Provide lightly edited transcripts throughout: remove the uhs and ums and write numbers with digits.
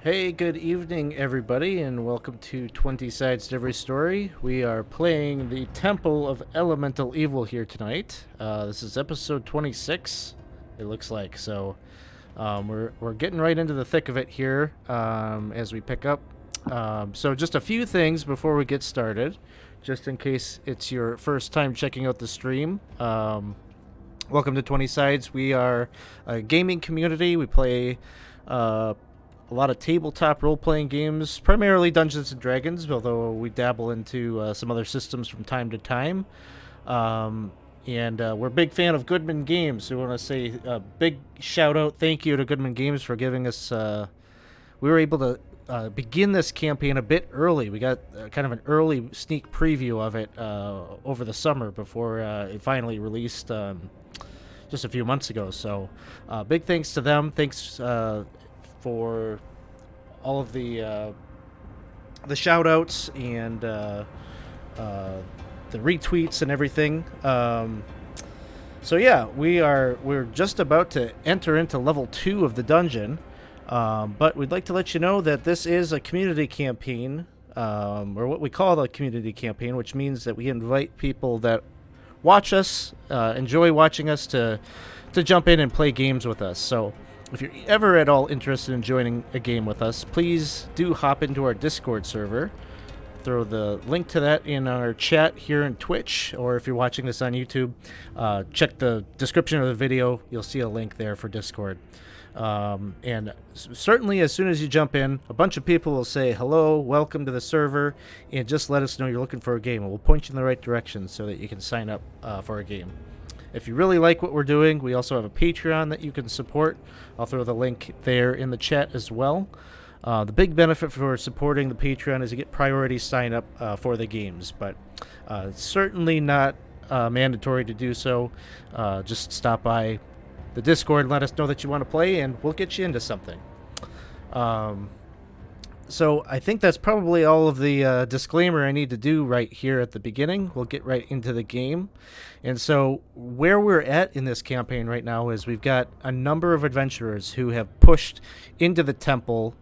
Hey, good evening, everybody, and welcome to 20 Sides to Every Story. We are playing the Temple of Elemental Evil here tonight. This is episode 26, it looks like. So we're getting right into the thick of it here as we pick up. So just a few things before we get started, just in case it's your first time checking out the stream. Welcome to 20 Sides. We are a gaming community. We play a lot of tabletop role-playing games, primarily Dungeons and Dragons, although we dabble into some other systems from time to time. And we're a big fan of Goodman Games. We want to say a big shout-out, thank you to Goodman Games for giving us... we were able to begin this campaign a bit early. We got kind of an early sneak preview of it over the summer before it finally released just a few months ago. So big thanks to them. Thanks for all of the shout outs and the retweets and everything. So yeah, we're just about to enter into level 2 of the dungeon, but we'd like to let you know that this is a community campaign, or what we call a community campaign, which means that we invite people that watch us, enjoy watching us, to jump in and play games with us. So if you're ever at all interested in joining a game with us, please do hop into our Discord server. Throw the link to that in our chat here in Twitch, or if you're watching this on YouTube, check the description of the video. You'll see a link there for Discord. And certainly as soon as you jump in, a bunch of people will say, hello, welcome to the server, and just let us know you're looking for a game, and we'll point you in the right direction so that you can sign up for a game. If you really like what we're doing, we also have a Patreon that you can support. I'll throw the link there in the chat as well. The big benefit for supporting the Patreon is you get priority sign up for the games, but it's certainly not mandatory to do so. Just stop by the Discord and let us know that you want to play, and we'll get you into something. So I think that's probably all of the disclaimer I need to do right here at the beginning. We'll get right into the game. And so where we're at in this campaign right now is we've got a number of adventurers who have pushed into the temple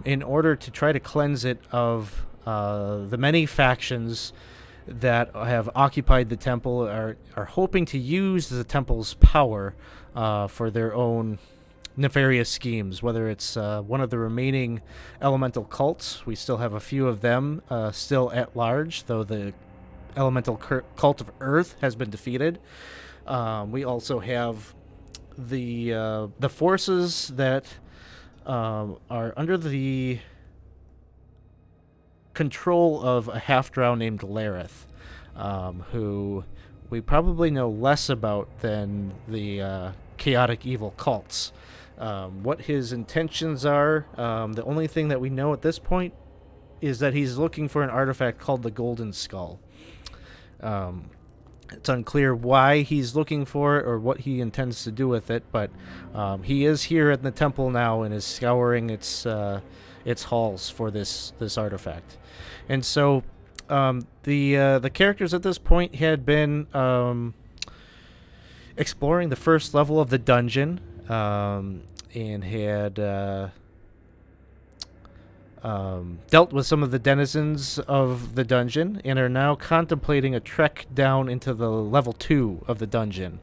in order to try to cleanse it of the many factions that have occupied the temple, are hoping to use the temple's power for their own nefarious schemes, whether it's one of the remaining elemental cults. We still have a few of them still at large, though the elemental cult of Earth has been defeated. We also have the forces that are under the control of a half-drow named Lareth, who we probably know less about than the chaotic evil cults. What his intentions are, the only thing that we know at this point is that he's looking for an artifact called the Golden Skull. It's unclear why he's looking for it or what he intends to do with it, but he is here at the temple now and is scouring its halls for this artifact. And so the characters at this point had been exploring the first level of the dungeon, and had dealt with some of the denizens of the dungeon, and are now contemplating a trek down into the level 2 of the dungeon,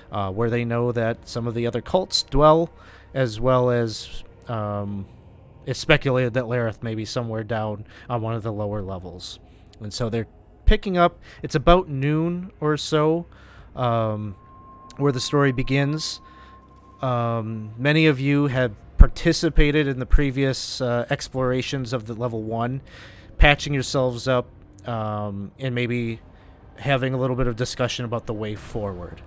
where they know that some of the other cults dwell, as well as it's speculated that Lareth may be somewhere down on one of the lower levels. And so they're picking up, it's about noon or so, where the story begins. Many of you have participated in the previous explorations of the level 1, patching yourselves up, and maybe having a little bit of discussion about the way forward.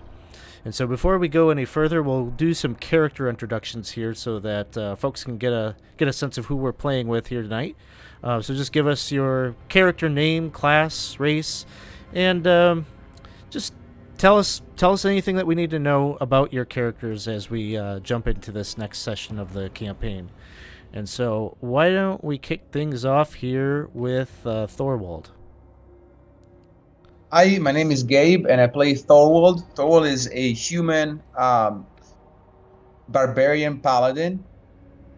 And so before we go any further, we'll do some character introductions here so that folks can get a sense of who we're playing with here tonight. So just give us your character name, class, race, and just tell us anything that we need to know about your characters as we jump into this next session of the campaign. And so why don't we kick things off here with Thorwald? Hi, my name is Gabe, and I play Thorwald. Thorwald is a human barbarian paladin.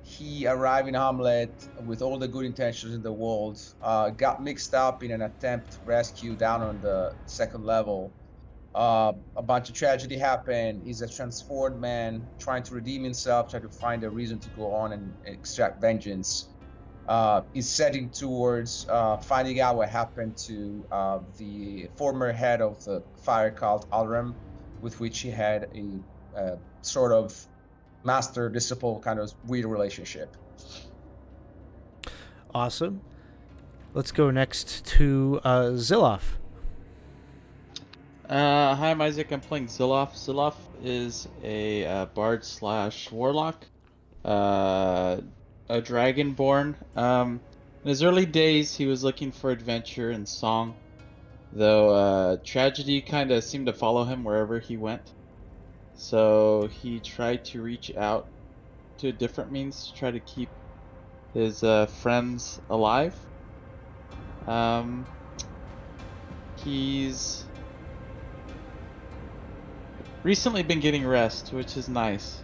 he arrived in Hamlet with all the good intentions in the world, got mixed up in an attempt to rescue down on the second level. A bunch of tragedy happened. He's a transformed man trying to redeem himself, trying to find a reason to go on and extract vengeance. Is setting towards finding out what happened to the former head of the fire cult Alram, with which he had a sort of master disciple kind of weird relationship. Awesome. Let's go next to Ziloff. Hi, I'm Isaac. I'm playing Ziloff. Ziloff is a bard slash warlock, a dragonborn. In his early days, he was looking for adventure and song, though tragedy kind of seemed to follow him wherever he went. So he tried to reach out to a different means to try to keep his friends alive. He's recently been getting rest, which is nice.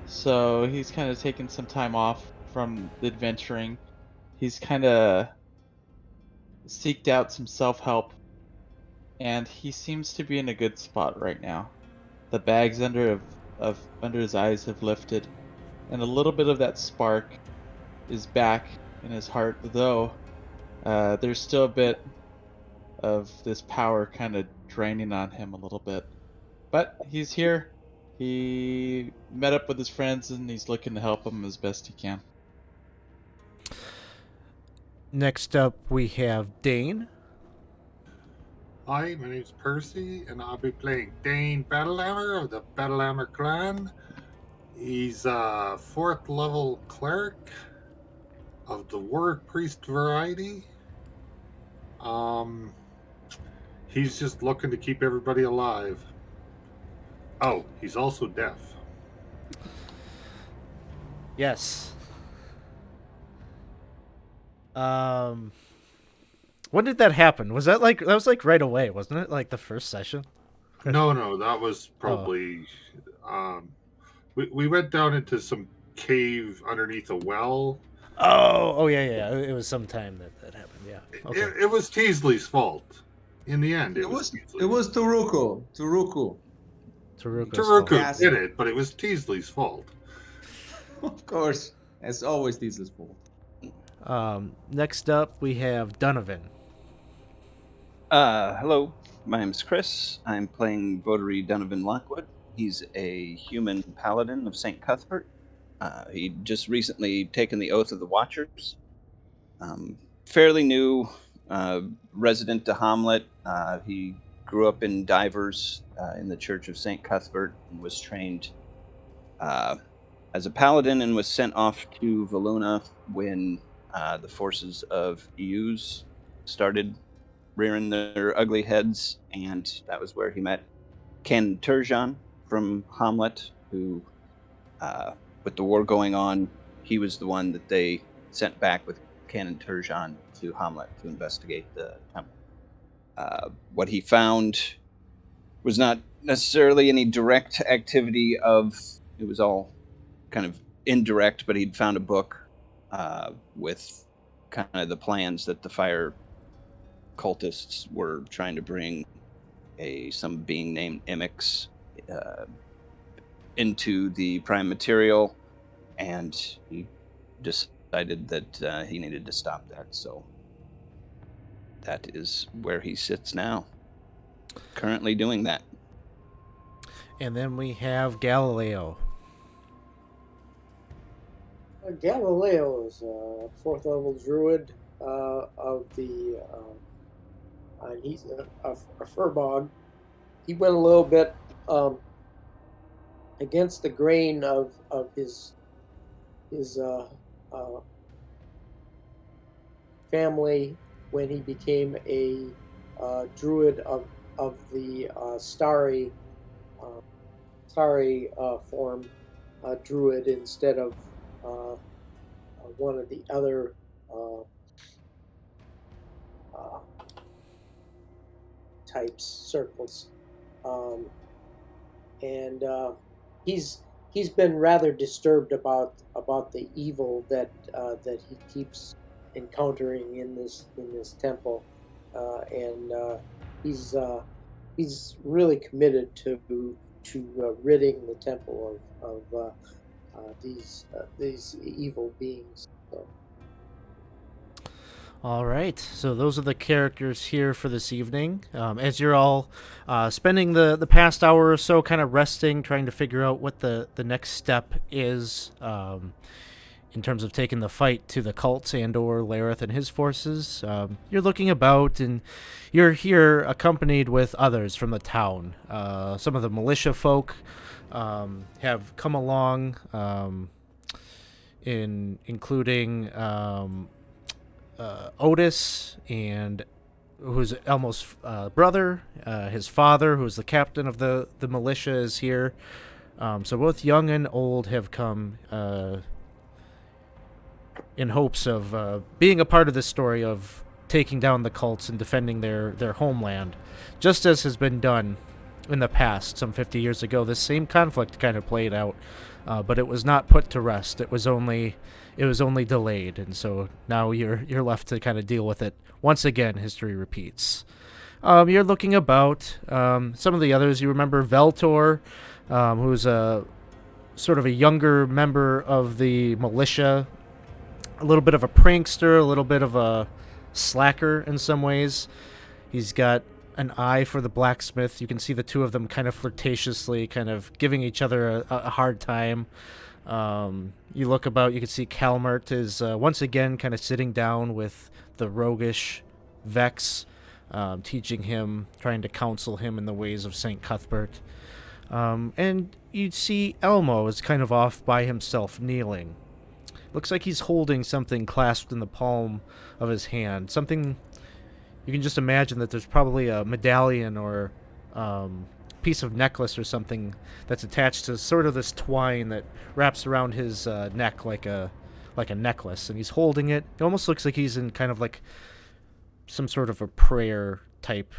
So he's kind of taken some time off from the adventuring. He's kind of seeked out some self-help, and he seems to be in a good spot right now. The bags under his eyes have lifted, and a little bit of that spark is back in his heart, though there's still a bit of this power kind of draining on him a little bit. But he's here. He met up with his friends, and he's looking to help them as best he can. Next up, we have Dane. Hi, my name's Percy, and I'll be playing Dane Battlehammer of the Battlehammer clan. He's a 4th level cleric of the Word Priest variety. He's just looking to keep everybody alive. Oh, he's also deaf. Yes. When did that happen? Was that was right away, wasn't it? Like the first session? No, that was probably. We went down into some cave underneath a well. Oh, yeah. It was sometime that happened. Yeah. Okay. It was Teasley's fault. In the end, It was Teasley's. Turuku. Taruko's Taruku did it, but it was Teasley's fault. Of course, as always, Teasley's fault. Next up, we have Donovan. Hello, my name's Chris. I'm playing Votary Donovan Lockwood. He's a human paladin of St. Cuthbert. He just recently taken the Oath of the Watchers. Fairly new resident to Hamlet. He grew up in Divers in the Church of St. Cuthbert and was trained as a paladin and was sent off to Valuna when the forces of Euse started rearing their ugly heads, and that was where he met Canon Turjan from Hamlet, who, with the war going on, he was the one that they sent back with Canon Turjan to Hamlet to investigate the temple. What he found was not necessarily any direct activity it was all kind of indirect, but he'd found a book with kind of the plans that the fire cultists were trying to bring some being named Imix into the prime material, and he decided that he needed to stop that. So that is where he sits now, currently doing that. And then we have Galileo. Galileo is a 4th level druid of the. And he's a furbog. He went a little bit against the grain of his family when he became a druid of the starry form druid instead of one of the other types circles, and he's he's been rather disturbed about the evil that he keeps encountering in this temple, and he's really committed to ridding the temple of these evil beings. So, All right, so those are the characters here for this evening. As you're all spending the past hour or so kind of resting, trying to figure out what the next step is in terms of taking the fight to the cults and or Lareth and his forces, you're looking about and you're here accompanied with others from the town. Some of the militia folk have come along, including Otis, and who's Elmo's brother. His father, who's the captain of the militia, is here. So both young and old have come in hopes of being a part of this story of taking down the cults and defending their homeland, just as has been done in the past. Some 50 years ago, this same conflict kind of played out, but it was not put to rest. It was only delayed, and so now you're left to kind of deal with it. Once again, history repeats. You're looking about some of the others. You remember Veltor, who's a sort of a younger member of the militia, a little bit of a prankster, a little bit of a slacker in some ways. He's got an eye for the blacksmith. You can see the two of them kind of flirtatiously, kind of giving each other a hard time. You look about, you can see Calmert is once again kind of sitting down with the roguish Vex, teaching him, trying to counsel him in the ways of St. Cuthbert. And you'd see Elmo is kind of off by himself, kneeling. Looks like he's holding something clasped in the palm of his hand. Something, you can just imagine that there's probably a medallion or piece of necklace or something that's attached to sort of this twine that wraps around his neck like a necklace, and he's holding it. It almost looks like he's in kind of like some sort of a prayer type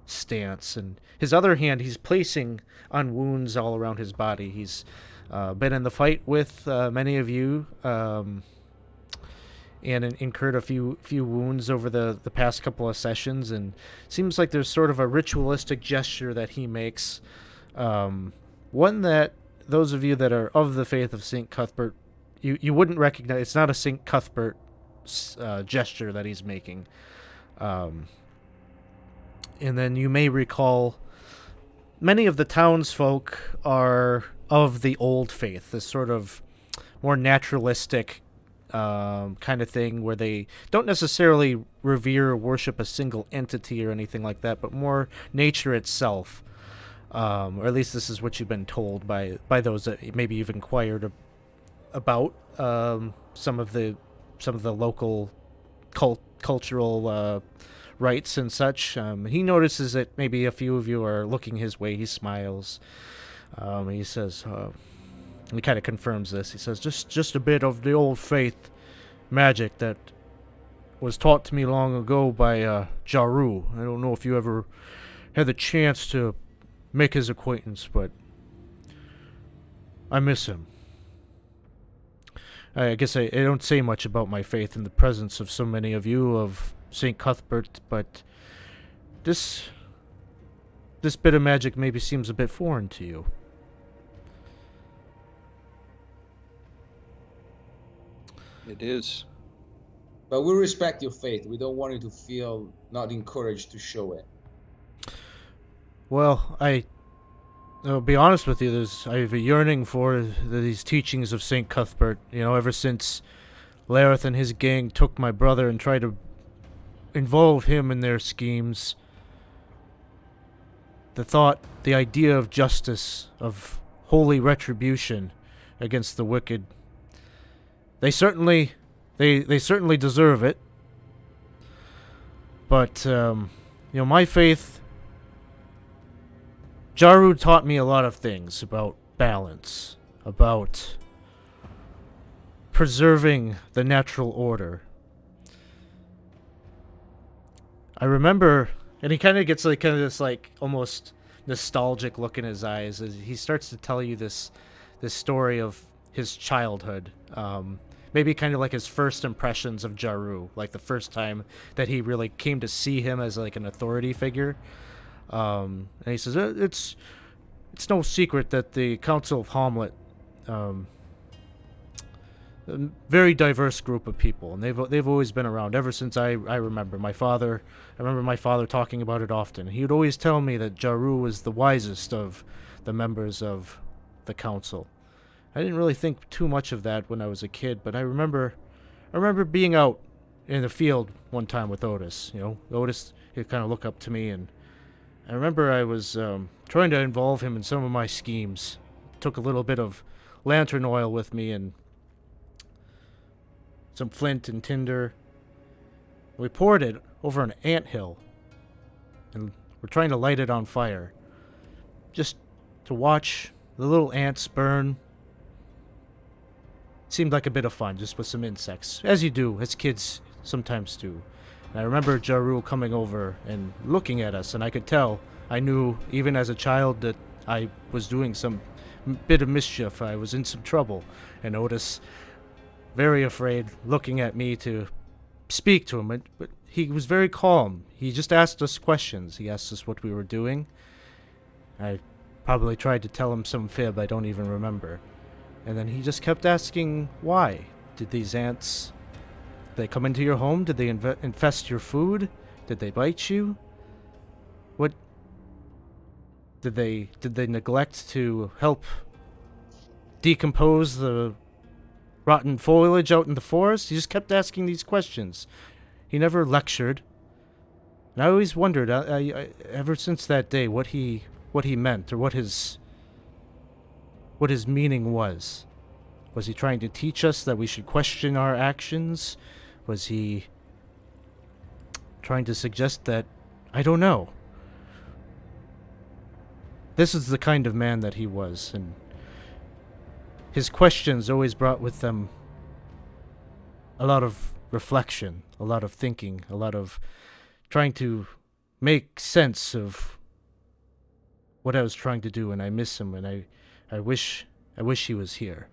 stance, and his other hand he's placing on wounds all around his body. He's been in the fight with many of you, and incurred a few wounds over the past couple of sessions, and seems like there's sort of a ritualistic gesture that he makes, one that those of you that are of the faith of St. Cuthbert, you wouldn't recognize. It's not a St. Cuthbert gesture that he's making. And then you may recall many of the townsfolk are of the old faith, this sort of more naturalistic kind of thing where they don't necessarily revere or worship a single entity or anything like that, but more nature itself. Or at least this is what you've been told by those that maybe you've inquired about some of the local cultural rites and such. He notices that maybe a few of you are looking his way. He smiles. He says, he kind of confirms this. He says, just a bit of the old faith magic that was taught to me long ago by Jaru. I don't know if you ever had the chance to make his acquaintance, but I miss him. I guess I don't say much about my faith in the presence of so many of you of St. Cuthbert, but this bit of magic maybe seems a bit foreign to you. It is. But we respect your faith. We don't want you to feel not encouraged to show it. Well, I'll be honest with you, I have a yearning for these teachings of St. Cuthbert. You know, ever since Lareth and his gang took my brother and tried to involve him in their schemes, the idea of justice, of holy retribution against the wicked, they certainly deserve it. But, my faith, Jaru taught me a lot of things about balance, about preserving the natural order. I remember, and he kind of gets this almost nostalgic look in his eyes as he starts to tell you this this story of his childhood. Maybe kind of like his first impressions of Jaru, like the first time that he really came to see him as like an authority figure. And he says it's no secret that the Council of Hamlet, a very diverse group of people, and they've always been around ever since I remember. I remember my father talking about it often. He would always tell me that Jaru was the wisest of the members of the council. I didn't really think too much of that when I was a kid, but I remember being out in the field one time with Otis. Otis, he'd kind of look up to me, and I remember I was trying to involve him in some of my schemes. Took a little bit of lantern oil with me and some flint and tinder. We poured it over an anthill, and we're trying to light it on fire, just to watch the little ants burn. Seemed like a bit of fun, just with some insects, as you do, as kids sometimes do. And I remember Jaru coming over and looking at us, and I could tell, I knew even as a child that I was doing some bit of mischief, I was in some trouble. And Otis, very afraid, looking at me to speak to him, but he was very calm. He just asked us questions. He asked us what we were doing. I probably tried to tell him some fib I don't even remember. And then he just kept asking why. Did these ants, they come into your home? Did they infest your food? Did they bite you? What did they neglect to help decompose the rotten foliage out in the forest? He just kept asking these questions. He never lectured. And I always wondered, I ever since that day, what he meant, or what his meaning was. Was he trying to teach us that we should question our actions? Was he trying to suggest that... I don't know. This is the kind of man that he was, and his questions always brought with them a lot of reflection, a lot of thinking, a lot of trying to make sense of what I was trying to do, and I miss him, and I wish he was here.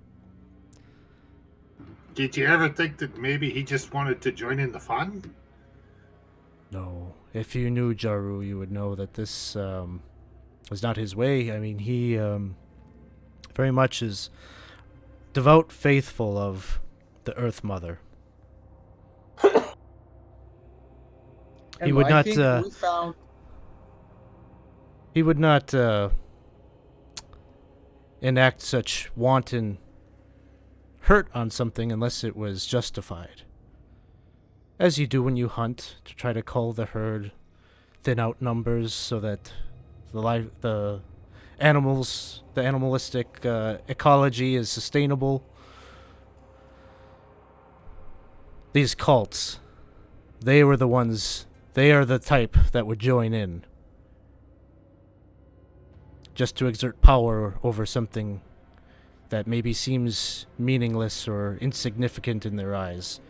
Did you ever think that maybe he just wanted to join in the fun? No. If you knew Jaru, you would know that this was not his way. I mean, he very much is devout faithful of the Earth Mother. He would not. He would not enact such wanton hurt on something unless it was justified. As you do when you hunt, to try to cull the herd, thin out numbers so that the animalistic ecology is sustainable. These cults, they are the type that would join in, just to exert power over something that maybe seems meaningless or insignificant in their eyes.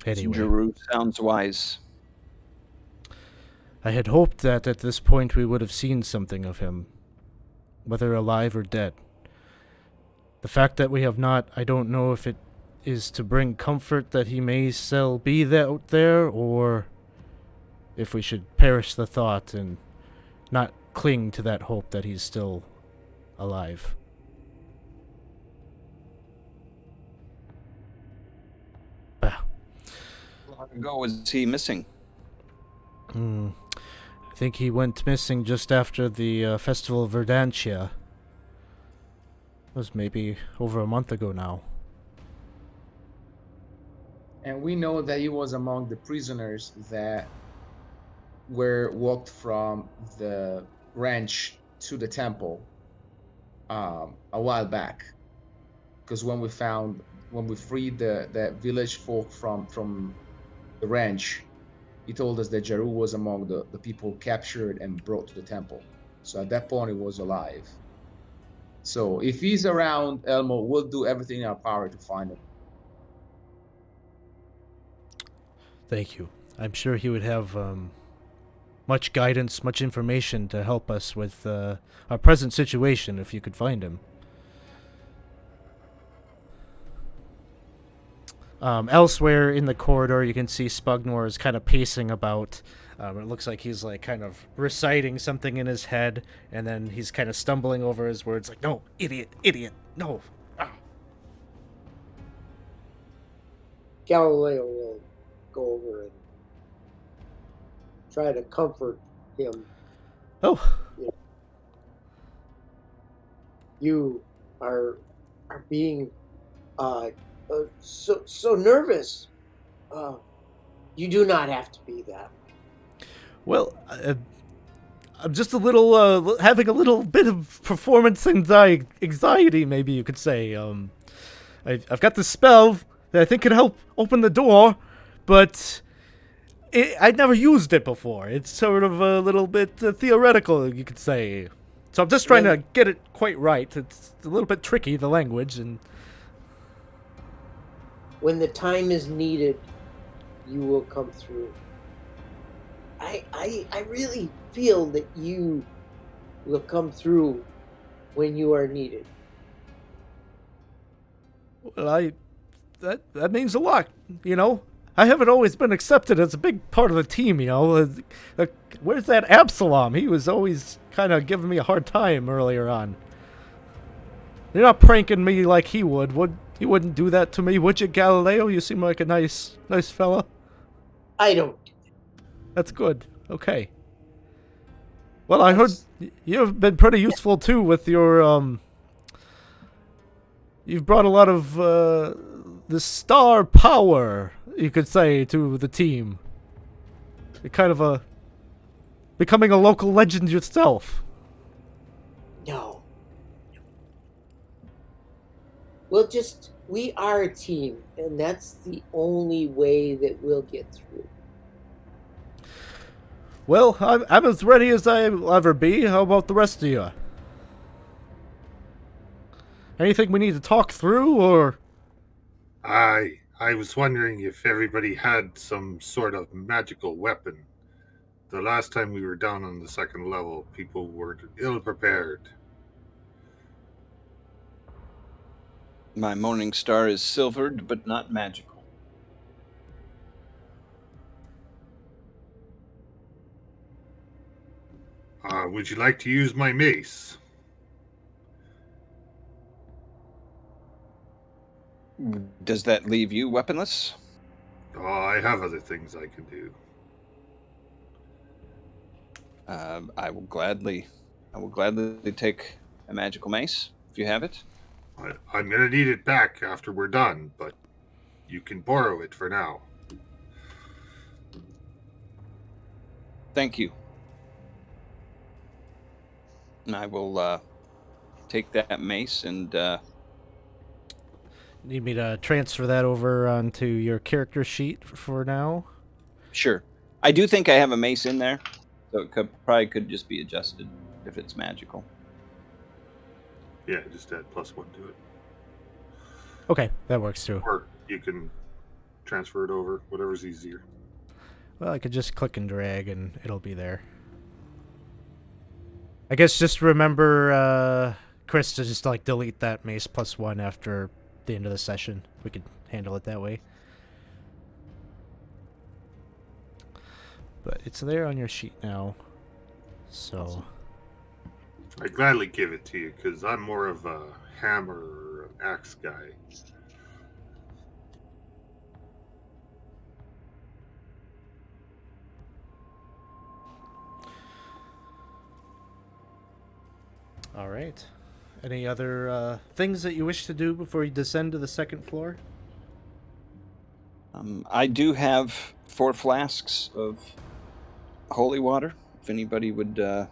Anyway, Jaru sounds wise. I had hoped that at this point we would have seen something of him, whether alive or dead. The fact that we have not, I don't know if it is to bring comfort that he may still be out there, or if we should perish the thought and not cling to that hope that he's still alive. How long ago was he missing? I think he went missing just after the Festival of Verdantia. It was maybe over a month ago now. And we know that he was among the prisoners that were walked from the ranch to the temple a while back. Because when we freed the village folk from the ranch, he told us that Jaru was among the people captured and brought to the temple. So at that point, he was alive. So if he's around, Elmo, we'll do everything in our power to find him. Thank you. I'm sure he would have much guidance, much information to help us with our present situation if you could find him. Elsewhere in the corridor, you can see Spugnor is kind of pacing about. It looks like he's like kind of reciting something in his head, and then he's kind of stumbling over his words, like, "No, idiot, idiot, no." Ah. Galileo will go over and try to comfort him. Oh, You are being so nervous. You do not have to be that. well, I'm just a little having a little bit of performance anxiety, maybe you could say. I've got this spell that I think can help open the door, but I'd never used it before. It's sort of a little bit theoretical, you could say. So I'm just trying to get it quite right. It's a little bit tricky, the language, and When the time is needed, you will come through. I really feel that you will come through when you are needed. well, that means a lot, you know. I haven't always been accepted as a big part of the team, you know. Where's that Absalom? He was always kind of giving me a hard time earlier on. You're not pranking me like he would. You wouldn't do that to me, would you, Galileo? You seem like a nice fella. I don't. That's good. Okay. Well, I heard you've been pretty useful too with your You've brought a lot of the star power, you could say, to the team. You're kind of becoming a local legend yourself. No. We are a team, and that's the only way that we'll get through. Well, I'm as ready as I'll ever be. How about the rest of you? Anything we need to talk through, or? I was wondering if everybody had some sort of magical weapon. The last time we were down on the second level, people were ill prepared. My morning star is silvered, but not magical. Would you like to use my mace? Does that leave you weaponless? Oh, I have other things I can do. I will gladly take a magical mace if you have it. I'm going to need it back after we're done, but you can borrow it for now. Thank you. And I will take that mace and Need me to transfer that over onto your character sheet for now? sure. I do think I have a mace in there, so it could just be adjusted if it's magical. Yeah, just add +1 to it. Okay, that works too. Or you can transfer it over, whatever's easier. Well, I could just click and drag and it'll be there. I guess just remember, Chris, to just like delete that mace +1 after the end of the session. We could handle it that way. But it's there on your sheet now. So I'd gladly give it to you, because I'm more of a hammer or an axe guy. all right. Any other things that you wish to do before you descend to the second floor? I do have 4 flasks of holy water. If anybody would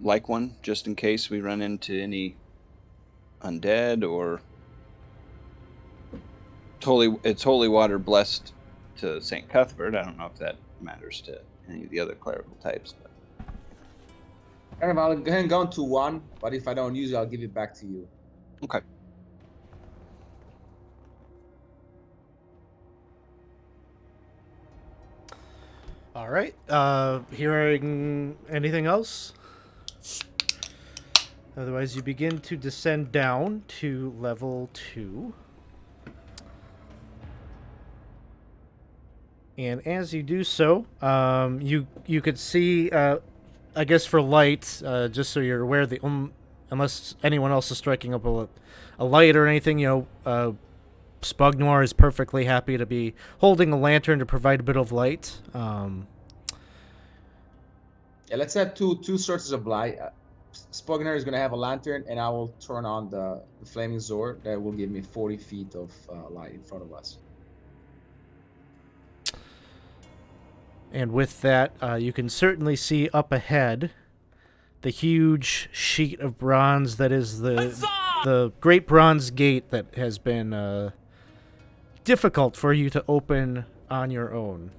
like one, just in case we run into any undead or it's holy water blessed to St. Cuthbert. I don't know if that matters to any of the other clerical types. But I'll hang on to one, but if I don't use it, I'll give it back to you. okay. All right. Hearing anything else? Otherwise, you begin to descend down to level 2. And as you do so, you could see, I guess for light, just so you're aware, unless anyone else is striking up a light or anything, Spugnor is perfectly happy to be holding a lantern to provide a bit of light. Yeah, let's have two sources of light. Spugner is going to have a lantern, and I will turn on the flaming sword. That will give me 40 feet of light in front of us. And with that, you can certainly see up ahead the huge sheet of bronze that is the great bronze gate that has been difficult for you to open on your own.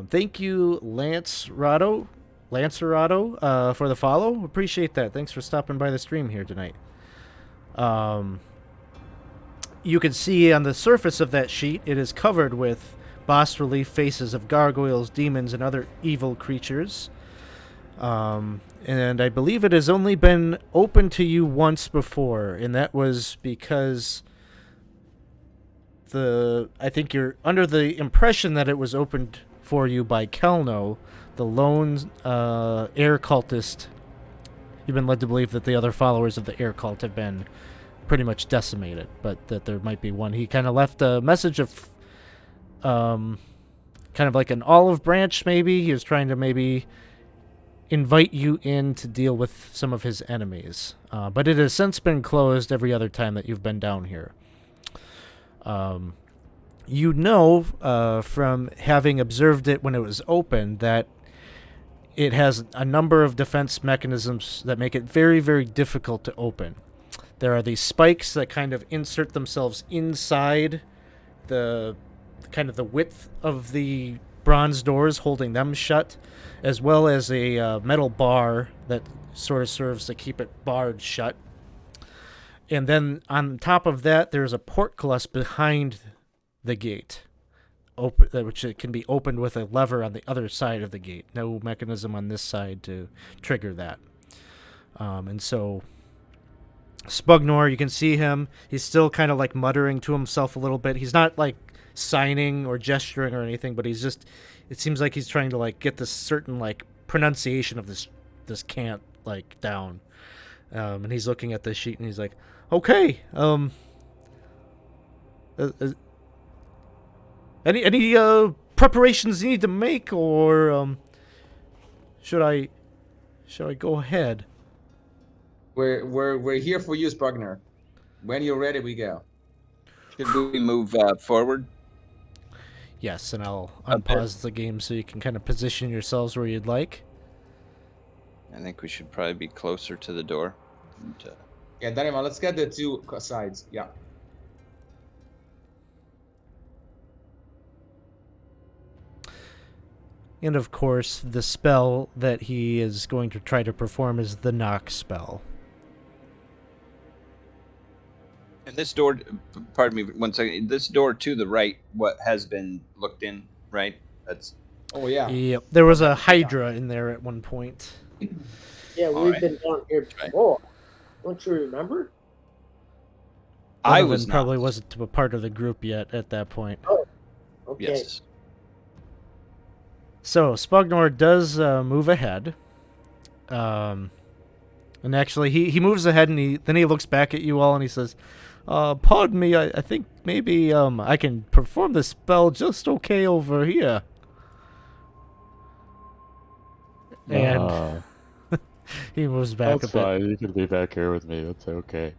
Thank you, Lancerado, for the follow. Appreciate that. Thanks for stopping by the stream here tonight. You can see on the surface of that sheet, it is covered with bas-relief faces of gargoyles, demons, and other evil creatures. And I believe it has only been open to you once before, and that was because I think you're under the impression that it was opened for you by Kelno, the lone air cultist. You've been led to believe that the other followers of the air cult have been pretty much decimated, but that there might be one. He kind of left a message of kind of like an olive branch, maybe. He was trying to maybe invite you in to deal with some of his enemies. But it has since been closed every other time that you've been down here. You know from having observed it when it was open that it has a number of defense mechanisms that make it very, very difficult to open. There are these spikes that kind of insert themselves inside the kind of the width of the bronze doors, holding them shut, as well as a metal bar that sort of serves to keep it barred shut. And then on top of that, there's a portcullis behind the gate, which it can be opened with a lever on the other side of the gate. No mechanism on this side to trigger that. And so Spugnor, you can see him. He's still kind of like muttering to himself a little bit. He's not like signing or gesturing or anything, but he's just, it seems like he's trying to like get this certain like pronunciation of this cant like down. And he's looking at the sheet and he's like, okay, any preparations you need to make, or should I go ahead? We're here for you, Spugner. When you're ready, we go. Should we move forward? Yes, and I'll unpause the game so you can kind of position yourselves where you'd like. I think we should probably be closer to the door. Yeah, Daniel, let's get the two sides. Yeah. And of course, the spell that he is going to try to perform is the knock spell. And this door, pardon me 1 second, this door to the right, what has been looked in, right? That's. Oh, yeah. Yep. There was a Hydra in there at one point. Yeah, we've been down here before. Don't you remember? I was probably not. wasn't a part of the group yet at that point. Oh, okay. Yes. So Spugnor does move ahead, and actually he moves ahead, and then he looks back at you all and he says, "Pardon me, I think maybe I can perform the spell just okay over here." And he moves back That's a bit. fine. You can be back here with me. That's okay.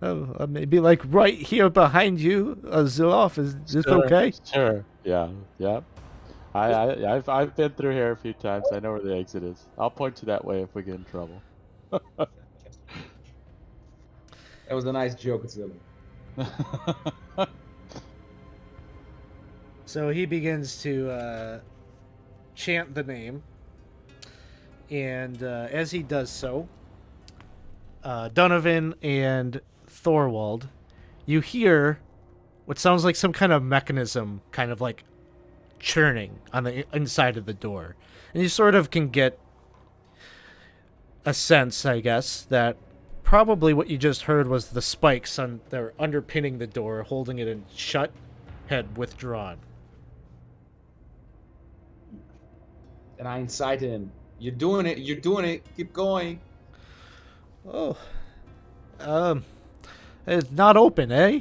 Oh, maybe like right here behind you, Ziloff. Is this Sure, okay? Sure. Yeah. Yep. I've been through here a few times. I know where the exit is. I'll point you that way if we get in trouble. That was a nice joke, Zilli. So he begins to chant the name, and as he does so, Donovan and Thorwald, you hear what sounds like some kind of mechanism kind of like churning on the inside of the door. And you sort of can get a sense, I guess, that probably what you just heard was the spikes on they're underpinning the door, holding it in shut, head withdrawn. And I incite him. You're doing it. You're doing it. Keep going. Oh. It's not open, eh?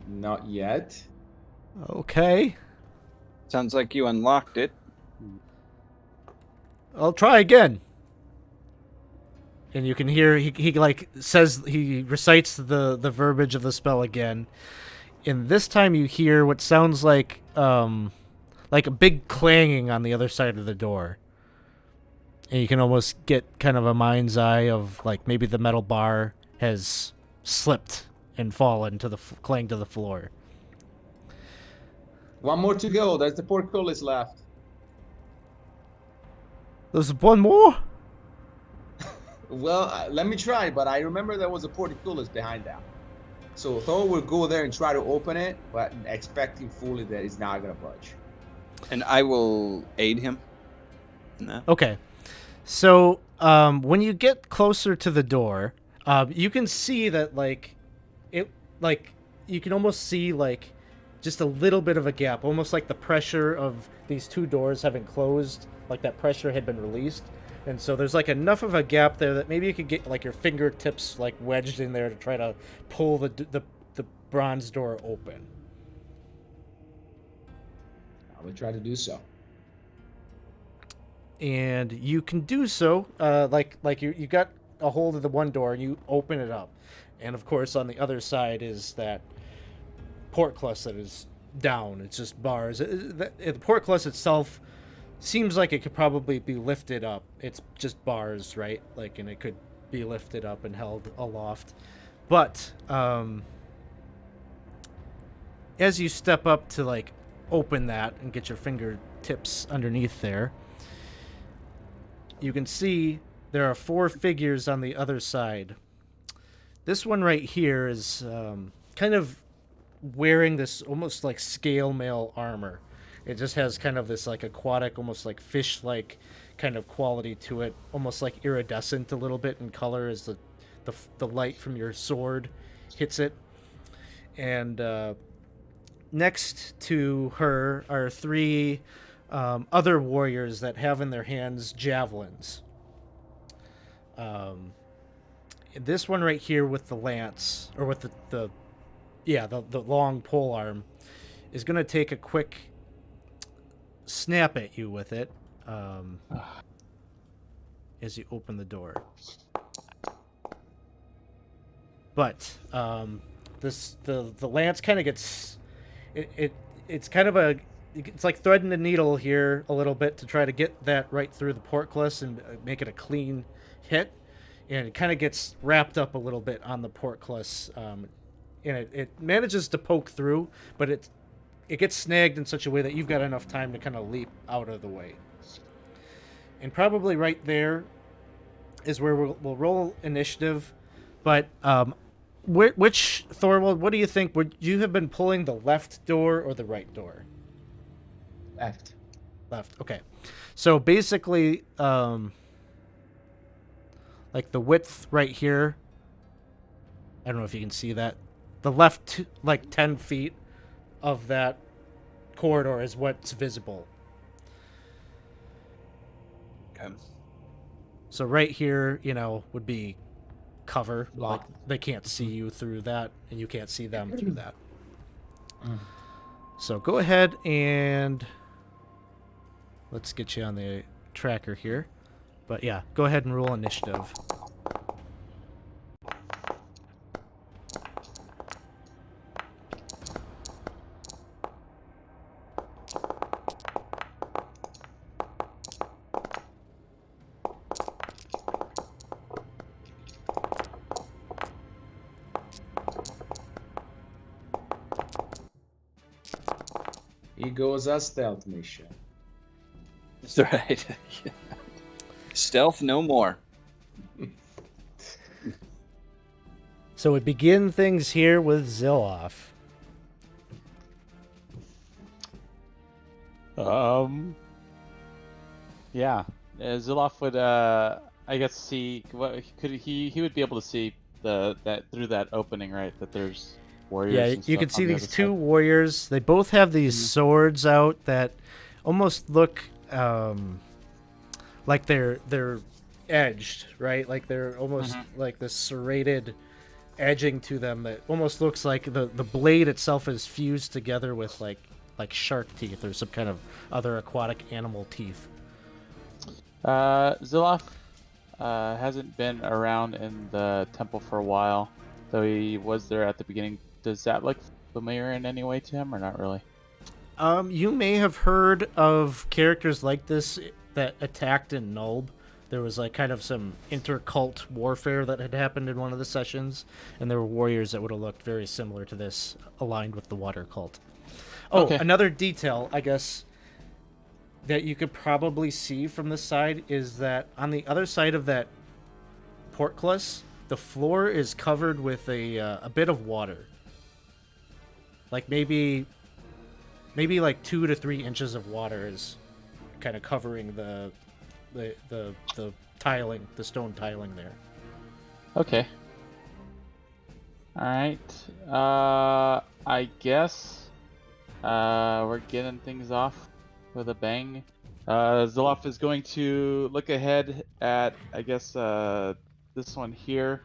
Not yet. Okay. Sounds like you unlocked it. I'll try again. And you can hear he like says he recites the verbiage of the spell again. And this time you hear what sounds like a big clanging on the other side of the door. And you can almost get kind of a mind's eye of like maybe the metal bar has slipped and fallen to the clang to the floor. One more to go. There's the portcullis left. There's one more? Well, let me try, but I remember there was a portcullis behind that. So Thor will go there and try to open it, but expecting fully that it's not going to budge. And I will aid him in that. Okay. So when you get closer to the door, you can see that you can almost see like just a little bit of a gap, almost like the pressure of these two doors having closed, like that pressure had been released. And so there's like enough of a gap there that maybe you could get like your fingertips like wedged in there to try to pull the bronze door open. I will try to do so. And you can do so, like you got a hold of the one door and you open it up. And of course on the other side is that portcullis that is down. It's just bars. The portcullis itself seems like it could probably be lifted up. It's just bars, right? Like, and it could be lifted up and held aloft. But as you step up to like open that and get your fingertips underneath there, you can see there are 4 figures on the other side. This one right here is kind of wearing this almost like scale mail armor. It just has kind of this like aquatic, almost like fish-like kind of quality to it, almost like iridescent a little bit in color as the light from your sword hits it. And next to her are 3 other warriors that have in their hands javelins. This one right here with the lance, or with the long pole arm, is going to take a quick snap at you with it as you open the door. But the lance kind of gets it's kind of it's like threading the needle here a little bit to try to get that right through the portcullis and make it a clean hit, and it kind of gets wrapped up a little bit on the portcullis, and it manages to poke through, but it gets snagged in such a way that you've got enough time to kind of leap out of the way. And probably right there is where we'll roll initiative. But which Thorwald, what do you think? Would you have been pulling the left door or the right door? Left. Left. Okay. So basically, like the width right here. I don't know if you can see that. The left, like 10 feet of that corridor is what's visible. Okay. So right here, would be cover. Block. Like they can't see you through that, and you can't see them through that. So go ahead and let's get you on the tracker here. But yeah, go ahead and roll initiative. He goes a stealth mission. That's right. Stealth no more. So we begin things here with Ziloff. Yeah. Zilloff would, I guess, see what could he would be able to see that through that opening, right? That there's warriors Yeah, and you stuff can see on the these other two side. warriors. They both have these Mhm. swords out that almost look like they're edged, right? Like they're almost Mhm. like this serrated edging to them that almost looks like the blade itself is fused together with like shark teeth or some kind of other aquatic animal teeth. Zilloff hasn't been around in the temple for a while, though he was there at the beginning. Does that look familiar in any way to him, or not really? You may have heard of characters like this that attacked in Nulb. There was like kind of some intercult warfare that had happened in one of the sessions, and there were warriors that would have looked very similar to this, aligned with the water cult. Oh, Okay. another detail, I guess, that you could probably see from this side is that on the other side of that portcullis, the floor is covered with a bit of water, like maybe like 2 to 3 inches of water is kind of covering the tiling, the stone tiling there. Okay. All right. I guess we're getting things off with a bang. Zilloff is going to look ahead at, I guess, this one here,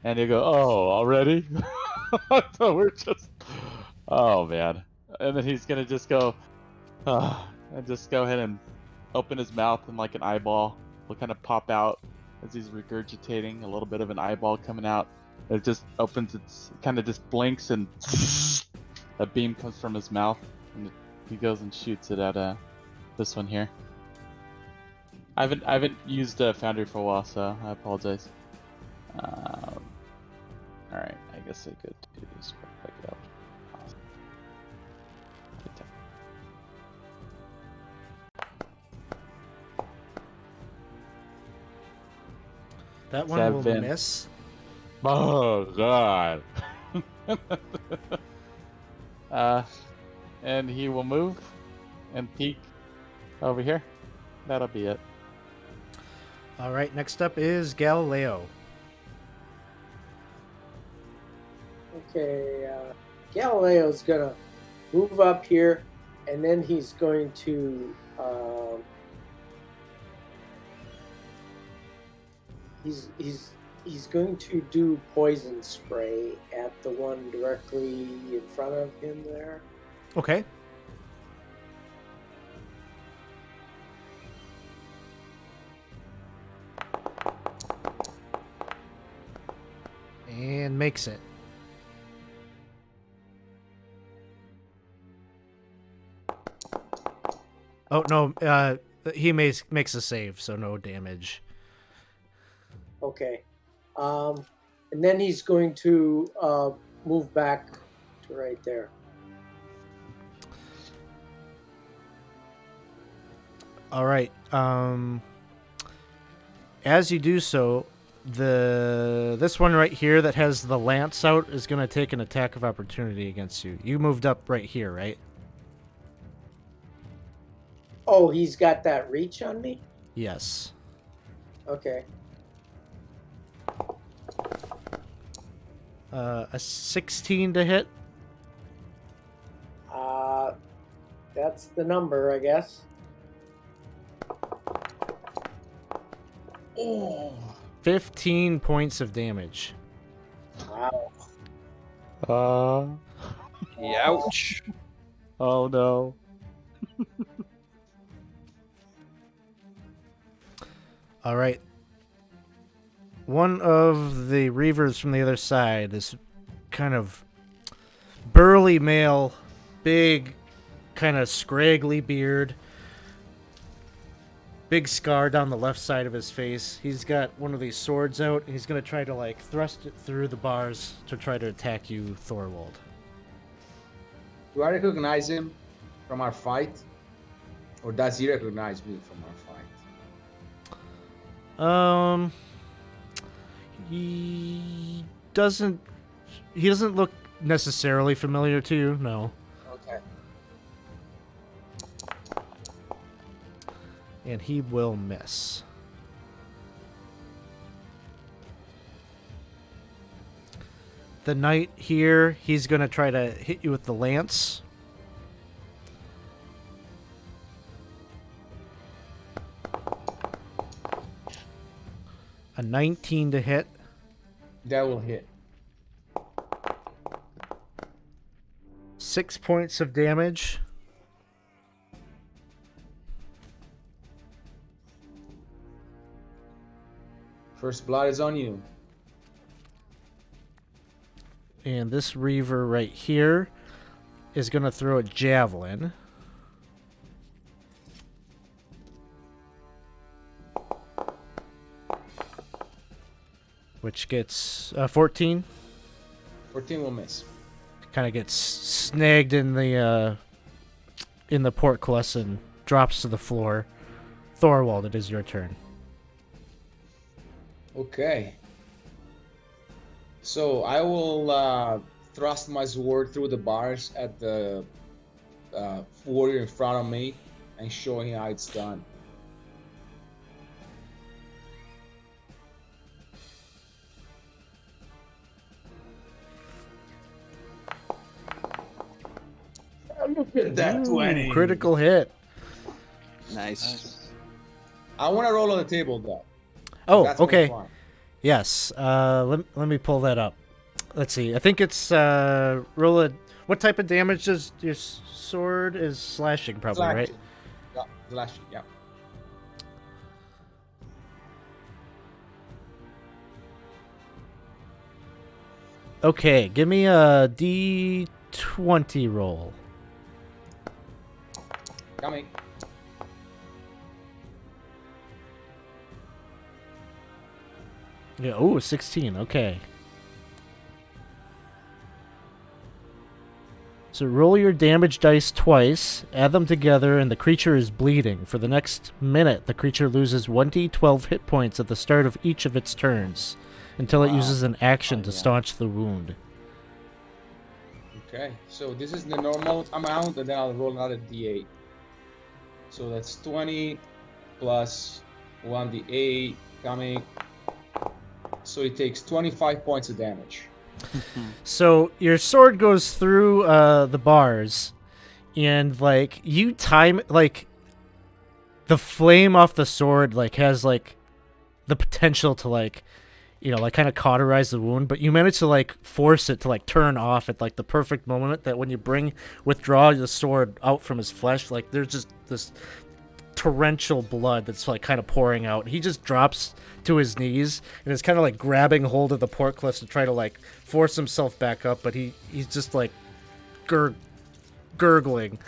and he'll go, "Oh, already?" I thought we're just. Oh man. And then he's gonna just go, and just go ahead and open his mouth, and like an eyeball will kind of pop out as he's regurgitating, a little bit of an eyeball coming out. It just opens, its kind of just blinks, and a beam comes from his mouth, and he goes and shoots it at this one here. I haven't used Foundry for a while, so I apologize. All right, I guess I could do this. Pick it up. Awesome. Good time. That one will 7. miss. Oh god. And he will move and peek over here. That'll be it. All right, next up is Galileo. Okay, Galileo's gonna move up here, and then he's going to he's going to do poison spray at the one directly in front of him there. Okay. And makes it. Oh no, he makes a save, so no damage. Okay, and then he's going to move back to right there. All right. As you do so, this one right here that has the lance out is going to take an attack of opportunity against you. You moved up right here, right? Oh, he's got that reach on me? Yes. Okay. A 16 to hit. That's the number, I guess. Oh. 15 points of damage. Wow. Ouch. Oh no. All right. One of the reavers from the other side, this kind of burly male, big, kind of scraggly beard, big scar down the left side of his face. He's got one of these swords out, and he's going to try to like thrust it through the bars to try to attack you, Thorwald. Do I recognize him from our fight? Or does he recognize me from our fight? He doesn't look necessarily familiar to you, no. Okay. And he will miss. The knight here, he's going to try to hit you with the lance. A 19 to hit. That will hit. 6 points of damage. First blood is on you. And this Reaver right here is going to throw a javelin. Which gets 14. 14 will miss. Kind of gets snagged in the portcullis and drops to the floor. Thorwald, it is your turn. Okay. So I will thrust my sword through the bars at the warrior in front of me and show him how it's done. Look at that 20. Critical hit. Nice. I want to roll on the table though. Oh, That's more okay. fun. Yes. Let me pull that up. Let's see. I think it's roll a. What type of damage does your sword is slashing? Probably Slashing. right. Yeah, slashing. Yeah. Okay, give me a D20 roll. Coming. Yeah. Oh, 16. Okay. So roll your damage dice twice, add them together, and the creature is bleeding. For the next minute, the creature loses 1d12 hit points at the start of each of its turns, until it Wow. uses an action to yeah. staunch the wound. Okay, so this is the normal amount, and then I'll roll another d8. So that's 20 plus 1d8 coming. So it takes 25 points of damage. So your sword goes through the bars, and like you time like the flame off the sword like has like the potential to like like kind of cauterize the wound, but you manage to like force it to like turn off at like the perfect moment that when you withdraw the sword out from his flesh, like there's just this torrential blood that's like kind of pouring out. He just drops to his knees and is kind of like grabbing hold of the portcullis to try to like force himself back up, but he's just like gurgling.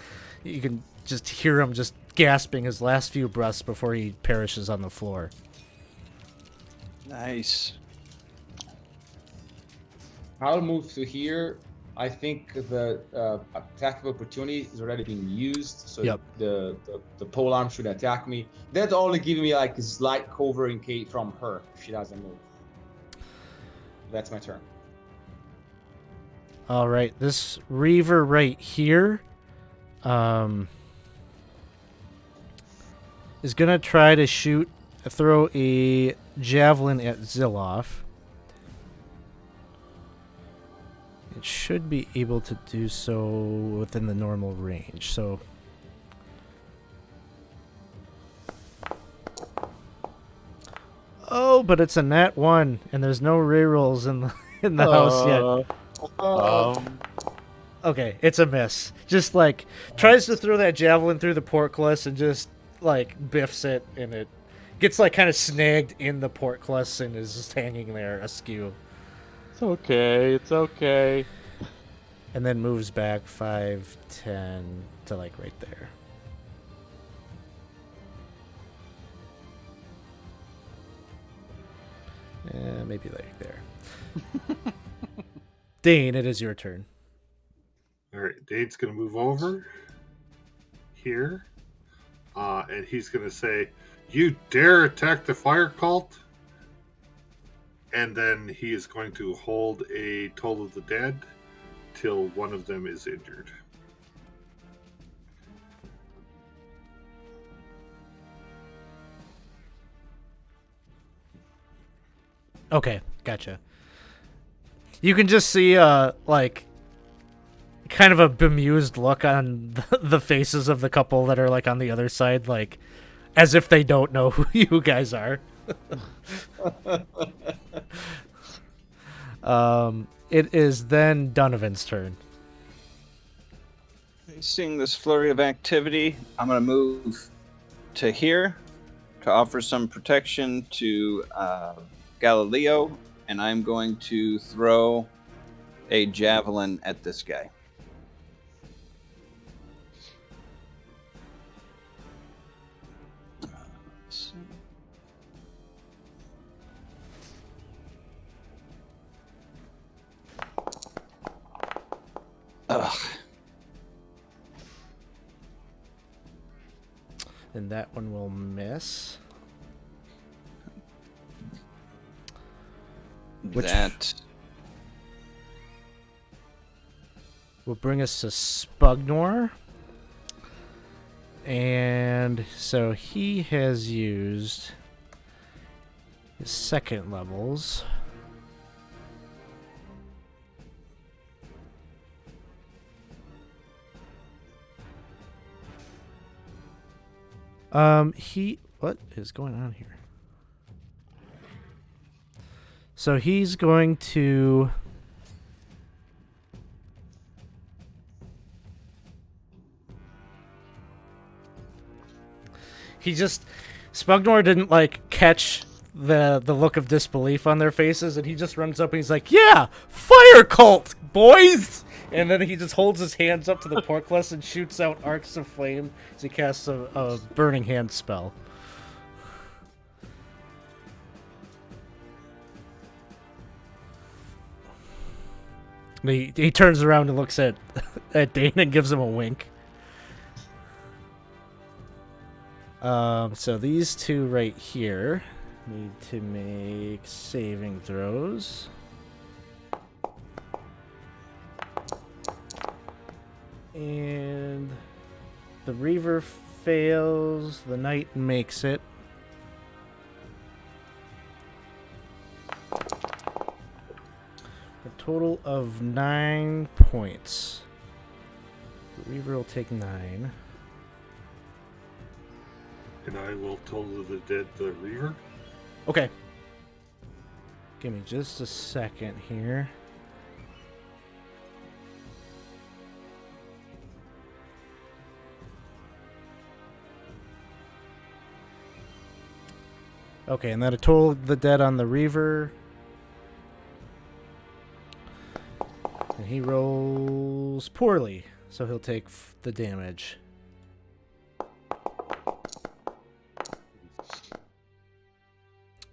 You can just hear him just gasping his last few breaths before he perishes on the floor. Nice. I'll move to here. I think the attack of opportunity is already being used, so Yep. the polearm should attack me. That only give me like a slight cover in case from her if she doesn't move. That's my turn. All right, this Reaver right here is going to try to throw a javelin at Zilloff. It should be able to do so within the normal range. So oh, but it's a nat 1 and there's no rerolls in the house yet. Okay, it's a miss. Just like tries to throw that javelin through the portcullis and just like biffs it, and it gets like kind of snagged in the portcullis and is just hanging there askew. It's okay. It's okay. And then moves back 5, 10 to like right there. Maybe right there. Dane, it is your turn. All right, Dane's going to move over here, and he's going to say, "You dare attack the fire cult?" And then he is going to hold a Toll of the Dead till one of them is injured. Okay, gotcha. You can just see, like, kind of a bemused look on the faces of the couple that are, like, on the other side, like, as if they don't know who you guys are. It is then Donovan's turn. Seeing this flurry of activity, I'm going to move to here to offer some protection to Galileo, and I'm going to throw a javelin at this guy. Ugh. And that one will miss. That Will bring us to Spugnor. And so he has used his second levels. What is going on here? So he's going to Spugnor didn't like catch the look of disbelief on their faces, and he just runs up and he's like, "Yeah, fire cult, boys!" And then he just holds his hands up to the portcullis and shoots out arcs of flame as he casts a burning hand spell. He turns around and looks at Dane and gives him a wink. So these two right here need to make saving throws. And the Reaver fails, the Knight makes it. A total of 9 points. The Reaver will take 9. And I will total the dead the Reaver. Okay. Give me just a second here. Okay, and then a total of the dead on the Reaver. And he rolls poorly, so he'll take the damage.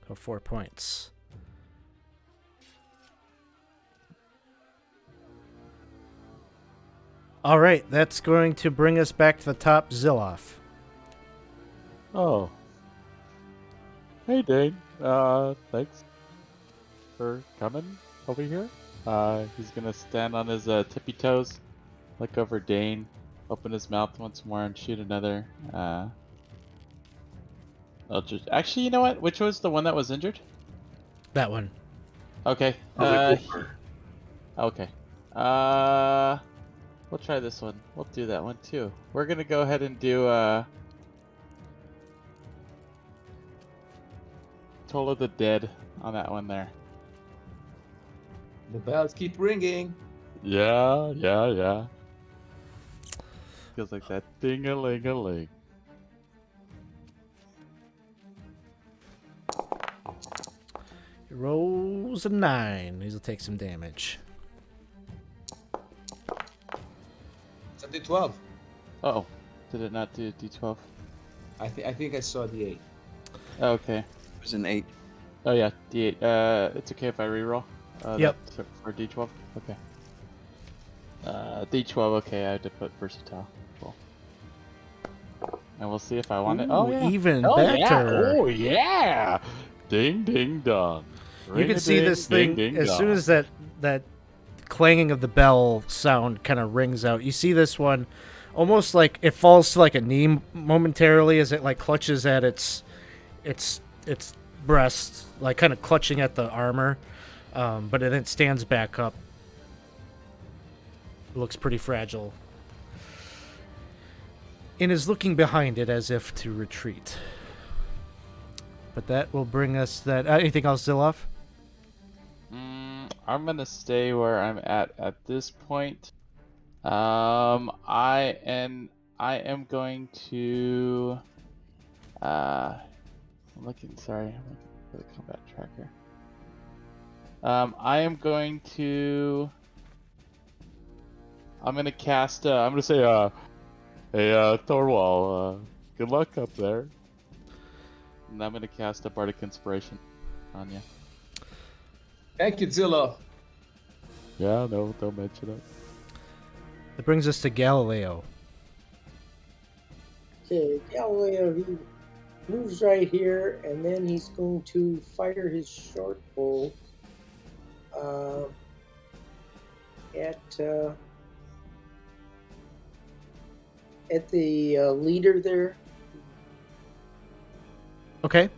Of 4 points. All right, that's going to bring us back to the top. Zilloff. Oh. Hey, Dane. Thanks for coming over here. He's gonna stand on his tippy toes, look over Dane, open his mouth once more, and shoot another. Actually, you know what? Which was the one that was injured? That one. Okay. Okay. We'll try this one. We'll do that one too. We're gonna go ahead and do Toll of the Dead on that one there. The bells keep ringing. Yeah. Feels like that ding-a-ling-a-ling. He rolls a 9. He'll take some damage. It's a D12. Uh-oh. Did it not do D12? I think I saw D8. Okay. it was an 8. Oh yeah, D8. It's okay if I reroll? Yep. For D12? Okay. D12, okay, I had to put versatile. Cool. And we'll see if I want it. Oh, yeah. Even Oh, better. yeah. Oh, yeah. Ding, ding, dong. You can see this thing as soon as that clanging of the bell sound kind of rings out. You see this one almost like it falls to like a knee momentarily as it like clutches at its breast, like kind of clutching at the armor, but then it stands back up. It looks pretty fragile. And is looking behind it as if to retreat. But that will bring us that. Anything else, Zilov? I'm gonna stay where I'm at this point. I am going to. I'm looking. Sorry, I'm looking for the combat tracker. I am going to. I'm gonna cast. I'm gonna say. Hey, Thorwall. Good luck up there. And I'm gonna cast a Bardic Inspiration on you. Thank you, Zilla. Yeah, no, don't mention it. That brings us to Galileo. Okay, Galileo, he moves right here, and then he's going to fire his short bow at the leader there. Okay.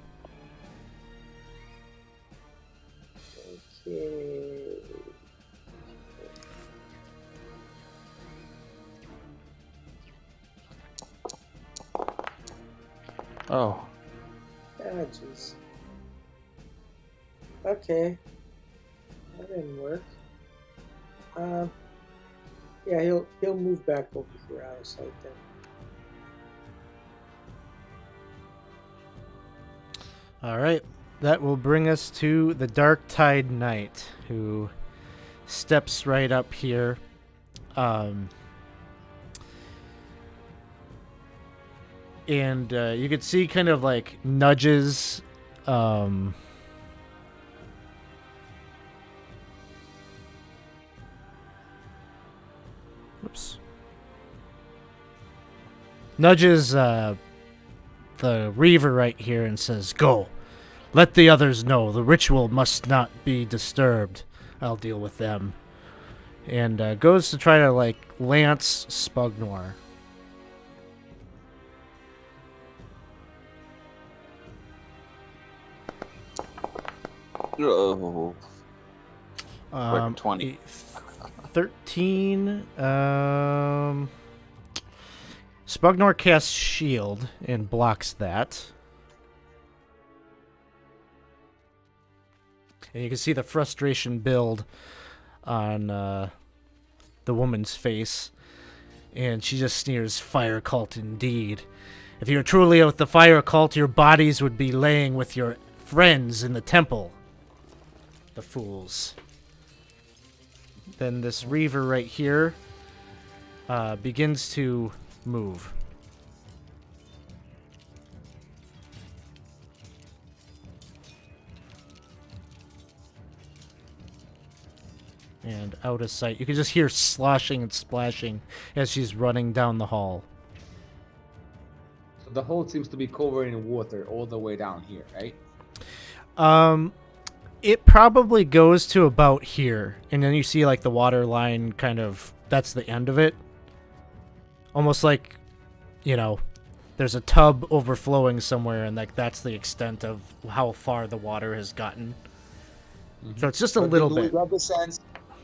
Okay. Oh. Ah, jeez. Okay. That didn't work. Yeah, he'll move back over here out of sight then. All right. That will bring us to the Dark Tide Knight, who steps right up here. And you can see kind of like nudges. Whoops. Nudges the Reaver right here and says, "Go. Let the others know. The ritual must not be disturbed. I'll deal with them." And goes to try to, like, lance Spugnor. Oh, quick 20. 13. Spugnor casts shield and blocks that. And you can see the frustration build on the woman's face. And she just sneers, "Fire cult indeed. If you were truly with the fire cult, your bodies would be laying with your friends in the temple. The fools." Then this Reaver right here begins to move. And out of sight. You can just hear sloshing and splashing as she's running down the hall. So the hole seems to be covered in water all the way down here, right? It probably goes to about here, and then you see like the water line kind of, that's the end of it. Almost like, there's a tub overflowing somewhere, and like that's the extent of how far the water has gotten. Mm-hmm. So it's just a little bit.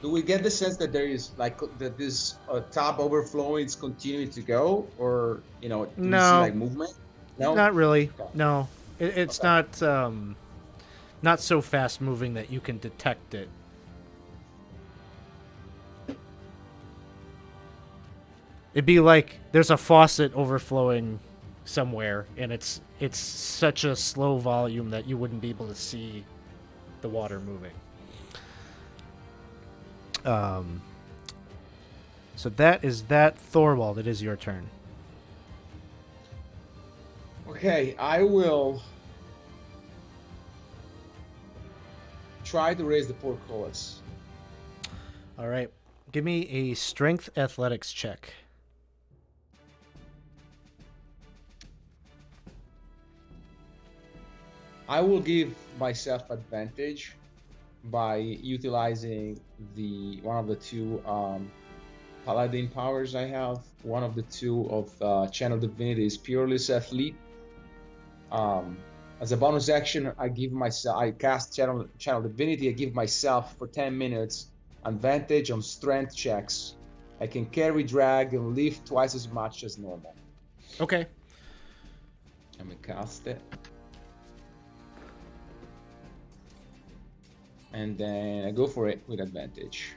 Do we get the sense that there is like that this tub overflowing is continuing to go, or do we see like movement? No, not really. Okay. No, it's okay. Not so fast moving that you can detect it. It'd be like there's a faucet overflowing somewhere, and it's such a slow volume that you wouldn't be able to see the water moving. So that is that. Thorwald, it is your turn. Okay, I will try to raise the portcullis. All right. Give me a strength athletics check. I will give myself advantage by utilizing one of the two paladin powers I have. One of the two of channel divinity is purely athlete. As a bonus action, I cast Channel Divinity. I give myself for 10 minutes advantage on strength checks. I can carry, drag, and lift twice as much as normal. Okay. Let me cast it. And then I go for it with advantage.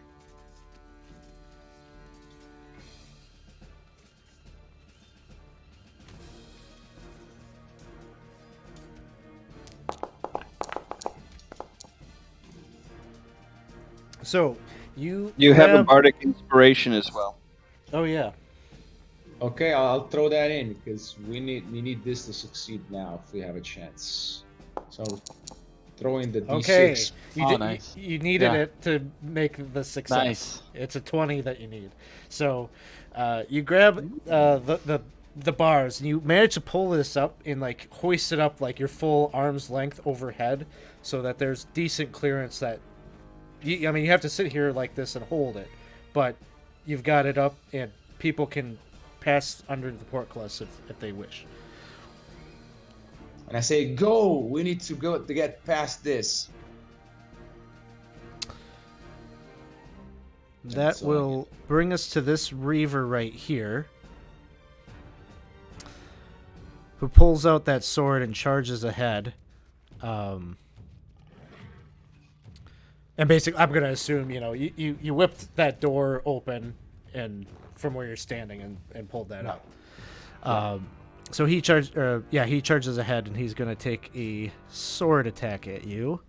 So you have a grab- bardic inspiration as well. Oh yeah. Okay, I'll throw that in because we need this to succeed now if we have a chance. So throw in the Okay. d6. Nice. You needed Yeah. it to make the success. Nice. It's a 20 that you need. So you grab the bars and you manage to pull this up and like hoist it up like your full arm's length overhead so that there's decent clearance that you have to sit here like this and hold it, but you've got it up and people can pass under the portcullis if they wish. And I say, go! We need to go to get past this. That So will bring us to this Reaver right here, who pulls out that sword and charges ahead. And basically, I'm gonna assume you whipped that door open and from where you're standing and pulled that up. So he charges ahead and he's gonna take a sword attack at you.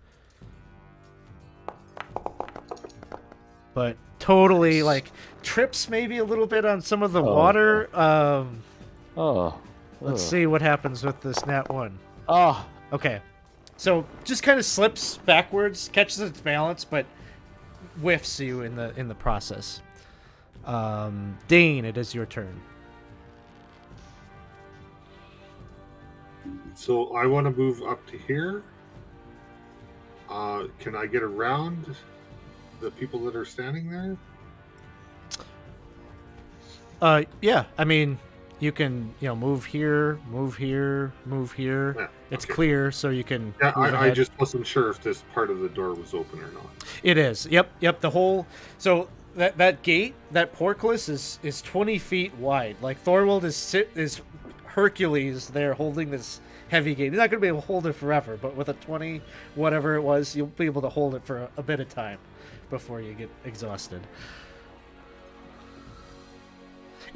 But totally like trips maybe a little bit on some of the water. Let's see what happens with this nat 1. Oh, Okay. So just kind of slips backwards, catches its balance, but whiffs you in the process. Dane, it is your turn. So I want to move up to here. Can I get around the people that are standing there? Yeah. I mean, you can move here, move here, move here. Yeah, It's okay. clear, so you can. Yeah, move I ahead. just wasn't sure if this part of the door was open or not. It is. Yep. The whole. So that gate, that portcullis is 20 feet wide. Like Thorwald is Hercules there holding this heavy gate. He's not going to be able to hold it forever, but with a 20, whatever it was, you'll be able to hold it for a bit of time before you get exhausted.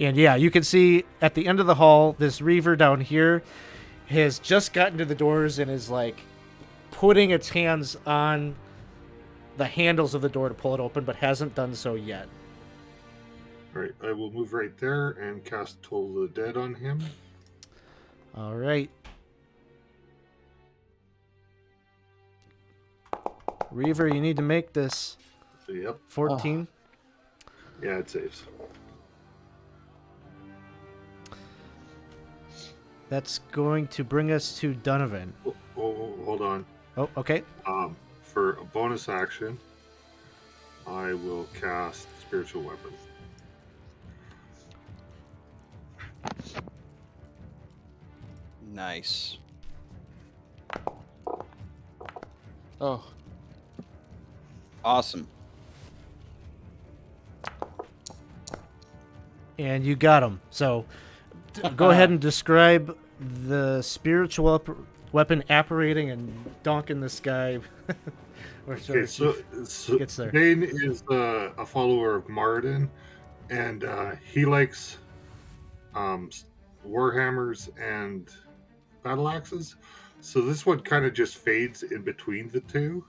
And yeah, you can see at the end of the hall, this Reaver down here has just gotten to the doors and is like putting its hands on the handles of the door to pull it open, but hasn't done so yet. All right, I will move right there and cast Toll the Dead on him. All right. Reaver, you need to make this. Yep. 14. Yeah, it saves. That's going to bring us to Donovan. Oh, hold on. Oh, okay. For a bonus action, I will cast Spiritual Weapon. Nice. oh. Awesome. And you got him. So go ahead and describe the spiritual weapon apparating and donking this guy. Okay, so gets there. Bane is a follower of Marden, and he likes warhammers and battle axes. So this one kind of just fades in between the two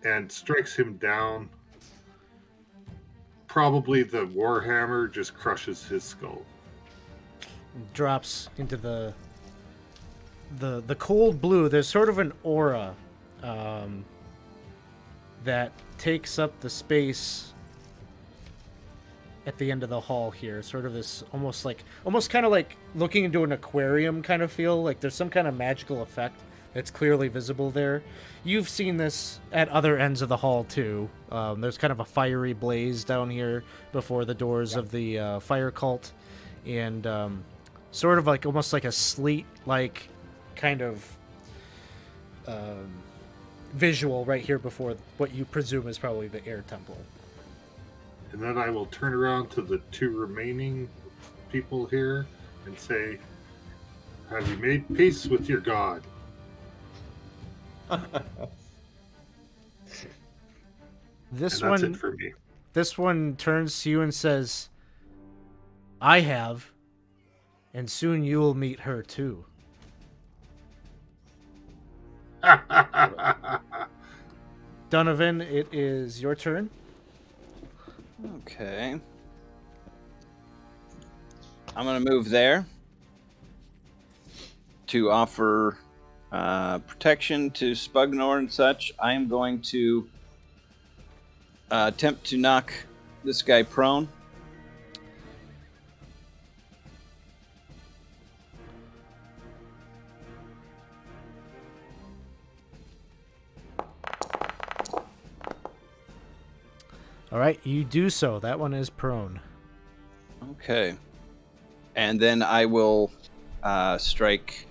and strikes him down. Probably the warhammer just crushes his skull. Drops into the cold blue. There's sort of an aura that takes up the space at the end of the hall here. Sort of this almost kind of like looking into an aquarium kind of feel. Like there's some kind of magical effect that's clearly visible there. You've seen this at other ends of the hall too. There's kind of a fiery blaze down here before the doors of the fire cult, and sort of like almost like a sleet like kind of visual right here before what you presume is probably the air temple. And then I will turn around to the two remaining people here and say, have you made peace with your god? This And that's one, it for me. this one turns to you and says, "I have, and soon you will meet her too." Donovan, it is your turn. Okay. I'm going to move there to offer protection to Spugnor and such. I am going to attempt to knock this guy prone. All right, you do so. That one is prone. Okay. And then I will strike.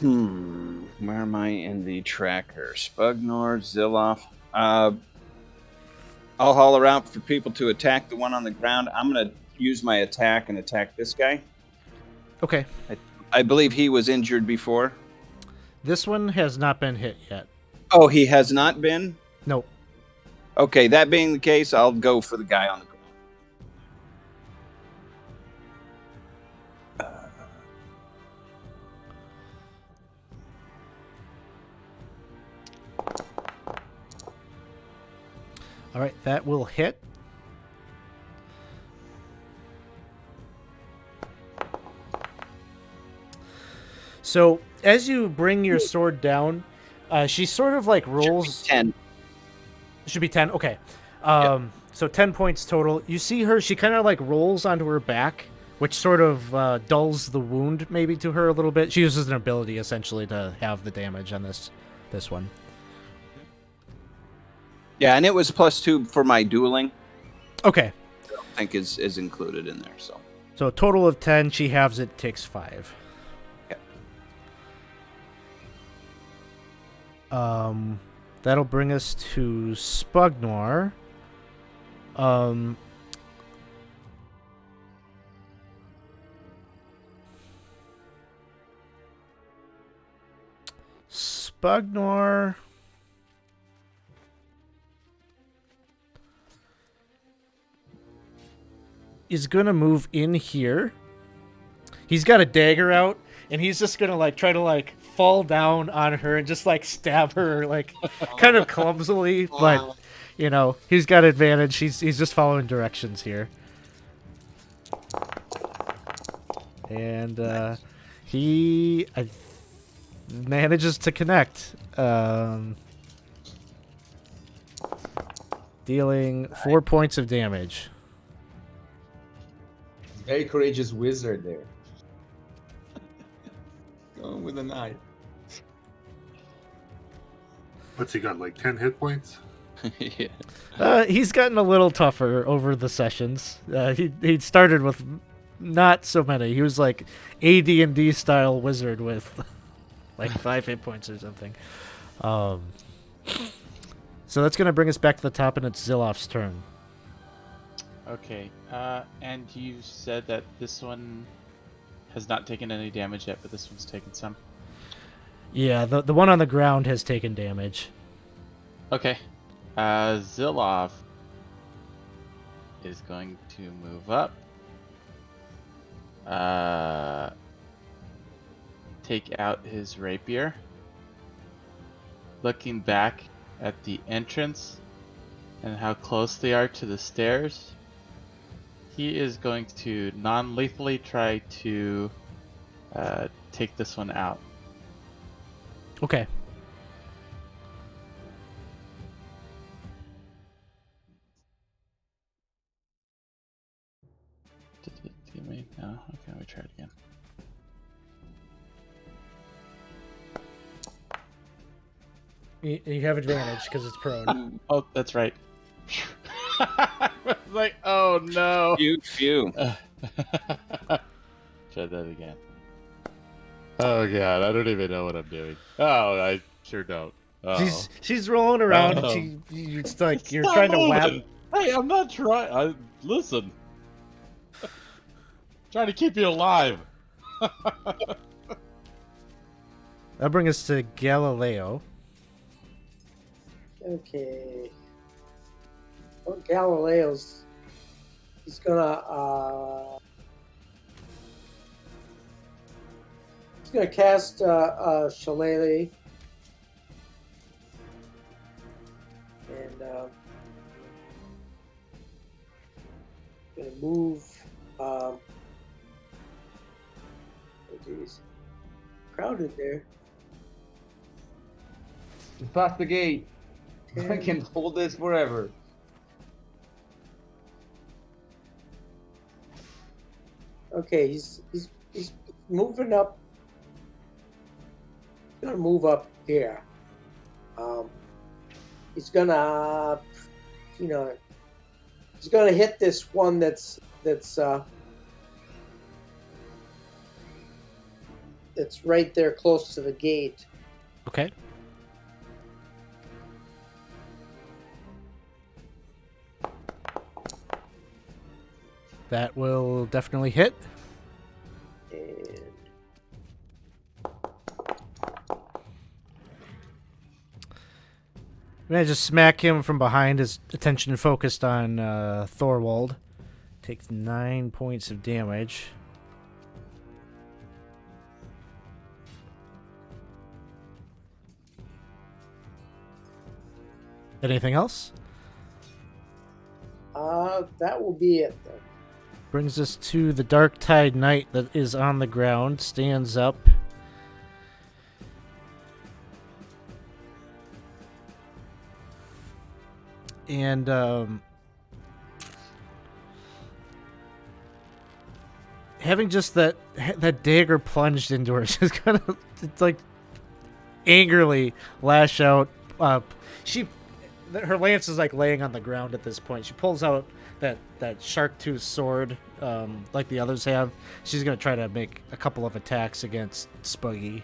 Where am I in the tracker? Spugnor, Ziloff. I'll holler out for people to attack the one on the ground. I'm going to use my attack and attack this guy. Okay. I believe he was injured before. This one has not been hit yet. Oh, he has not been? Nope. Okay, that being the case, I'll go for the guy on the ground. All right, that will hit. So as you bring your sword down, she sort of like rolls. 10. Should be 10. Okay. So 10 points total. You see her. She kind of like rolls onto her back, which sort of dulls the wound maybe to her a little bit. She uses an ability essentially to have the damage on this one. Yeah, and it was +2 for my dueling. Okay. I don't think is included in there. So a total of 10. She halves it, takes 5. Okay. That'll bring us to Spugnor. Spugnor is gonna move in here. He's got a dagger out, and he's just gonna like try to like fall down on her and just like stab her like kind of clumsily, but you know he's got advantage. He's just following directions here, and he manages to connect, dealing 4 points of damage. Very courageous wizard there. Going with a knife. What's he got, like 10 hit points? Yeah. He's gotten a little tougher over the sessions. He started with not so many. He was like AD&D style wizard with like 5 hit points or something. So that's going to bring us back to the top, and it's Ziloff's turn. Okay, and you said that this one has not taken any damage yet, but this one's taken some. Yeah, the one on the ground has taken damage. Okay, Ziloff is going to move up. Take out his rapier. Looking back at the entrance and how close they are to the stairs, he is going to non-lethally try to take this one out. Okay. Did it do me? No? Okay, let me try it again. You have advantage because it's prone. Oh, that's right. I was like, oh no. Phew. Try that again. Oh god, I don't even know what I'm doing. Oh, I sure don't. Oh. She's rolling around. And Oh. it's like you're Stop trying to whap. moving. Hey, I'm not trying. Listen. Trying to keep you alive. That brings us to Galileo. Okay. Well, Galileo's. He's gonna cast Shillelagh, and gonna move. Oh geez, crowded there. Past the gate. I Ten. can hold this forever. Okay, he's moving up. He's gonna move up here. He's gonna, he's gonna hit this one that's right there close to the gate. Okay. That will definitely hit. And I'm gonna just smack him from behind. His attention focused on Thorwald. Takes 9 points of damage. Anything else? that will be it then. Brings us to the Dark Tide Knight that is on the ground. Stands up. And having just that dagger plunged into her, she's kind of it's like angrily lash out. Her lance is like laying on the ground at this point. She pulls out that shark tooth sword, like the others have. She's gonna try to make a couple of attacks against Spuggy.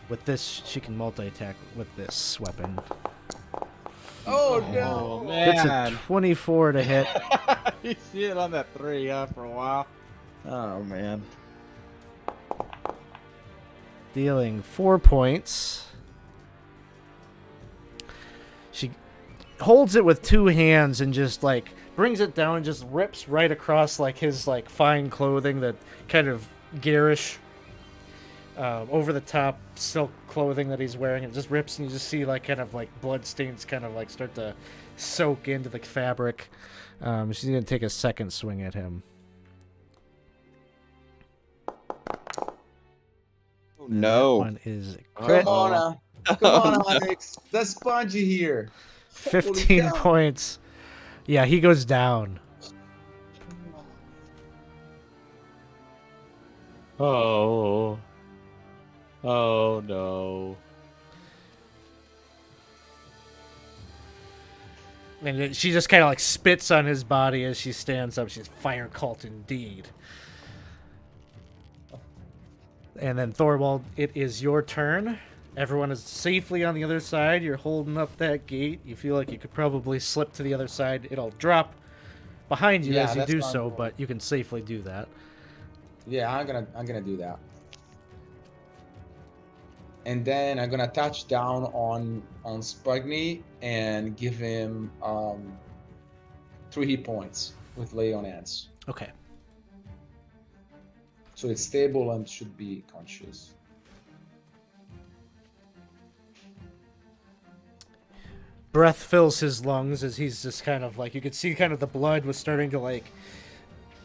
With this, she can multi-attack with this weapon. Oh Oh no! That's a man. 24 to hit. You see it on that 3, for a while. Oh man. Dealing 4 points. She holds it with 2 hands and just like brings it down and just rips right across like his like fine clothing, that kind of garish over the top silk clothing that he's wearing. It just rips, and you just see like kind of like blood stains kind of like start to soak into the fabric. She's gonna take a second swing at him. Oh, no. That one is Come on, Onyx. That's Spongy here. 15 cow. points. Yeah, he goes down. Oh. Oh no. And she just kind of like spits on his body as she stands up. She's fire cult indeed. And then Thorwald, it is your turn. Everyone is safely on the other side. You're holding up that gate. You feel like you could probably slip to the other side. It'll drop behind you Yeah, as you that's do fine. so, but you can safely do that. Yeah, I'm gonna do that. And then I'm gonna touch down on Spugny and give him 3 hit points with Lay on Hands. Okay. So it's stable and should be conscious. Breath fills his lungs as he's just kind of like, you could see kind of the blood was starting to like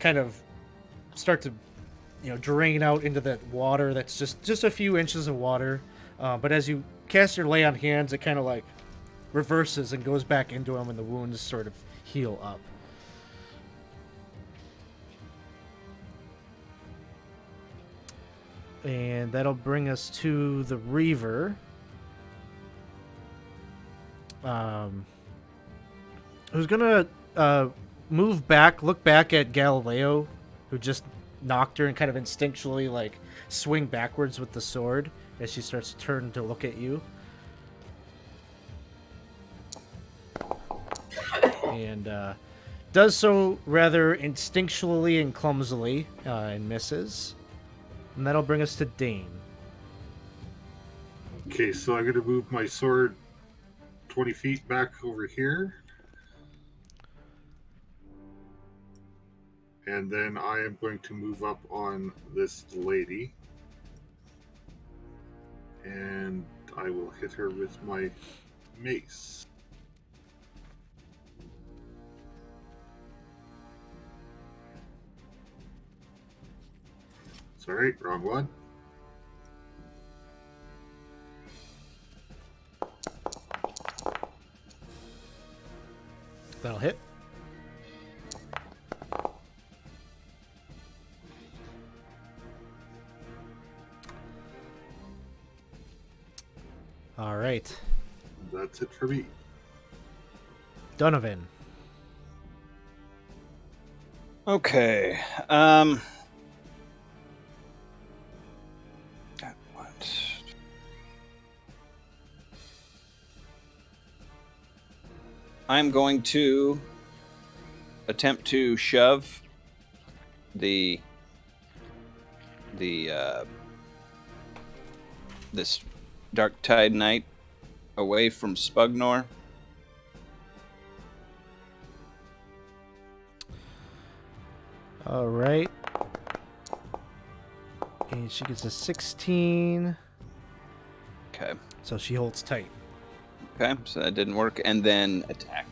kind of start to, drain out into that water that's just a few inches of water. But as you cast your Lay on Hands, it kind of like reverses and goes back into him, and the wounds sort of heal up. And that'll bring us to the Reaver. Who's gonna move back, look back at Galileo, who just nocturne kind of instinctually like swing backwards with the sword as she starts to turn to look at you. And does so rather instinctually and clumsily and misses. And that'll bring us to Dane. Okay, so I'm going to move my sword 20 feet back over here. And then I am going to move up on this lady. And I will hit her with my mace. Sorry, wrong one. That'll hit. All right. That's it for me. Donovan. Okay. What? I'm going to attempt to shove this Dark Tide Knight away from Spugnor. All right. And she gets a 16. Okay. So she holds tight. Okay, so that didn't work. And then attack.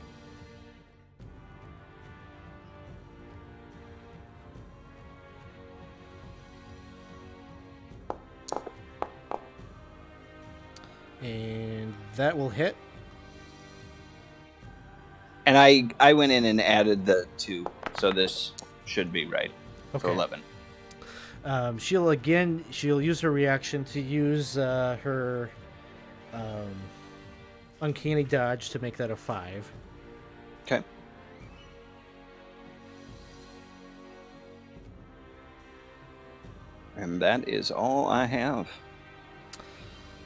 And that will hit. And I went in and added the 2, so this should be right. Okay. So 11. She'll use her reaction to use her uncanny dodge to make that a 5. Okay. And that is all I have.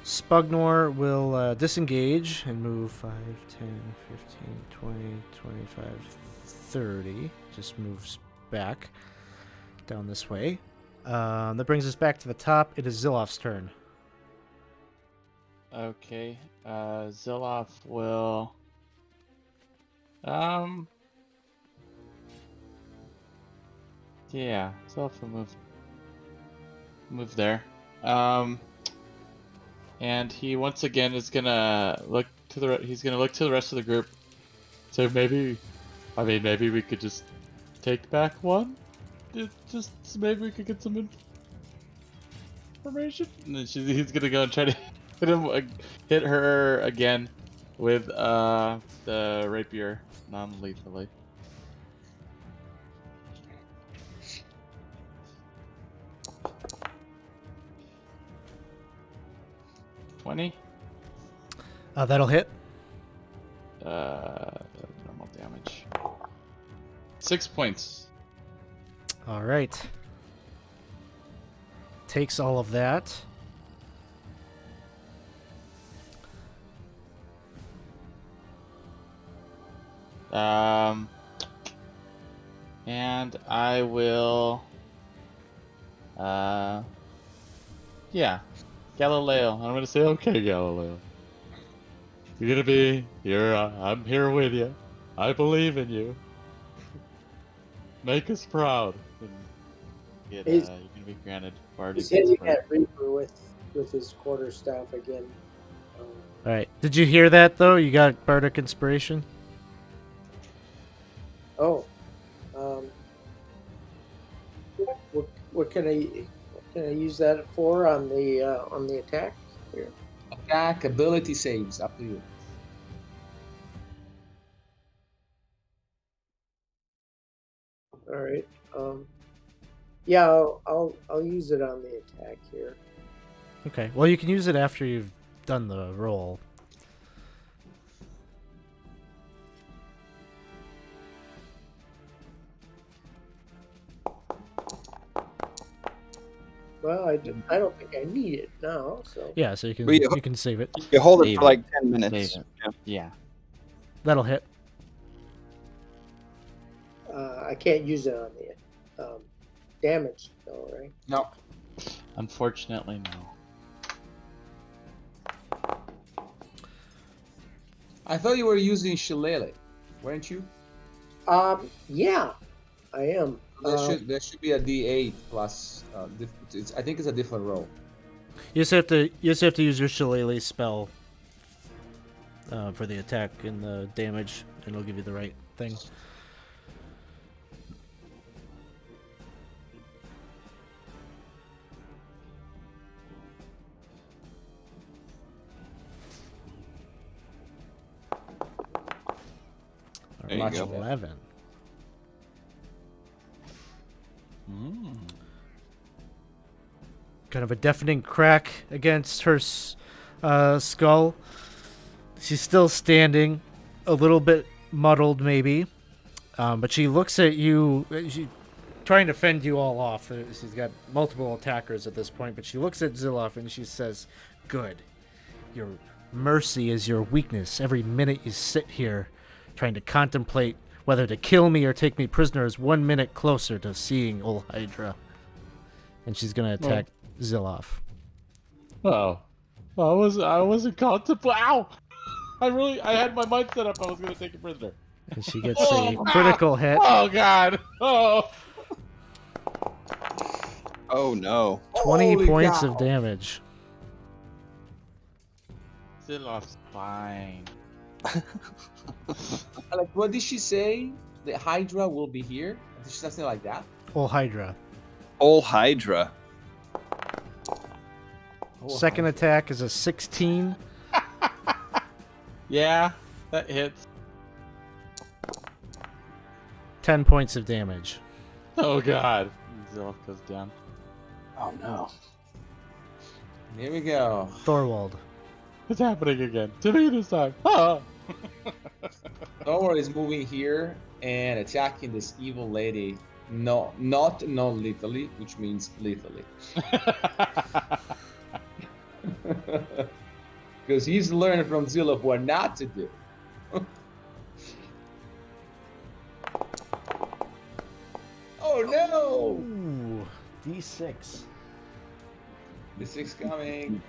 Spugnor will disengage and move 5, 10, 15, 20, 25, 30. Just moves back down this way. That brings us back to the top. It is Zilof's turn. Okay. Ziloff will. Yeah, Ziloff will move there. And he once again is gonna look to the rest of the group. So maybe we could just take back one. Just maybe we could get some information. And then he's gonna go and try to hit her again with the rapier non-lethally. That'll hit. Normal damage. 6 points. All right. Takes all of that. And I will. Yeah, Galileo. I'm gonna say, okay, Galileo. You're gonna be here. I'm here with you. I believe in you. Make us proud. You're gonna be granted Bardic He's hitting Inspiration. that Reaper with his quarterstaff again. All right. Did you hear that though? You got Bardic Inspiration. Oh, what can I use that for on the attack here? Attack, ability saves, up to you. All right. Yeah, I'll use it on the attack here. Okay. Well, you can use it after you've done the roll. Well, I don't think I need it now, so Yeah, so Well, you can save it. You hold it Save for it. like 10 minutes. Save it. Yeah. Yeah. That'll hit. I can't use it on the damage, though, right? No. Unfortunately, no. I thought you were using shillelagh, weren't you? Yeah, I am. There should be a D8 plus. I think it's a different roll. You just have to use your shillelagh spell for the attack and the damage, and it'll give you the right thing. There you Alright, go. 11. Mm. Kind of a deafening crack against her skull. She's still standing, a little bit muddled maybe, but she looks at you. She's trying to fend you all off. She's got multiple attackers at this point, but she looks at Zilloff and she says, "Good. Your mercy is your weakness. Every minute you sit here trying to contemplate whether to kill me or take me prisoner is 1 minute closer to seeing old Hydra." And she's gonna attack Zilloff. Oh. I wasn't contemplating. Ow! I had my mind set up. I was gonna take a prisoner. And she gets a critical hit. Oh God! Oh. Oh no. 20 Holy points cow. of damage. Zilloff's fine. Like, what did she say? The Hydra will be here? Did she say something like that? Old Hydra. Old Hydra. Oh, Second attack is a 16. Yeah, that hits. 10 points of damage. Oh God! Zilloff goes down. Oh no. Here we go. Thorwald. It's happening again. To me this time. Oh. Thor is moving here and attacking this evil lady. No, not non-lethally, which means lethally. Because he's learned from Zillow what not to do. Oh no! Ooh, D6. The 6 coming.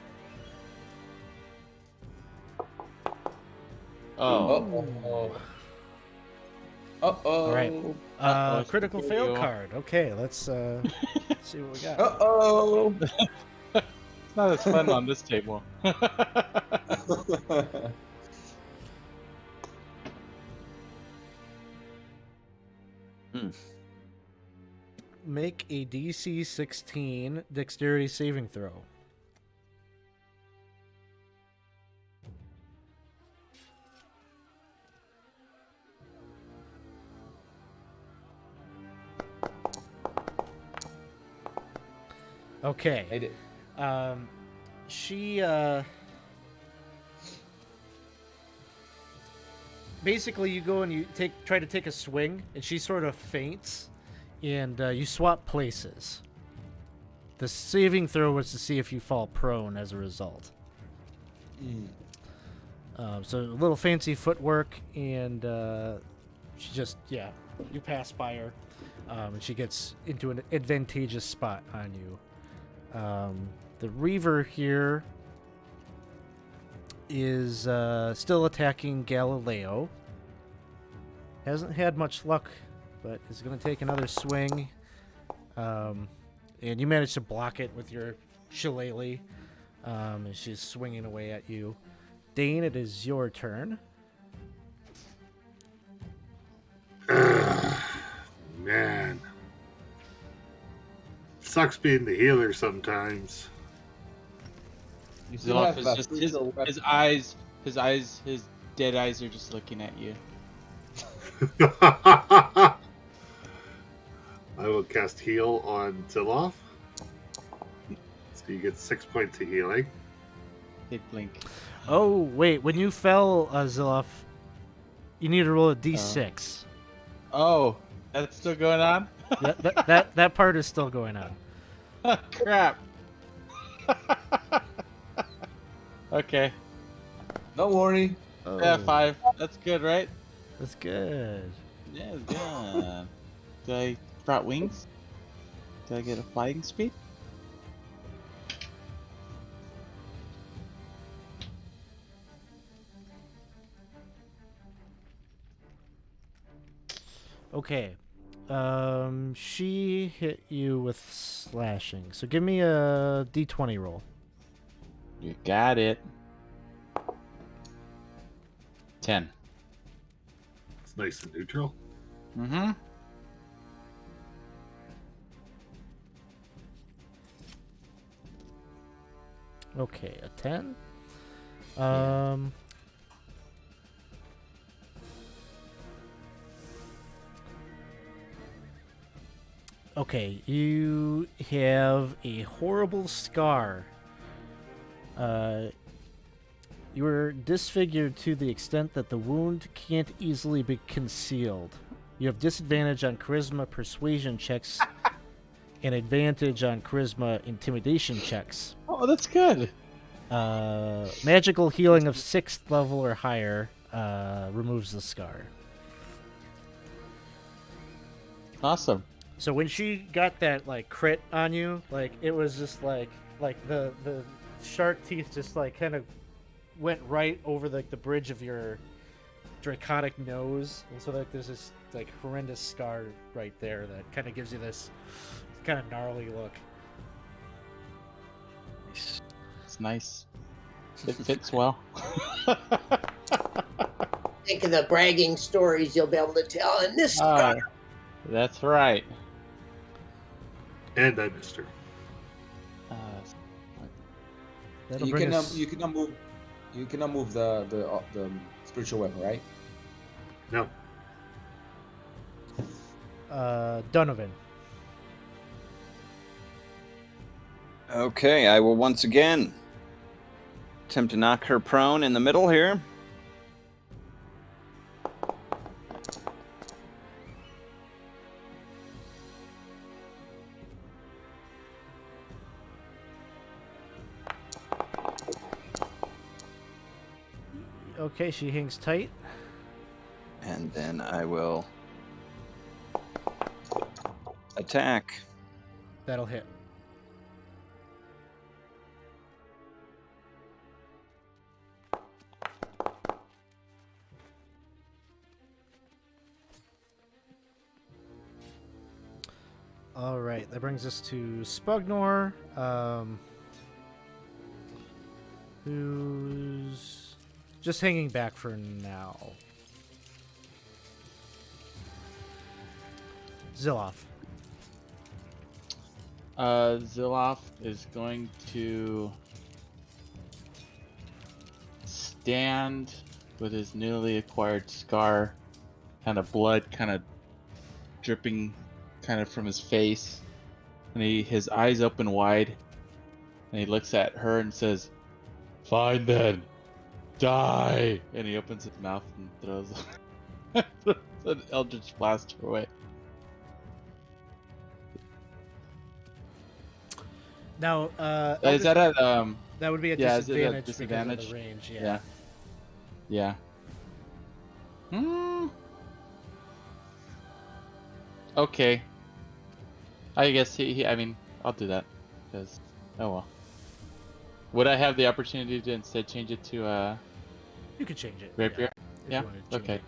Oh. Uh-oh. Uh-oh. All right. Uh-oh, it's Critical gonna fail kill you. card. Okay, let's see what we got. Uh-oh. It's not as fun on this table. Make a DC 16 dexterity saving throw. Okay. I did. She basically, you go and you try to take a swing, and she sort of faints, and you swap places. The saving throw was to see if you fall prone as a result. So a little fancy footwork, and she just, you pass by her, and she gets into an advantageous spot on you. The Reaver here is still attacking Galileo. Hasn't had much luck, but is going to take another swing. And you manage to block it with your shillelagh. And she's swinging away at you. Dane, it is your turn. Man. Sucks being the healer sometimes. You still Zilloff have is a just physical weapon. his dead eyes are just looking at you. I will cast heal on Zilloff. So you get 6 points of healing. They blink. Oh, wait. When you fell, Ziloff, you need to roll a d6. Oh, that's still going on? that part is still going on. Crap. Okay. Don't worry. Oh, Yeah, 5. That's good, right? That's good. Yeah, it's good. Did I sprout wings? Did I get a flying speed? Okay. She hit you with slashing. So give me a d20 roll. You got it. 10. It's nice and neutral. Mm-hmm. Okay, a 10. Okay, you have a horrible scar. You were disfigured to the extent that the wound can't easily be concealed. You have disadvantage on charisma persuasion checks and advantage on charisma intimidation checks. Oh, that's good. Magical healing of 6th level or higher removes the scar. Awesome. So when she got that like crit on you, like it was just like the shark teeth just like kind of went right over the bridge of your draconic nose, and so like there's this like horrendous scar right there that kind of gives you this kind of gnarly look. It's nice. It fits well. Think of the bragging stories you'll be able to tell in this. That's right. And I missed her. That'll You bring cannot us- you cannot move. You cannot move the spiritual weapon, right? No. Donovan. Okay, I will once again attempt to knock her prone in the middle here. Okay, she hangs tight. And then I will attack. That'll hit. All right, that brings us to Spugnor, who's just hanging back for now. Ziloff. Ziloff is going to stand with his newly acquired scar, kind of blood kind of dripping kind of from his face, and his eyes open wide, and he looks at her and says, "Fine then, die!" And he opens his mouth and throws an eldritch blast her way. Now, Is that at that would be a yeah, is it a disadvantage, because of disadvantage? the range. Yeah. Hmm. Okay. I guess I mean, I'll do that. Because, oh well. Would I have the opportunity to instead change it to You could change it. rapier? if Yeah. you wanted to change Okay. it.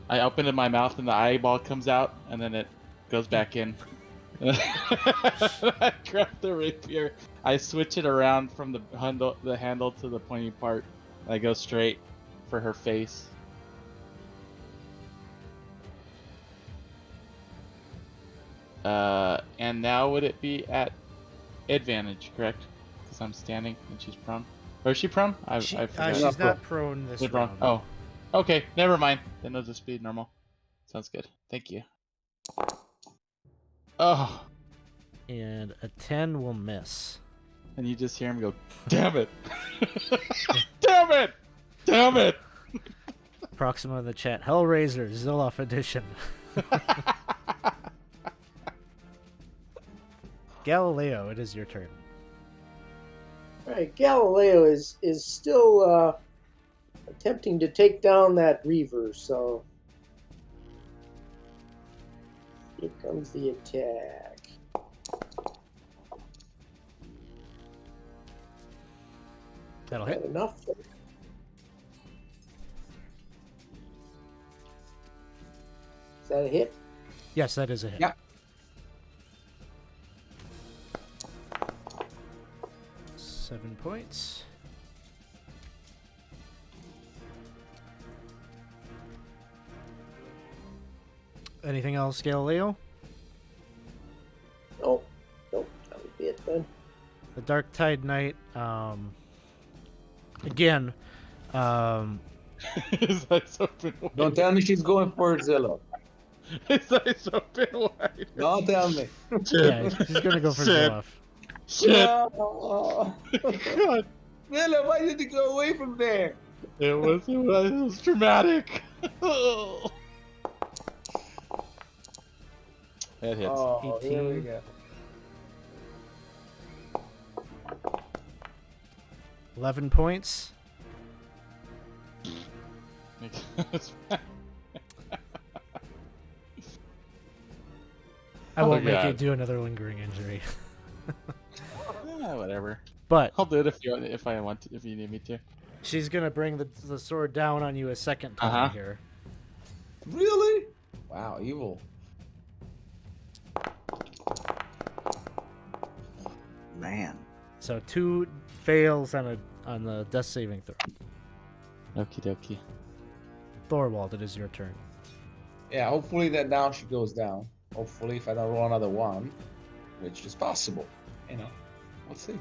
I open my mouth and the eyeball comes out, and then it goes back in. I grab the rapier. I switch it around from the handle to the pointy part. I go straight for her face. And now would it be at advantage, correct? Because I'm standing and she's prone. Or is she prone? I forgot. She's not prone this Is it prone? round. Oh, okay. Never mind. Then it'll just be normal. Sounds good. Thank you. Oh, And a 10 will miss. and you just hear him go, "Damn it! Damn it! Damn it!" Proxima in the chat. Hellraiser, Ziloff edition. Galileo, it is your turn. All right, Galileo is still attempting to take down that Reaver, so here comes the attack. That'll Got hit. enough. Is that a hit? Yes, that is a hit. Yeah. 7 points. Anything else, Galileo? Nope. Nope. That would be it then. The Dark Tide Knight, again, His eyes open wide. Don't tell me she's going for Zillow. His eyes open wide. Don't tell me. yeah, she's gonna go for Shit. Zillow. Shit. No. God. Zillow, why did you go away from there? It was dramatic. That hits. Oh, here we 18. go. 11 points. I Oh, won't make you God. do another lingering injury. Yeah, whatever. But I'll do it if I want to, if you need me to. she's gonna bring the sword down on you a second time Uh-huh. here. Really? Wow, evil. Man. So 2 fails on the death saving throw. Okie dokie. Thorwald, it is your turn. Yeah, hopefully that now she goes down. Hopefully, if I don't roll another one, which is possible, you know, we'll see.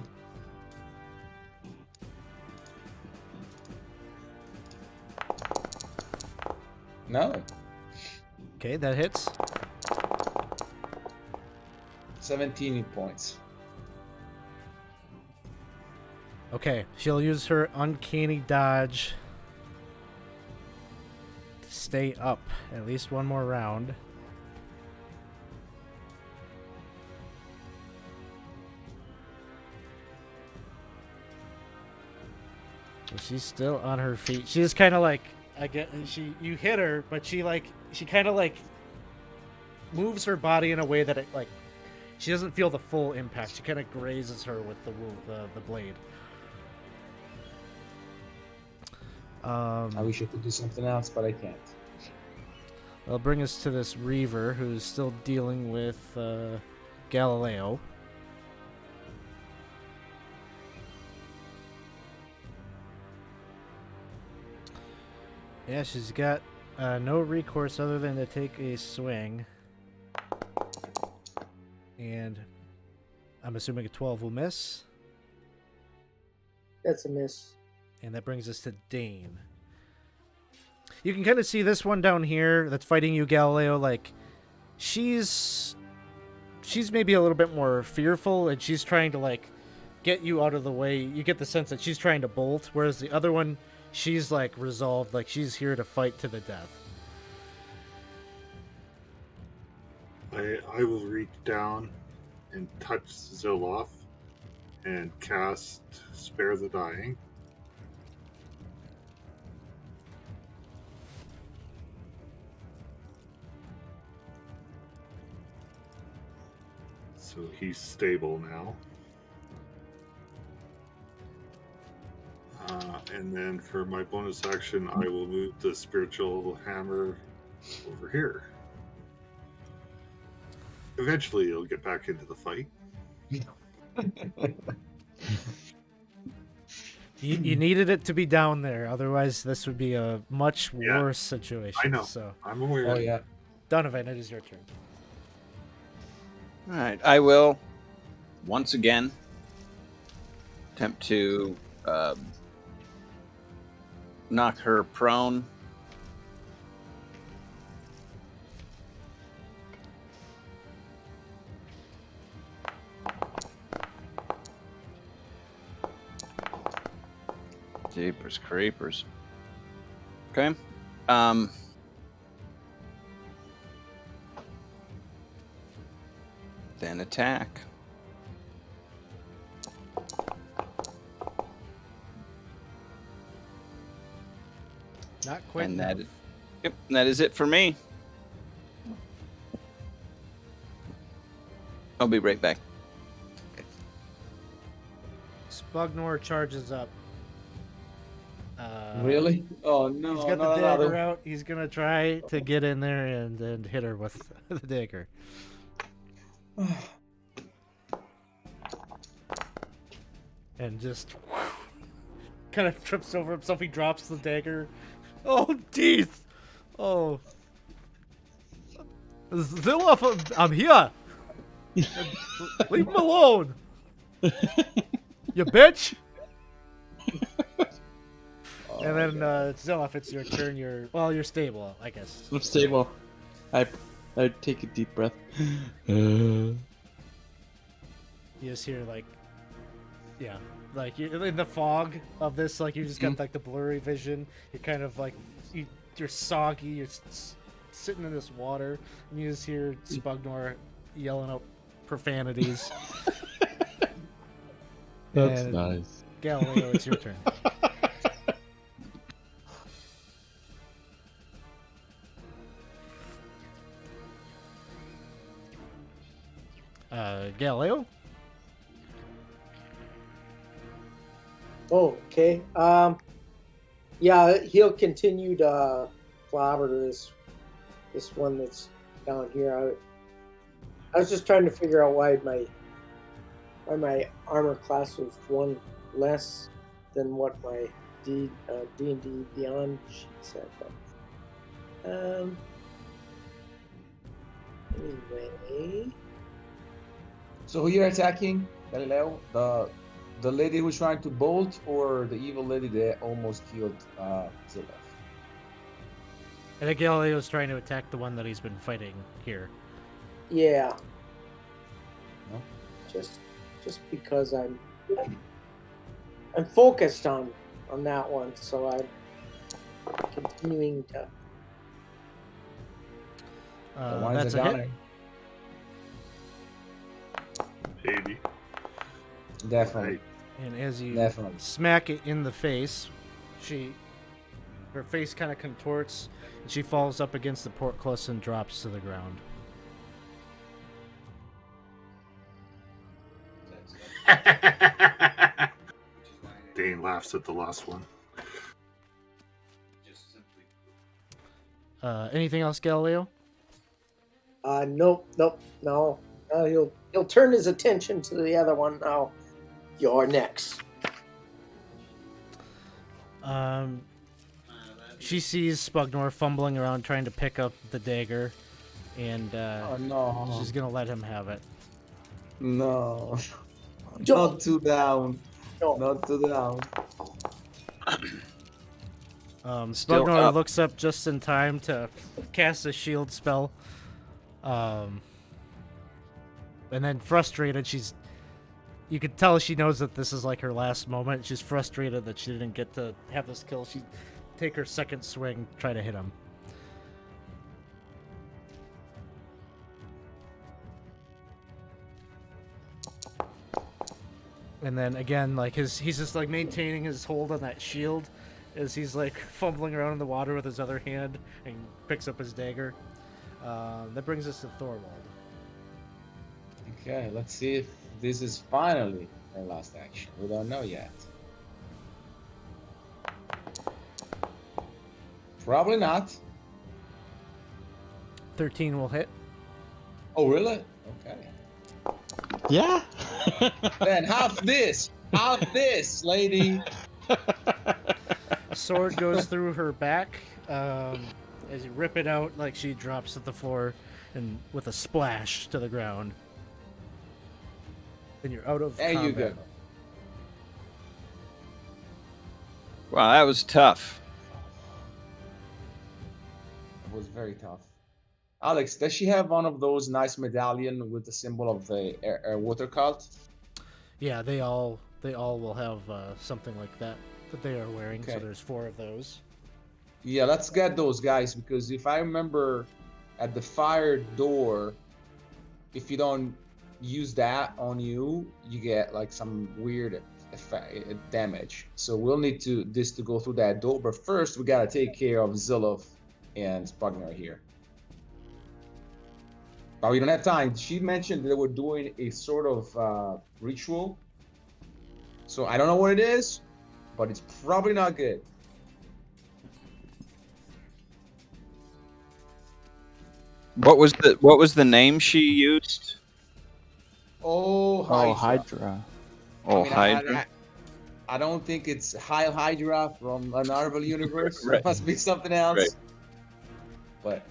No, Okay, that hits. 17 points. Okay, she'll use her uncanny dodge to stay up at least one more round. So she's still on her feet. She's kind of like, you hit her, but she kind of like moves her body in a way that it like she doesn't feel the full impact. She kind of grazes her with the blade. I wish I could do something else, but I can't. That'll bring us to this Reaver who's still dealing with Galileo. Yeah, she's got no recourse other than to take a swing. And I'm assuming a 12 will miss. That's a miss. And that brings us to Dane. You can kind of see this one down here that's fighting you, Galileo. Like, she's maybe a little bit more fearful, and she's trying to, like, get you out of the way. You get the sense that she's trying to bolt, whereas the other one, she's, like, resolved. Like, she's here to fight to the death. I will reach down and touch Zilloff and cast Spare the Dying. So he's stable now. And then for my bonus action, I will move the spiritual hammer over here. Eventually, it'll get back into the fight. You needed it to be down there, otherwise this would be a much Yeah. worse situation. I know. So, I'm aware. Oh yeah. Donovan, it is your turn. All right, I will once again attempt to knock her prone. Jeepers creepers. Okay. Then attack. Not quite And enough. Yep, and that is it for me. I'll be right back. Spugnor charges up. Really? Oh no! He's got the not dagger another. out. He's gonna try to get in there and hit her with the dagger. And just kind of trips over himself. He drops the dagger. Oh, teeth! Oh. Zilla, I'm here! Leave him alone! You bitch! And then, Zilloff, it's your turn. You're stable, I guess. I'm stable. I take a deep breath. You just hear, like, yeah, like, you're in the fog of this, like, you just got, like, the blurry vision. You're kind of, like, you're soggy, you're sitting in this water, and you just hear Spugnor yelling out profanities. That's And nice. Galileo, it's your turn. Galileo? Oh, okay. Yeah, he'll continue to clobber this one that's down here. I was just trying to figure out why my armor class was one less than what my D&D Beyond sheet said. But, anyway. So who you're attacking, Galileo? The lady who's trying to bolt, or the evil lady that almost killed Zilloff? I think Galileo's trying to attack the one that he's been fighting here. Yeah. No? Just because I'm focused on that one, so I'm continuing to. The one's That's a a hit. gunner. Maybe. Definitely. And as you Definitely. smack it in the face, her face kind of contorts, and she falls up against the portcullis and drops to the ground. Dane laughs at the last one. Anything else, Galileo? Nope, no. He'll turn his attention to the other one now. You're next. She sees Spugnor fumbling around trying to pick up the dagger, and Oh no! she's gonna let him have it. No! Don't. Not too down. No. Not too down. Still Spugnor up. looks up just in time to cast a shield spell. And then frustrated, you could tell she knows that this is like her last moment. She's frustrated that she didn't get to have this kill. She take her second swing, try to hit him. And then again, like he's just like maintaining his hold on that shield as he's like fumbling around in the water with his other hand and picks up his dagger. That brings us to Thorwald. Okay, let's see if this is finally her last action. We don't know yet. Probably not. 13 will hit. Oh, really? Okay. Yeah. Then have this, lady. Sword goes through her back. As you rip it out, like she drops at the floor and with a splash to the ground. Then you're out of There combat. you go. Wow, that was tough. It was very tough. Alex, does she have one of those nice medallion with the symbol of the water cult? Yeah, they all will have something like that they are wearing. So Okay. there's 4 of those. Yeah, let's get those guys, because if I remember at the fire door, if you don't use that on you, you get like some weird damage. So we'll need this to go through that door. But first, we gotta take care of Zilov and Spugner here. But we don't have time. She mentioned that we're doing a sort of ritual. So I don't know what it is, but it's probably not good. What was the name she used? Oh, Hydra. Hydra. Oh, I mean, Hydra. I don't think it's Heil Hydra from an Marvel universe. Right. It must be something else. Right.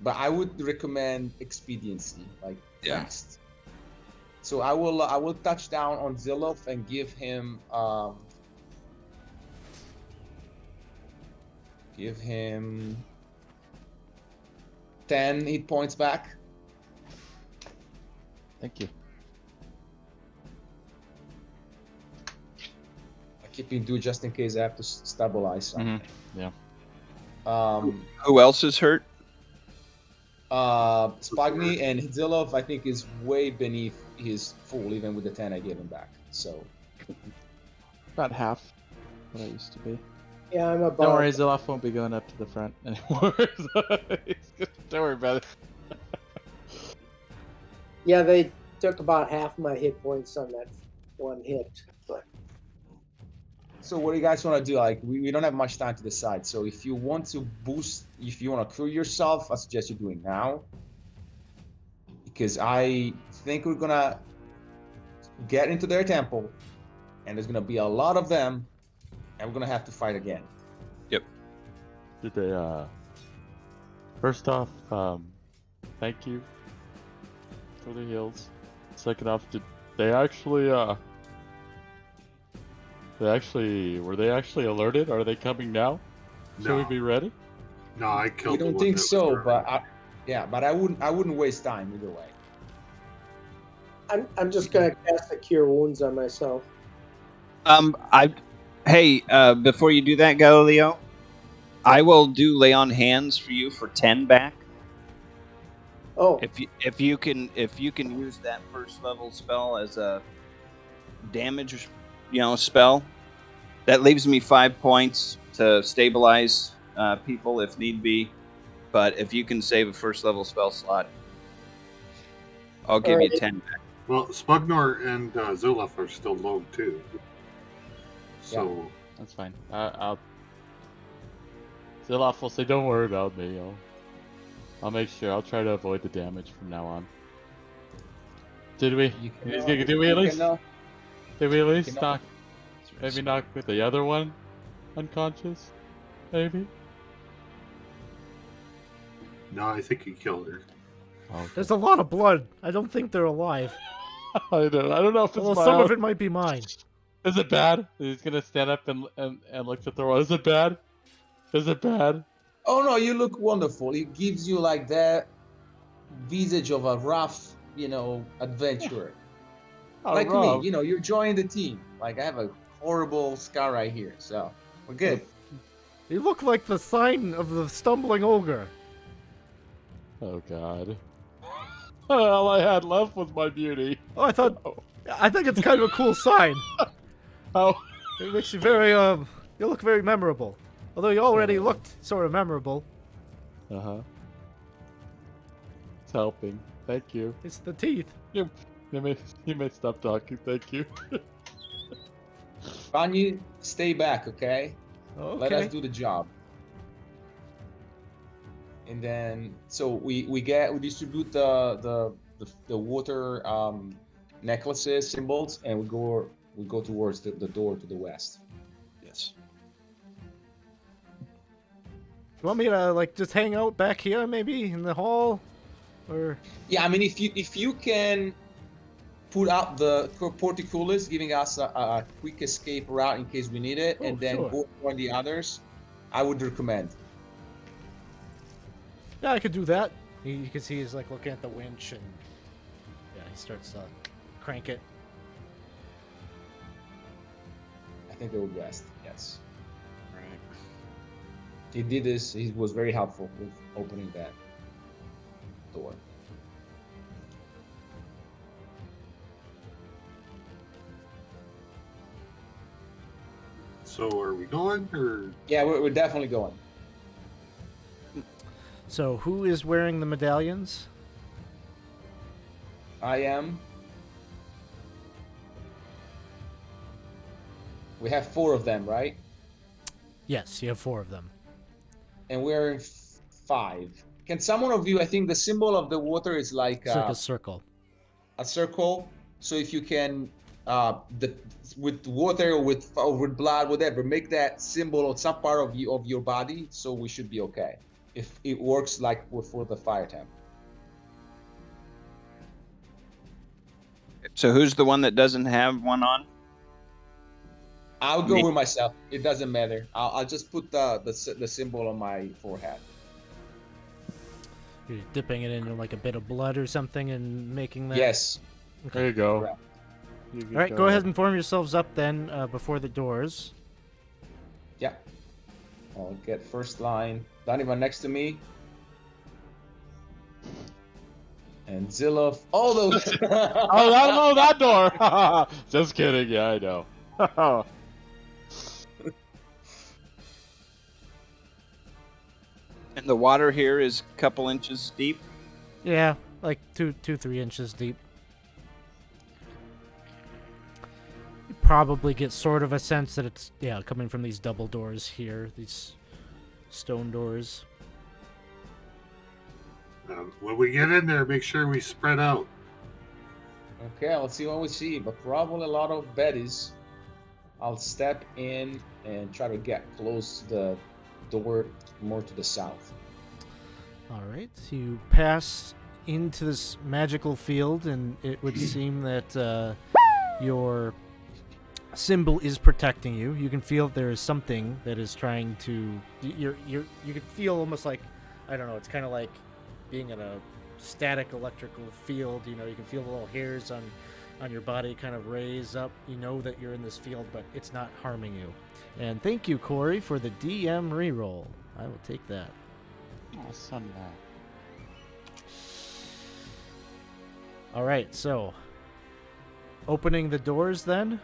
But I would recommend expediency, like Yeah. fast. So I will touch down on Zilov and give him 10 hit points back. Thank you. I keep him do just in case I have to stabilize something. Yeah. Who else is hurt? Spagni and Zilov, I think, is way beneath his full, even with the 10 I gave him back. So About half what I used to be. Yeah, I'm about. Don't worry, Zilaf won't be going up to the front anymore. Don't worry about it. Yeah, they took about half my hit points on that one hit. But So what do you guys want to do? Like, we don't have much time to decide. So if you want to if you want to cure yourself, I suggest you do it now. Because I think we're going to get into their temple, and there's going to be a lot of them, and we're going to have to fight again. Yep. Did they, first off, thank you for the heals. Second off, did they actually, were they actually alerted? Are they coming now? Should we No, be ready? no, I killed. We the don't one think that was so, burning. but I wouldn't waste time either way. I'm just gonna cast a cure wounds on myself. Before you do that, Galileo, I will do lay on hands for you for 10 back. Oh, If you can use that first level spell as a damage, spell, that leaves me 5 points to stabilize people if need be. But if you can save a first level spell slot, I'll give you 10 back. Well, Spugnor and Zulaf are still low too. So That's fine. I'll. Zilaf will say, "Don't worry about me. I'll make sure. I'll try to avoid the damage from now on." Did we? Did we at least? Did we at least knock? Maybe knock with the other one unconscious? Maybe. no, I think he killed her. Oh, There's a lot of blood. I don't think they're alive. I don't know if it's Although my some own. of it might be mine. Is it bad? He's gonna stand up and look at the wall. Is it bad? Is it bad? Oh no, you look wonderful. It gives you like that visage of a rough, adventurer. Like Rob. me, you're joining the team. Like I have a horrible scar right here, so we're good. You look like the sign of the stumbling ogre. Oh God. All I had left was my beauty. Oh, I think it's kind of a cool sign. Oh. It makes you very, you look very memorable. Although you already looked sort of memorable. Uh-huh. It's helping. Thank you. It's the teeth. You may stop talking. Thank you. Fanny, stay back, okay? Okay. Let us do the job. And then, so we distribute the water necklaces, symbols, and we go towards the door to the west. Yes. You want me to just hang out back here, maybe in the hall, or? Yeah, I mean, if you can put out the portcullis, giving us a quick escape route in case we need it, and then sure. go join the others, I would recommend. Yeah, I could do that. You can see he's like looking at the winch, and yeah, he starts to crank it. I think they would best. Yes. Right. He did this. He was very helpful with opening that door. So are we going, or Yeah, we're definitely going. So who is wearing the medallions? I am. We have 4 of them, right? Yes, you have 4 of them. And we're in 5. Can someone of you? I think the symbol of the water is like It's like a circle. a circle. So if you can, with water or with blood, whatever, make that symbol on some part of your body. So we should be okay. If it works like for the fire temp. So who's the one that doesn't have one on? I'll go Me. with myself. It doesn't matter. I'll just put the symbol on my forehead. You're dipping it into like a bit of blood or something and making that. Yes. There you go. Correct. All right, go ahead and form yourselves up then before the doors. Yeah. I'll get first line. Donovan next to me. And Zillow. All those. Oh, I know that door. Just kidding. Yeah, I know. And the water here is a couple inches deep. Yeah, like 3 inches deep. You probably get sort of a sense that it's coming from these double doors here, these stone doors. when we get in there, make sure we spread out. Okay, let's see what we see. But probably a lot of baddies. I'll step in and try to get close to the door more to the south. All right, you pass into this magical field, and it would seem that your symbol is protecting you. You can feel there is something that is trying to. You can feel almost like, I don't know. It's kind of like being in a static electrical field. You know, you can feel the little hairs on your body kind of raise up. You know that you're in this field, but it's not harming you. And thank you, Corey, for the DM reroll. I will take that. Oh, sunlight. All right, so opening the doors then.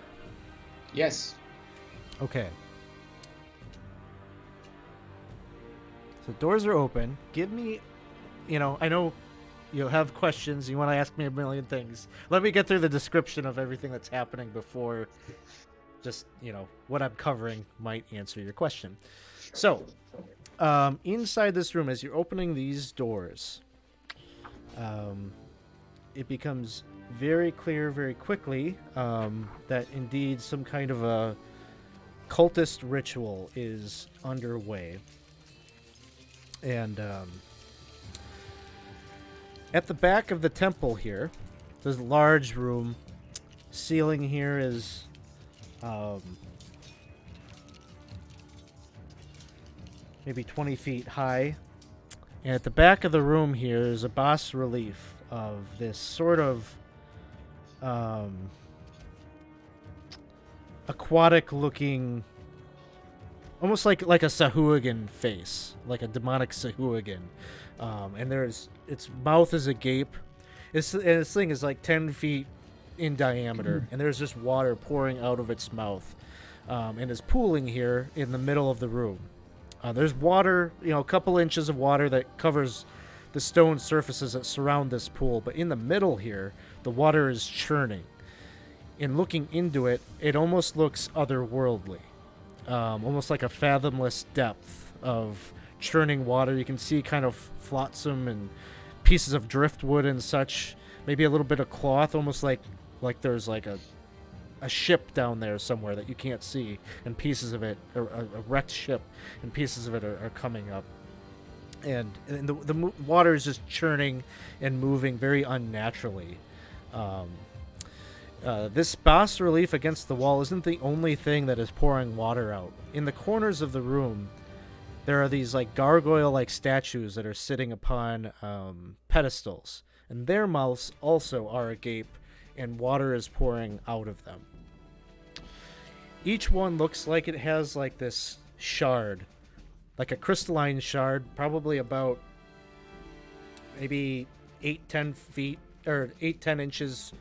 Yes. Okay. So doors are open. Give me, I know you'll have questions. You want to ask me a million things. Let me get through the description of everything that's happening before just, what I'm covering might answer your question. So, inside this room, as you're opening these doors, it becomes very clear very quickly that indeed some kind of a cultist ritual is underway. And at the back of the temple here, there's a large room. Ceiling here is maybe 20 feet high. And at the back of the room here is a bas relief of this sort of aquatic-looking, almost like a Sahuagin face, like a demonic Sahuagin. And its mouth is agape. This thing is like 10 feet in diameter, and there's just water pouring out of its mouth, and is pooling here in the middle of the room. There's water, a couple inches of water that covers the stone surfaces that surround this pool, but in the middle here, the water is churning. In looking into it, it almost looks otherworldly, almost like a fathomless depth of churning water. You can see kind of flotsam and pieces of driftwood and such, maybe a little bit of cloth, almost like there's like a ship down there somewhere that you can't see, and pieces of it, or a wrecked ship, and pieces of it are coming up. And the water is just churning and moving very unnaturally. This bas relief against the wall isn't the only thing that is pouring water out. In the corners of the room, there are these like gargoyle-like statues that are sitting upon pedestals, and their mouths also are agape, and water is pouring out of them. Each one looks like it has like this shard, like a crystalline shard, probably about maybe 8-10 feet or 8-10 inches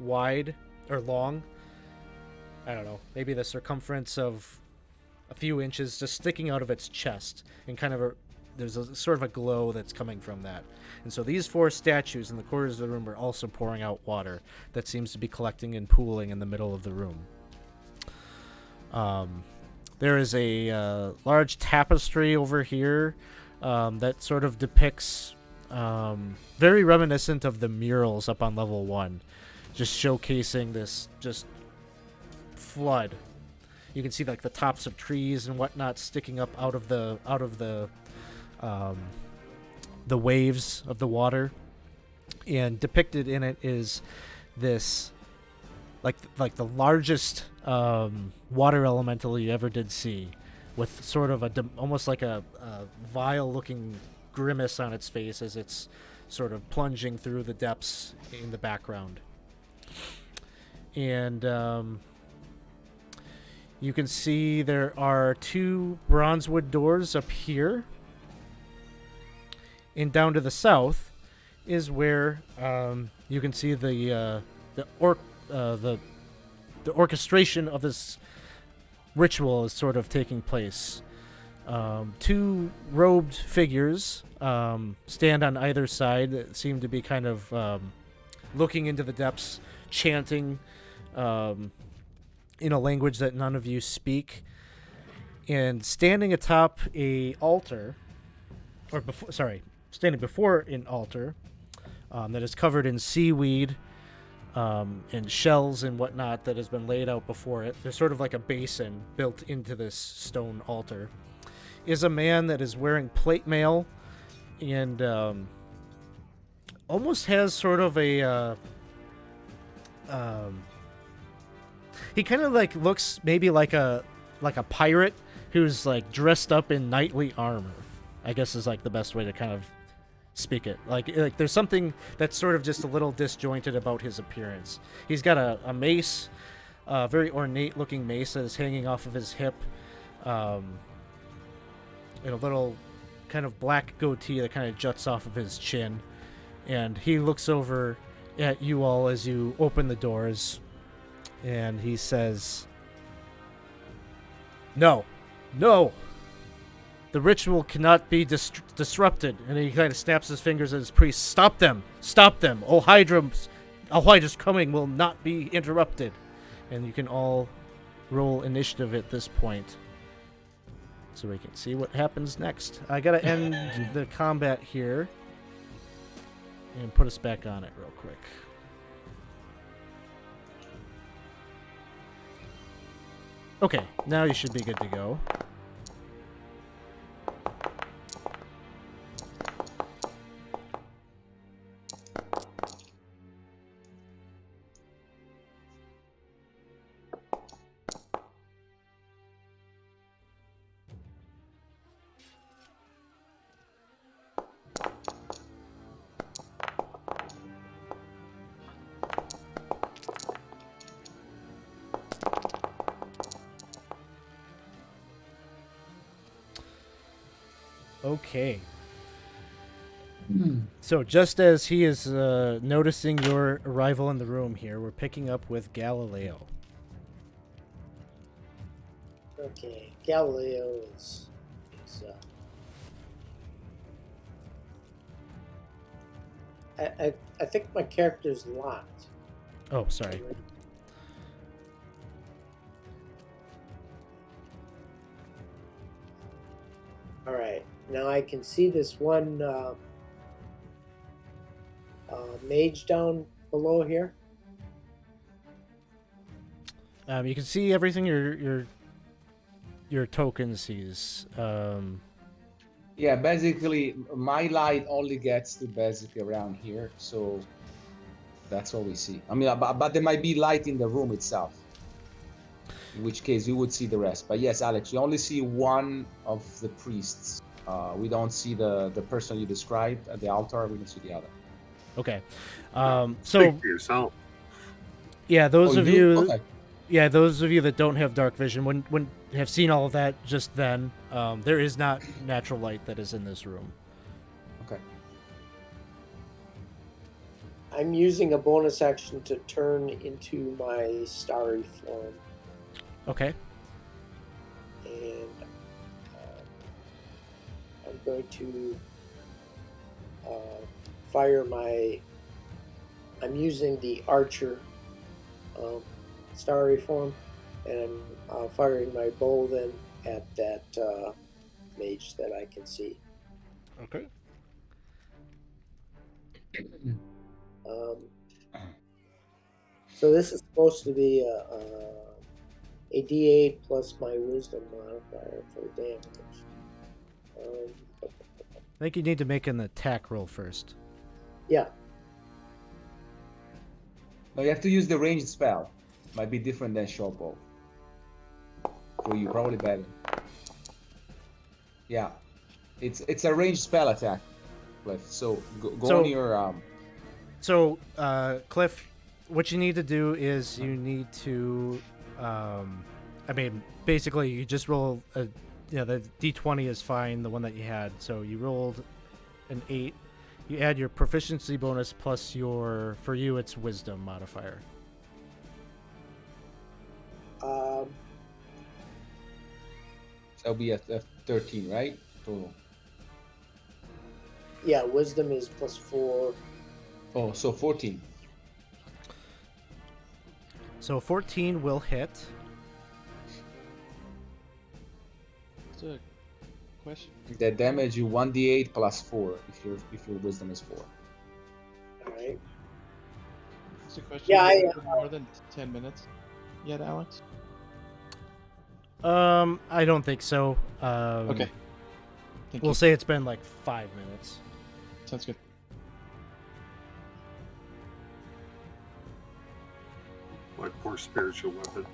wide or long. I don't know, maybe the circumference of a few inches just sticking out of its chest, and kind of there's a sort of a glow that's coming from that. And so these 4 statues in the corners of the room are also pouring out water that seems to be collecting and pooling in the middle of the room. There is a large tapestry over here that sort of depicts, very reminiscent of the murals up on level 1, just showcasing this just flood. You can see like the tops of trees and whatnot sticking up out of the waves of the water, and depicted in it is this like the largest water elemental you ever did see, with sort of almost like a vile looking grimace on its face as it's sort of plunging through the depths in the background. And you can see there are 2 bronzewood doors up here. And down to the south is where you can see the orchestration of this ritual is sort of taking place. 2 robed figures stand on either side that seem to be kind of looking into the depths, chanting in a language that none of you speak. And standing atop a altar, standing before an altar that is covered in seaweed and shells and whatnot that has been laid out before it. There's sort of like a basin built into this stone altar. Is a man that is wearing plate mail and almost has sort of a he kind of like looks maybe like a pirate who's like dressed up in knightly armor, I guess is like the best way to kind of speak it. Like there's something that's sort of just a little disjointed about his appearance. He's got a mace, a very ornate looking mace that is hanging off of his hip, and a little kind of black goatee that kind of juts off of his chin. And he looks over at you all as you open the doors, and he says, No. The ritual cannot be disrupted. And he kind of snaps his fingers at his priest. Stop them! Alhydra's coming will not be interrupted. And you can all roll initiative at this point, so we can see what happens next. I gotta end the combat here and put us back on it real quick. Okay, now you should be good to go. Okay. So just as he is noticing your arrival in the room here, we're picking up with Galileo. Okay, Galileo is I think my character's locked. Oh, sorry. All right, now I can see this one mage down below here. You can see everything your token sees. Yeah, basically, my light only gets to basically around here, so that's all we see. I mean, but there might be light in the room itself, in which case you would see the rest. But yes, Alex, you only see one of the priests. We don't see the person you described at the altar. We don't see the other. Okay. Speak So for yourself. yeah, those Oh, of do? you. Okay. Yeah, those of you that don't have dark vision wouldn't have seen all of that just then. There is not natural light that is in this room. Okay. I'm using a bonus action to turn into my starry form, Okay. and I'm going to fire my. I'm using the archer starry form, and I'm firing my bow then at that mage that I can see. Okay. Um, so this is supposed to be a D8 plus my wisdom modifier for damage. I think you need to make an attack roll first. Yeah. No, you have to use the ranged spell. Might be different than short bow. For you, probably better. Yeah, it's a ranged spell attack, Cliff. So go on your So, Cliff, what you need to do is you need to, I mean, basically you just roll the D20 is fine, the one that you had. So you rolled an 8. You add your proficiency bonus plus for you, it's wisdom modifier. that'll be a 13, right? Total. Yeah, wisdom is plus 4. Oh, so 14. So 14 will hit. That's a question. The damage you 1d8 plus 4 if your wisdom is 4. All right. That's a question. Yeah, Is it more than 10 minutes yet, Alex? I don't think so. Okay. Thank We'll you. say it's been like 5 minutes. Sounds good. My poor spiritual weapon.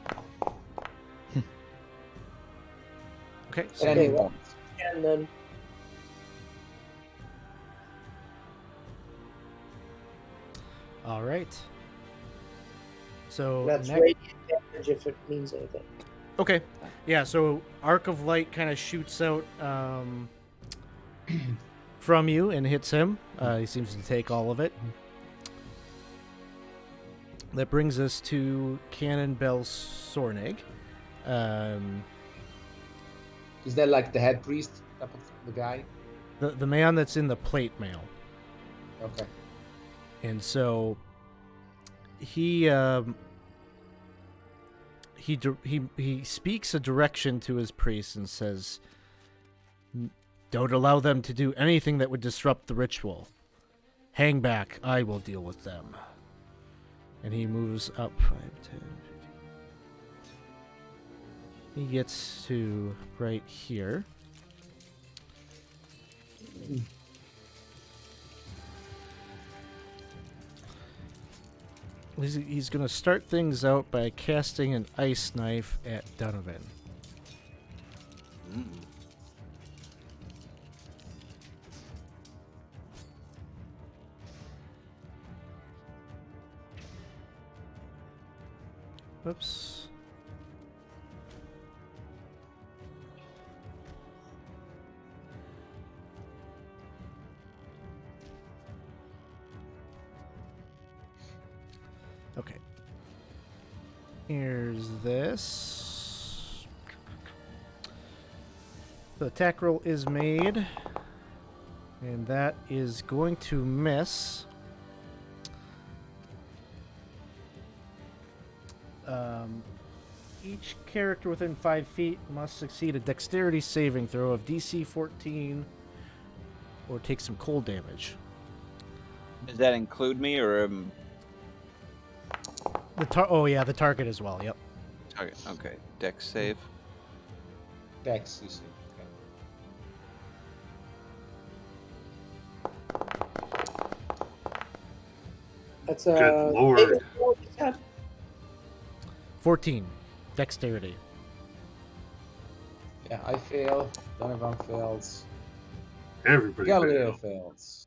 Okay. So 10 hit points. And then all right. So that's next. radiant damage if it means anything. Okay. Yeah, so arc of light kind of shoots out from you and hits him. He seems to take all of it. That brings us to Cannon Bell Sornig. Is that like the head priest type of the guy? The man that's in the plate mail. Okay. And so he speaks a direction to his priest and says, "Don't allow them to do anything that would disrupt the ritual. Hang back, I will deal with them." And he moves up 5, 10, 15. He gets to right here. He's going to start things out by casting an ice knife at Donovan. Mm. Oops. Okay. Here's this. The attack roll is made. And that is going to miss. Each character within 5 feet must succeed a dexterity saving throw of DC 14 or take some cold damage. Does that include me or The target as well. Yep. target? Okay, dex save. Dex, you see. That's Good lord. 14 dexterity. Yeah, I fail. Donovan fails. Everybody Galileo failed. fails.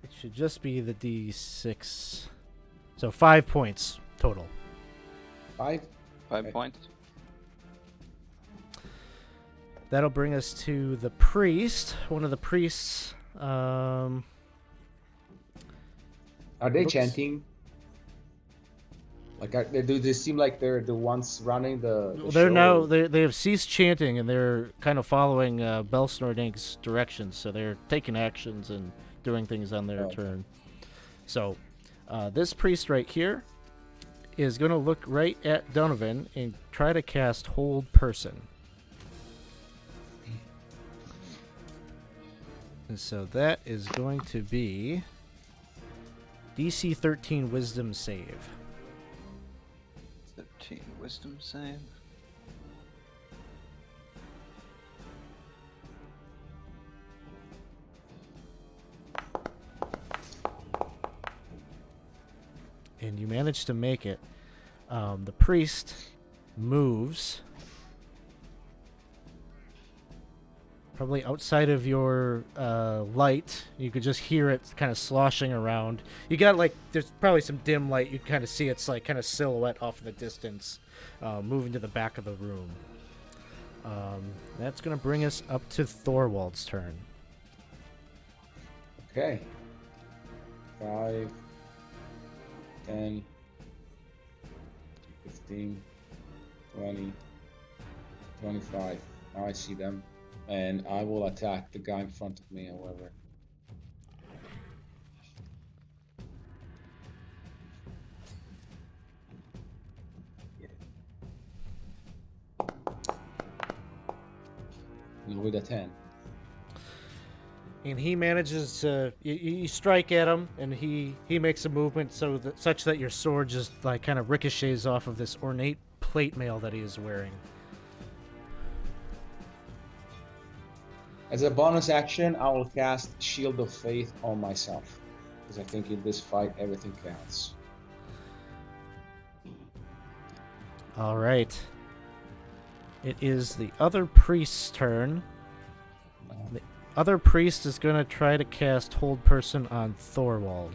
It should just be the D6. So 5 points total. 5? 5 Okay. points. That'll bring us to the priest. One of the priests Are they Looks- chanting? Like, do they seem like they're the ones running the They're show? now or- they have ceased chanting and they're kind of following Belsnordink's directions, so they're taking actions and doing things on their Okay. turn. So this priest right here is going to look right at Donovan and try to cast Hold Person. And so that is going to be DC 13 Wisdom save. 13 wisdom save. And you manage to make it. The priest moves probably outside of your light. You could just hear it kind of sloshing around. You got like, there's probably some dim light. You kind of see it's like kind of silhouette off in the distance, moving to the back of the room. That's going to bring us up to Thorwald's turn. Okay. 5, 10, 15, 20, 25. Now I see them. And I will attack the guy in front of me, however. And with a 10. And he manages to you strike at him, and he makes a movement such that your sword just like kind of ricochets off of this ornate plate mail that he is wearing. As a bonus action, I will cast Shield of Faith on myself. Because I think in this fight, everything counts. All right. It is the other priest's turn. The other priest is going to try to cast Hold Person on Thorwald.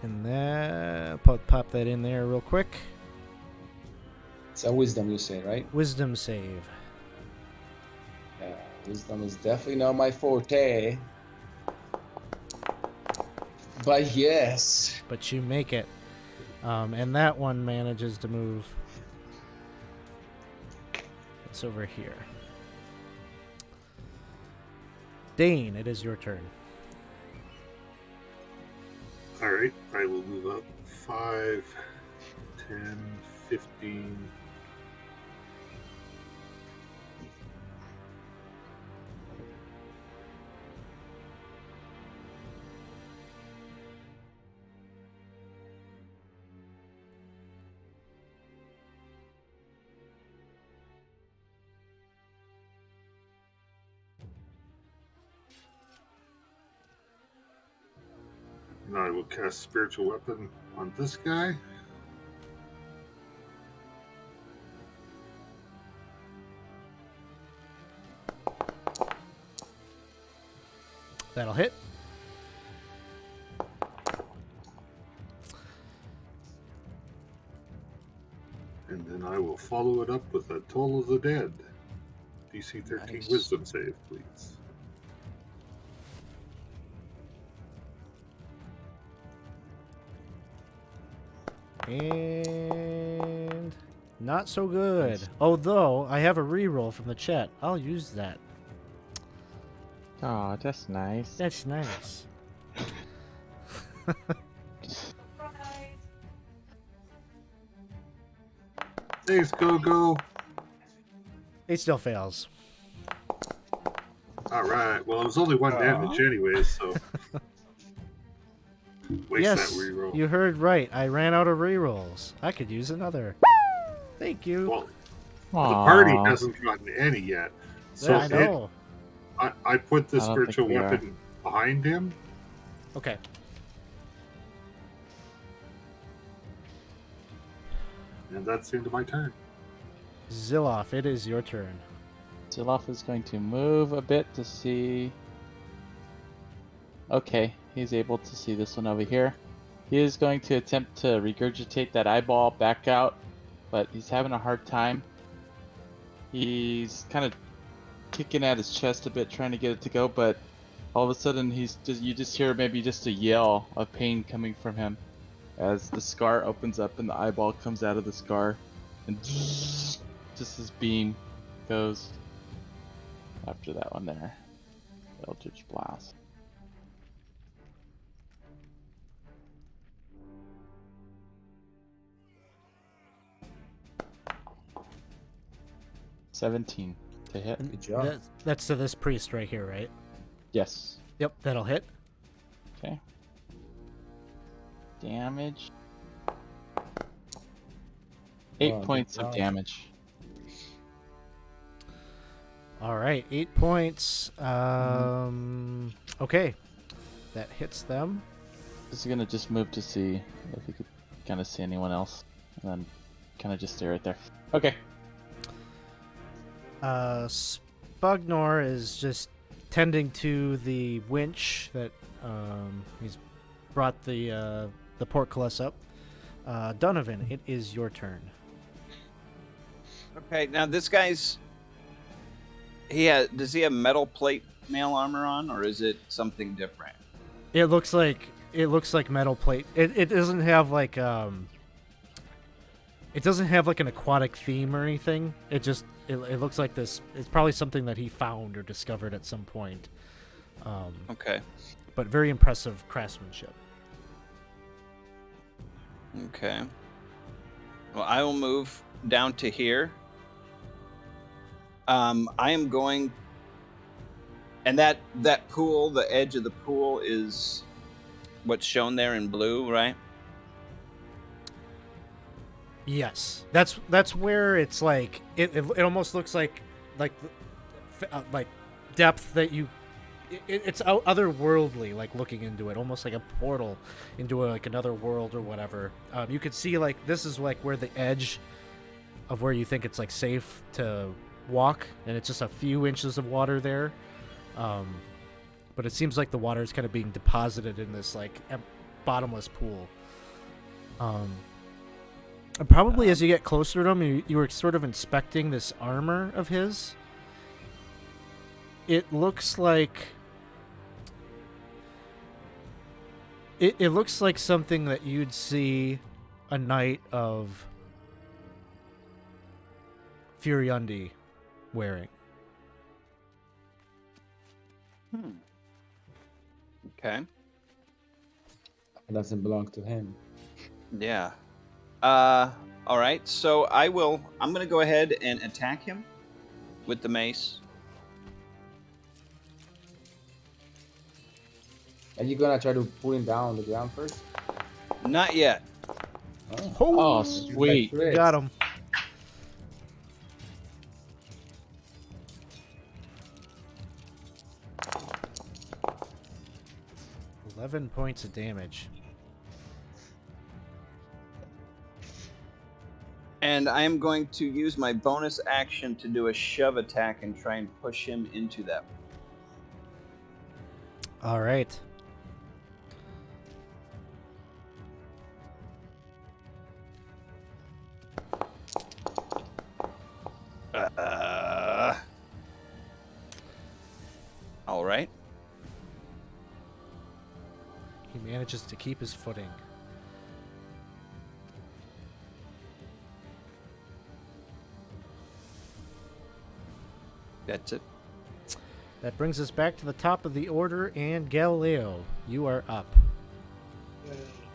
And that pop that in there real quick. It's a wisdom, you say, right? Wisdom save. Yeah, wisdom is definitely not my forte. But yes. But you make it. And that one manages to move. It's over here. Dane, it is your turn. Alright, I will move up 5, 10, 15. Now I will cast Spiritual Weapon on this guy. That'll hit. And then I will follow it up with a Toll of the Dead. DC 13 Nice. Wisdom save, please. And not so good. Although I have a reroll from the chat. I'll use that. Oh, that's nice. That's nice. Thanks, Go-Go. It still fails. Alright, well, it was only one damage anyways, so... Waste Yes, that reroll. you heard right. I ran out of rerolls. I could use another. Thank you. Well, Aw. the party hasn't gotten any yet. So Yeah, I know. I put the I don't think spiritual we are. weapon behind him. Okay. And that's the end of my turn. Ziloff, it is your turn. Ziloff is going to move a bit to see. Okay, he's able to see this one over here. He is going to attempt to regurgitate that eyeball back out, but he's having a hard time. He's kind of kicking at his chest a bit, trying to get it to go, but all of a sudden you just hear maybe just a yell of pain coming from him as the scar opens up and the eyeball comes out of the scar, and just this beam goes after that one there. Eldritch Blast. (17) to hit. And Good job. that's to this priest right here, right? Yes. Yep, that'll hit. Okay. Damage. 8 Oh, good points of job. damage. All right, 8 points. Okay, that hits them. This is gonna just move to see if he could kind of see anyone else, and then kind of just stay right there. Okay. Spugnor is just tending to the winch that he's brought the portcullis up. Donovan, it is your turn. Okay, now this guy's does he have metal plate mail armor on, or is it something different? It looks like metal plate. It doesn't have like an aquatic theme or anything. It looks like this. It's probably something that he found or discovered at some point. Okay. But very impressive craftsmanship. Okay. Well, I will move down to here. I am going, and that pool, the edge of the pool is what's shown there in blue, right? Yes, that's where it's like it almost looks like depth that you. It's otherworldly, like looking into it, almost like a portal into like another world or whatever. You could see like this is like where the edge of where you think it's like safe to walk, and it's just a few inches of water there. But it seems like the water is kind of being deposited in this like bottomless pool. And probably as you get closer to him, you were sort of inspecting this armor of his. It looks like it looks like something that you'd see a knight of Furiundi wearing. Okay. It doesn't belong to him. Yeah. All right. So I'm going to go ahead and attack him with the mace. Are you gonna try to pull him down on the ground first? Not yet. Oh, sweet. Got him. $11 points of damage. And I am going to use my bonus action to do a shove attack and try and push him into that. All right. All right. He manages to keep his footing. That's it. That brings us back to the top of the order, and Galileo, you are up.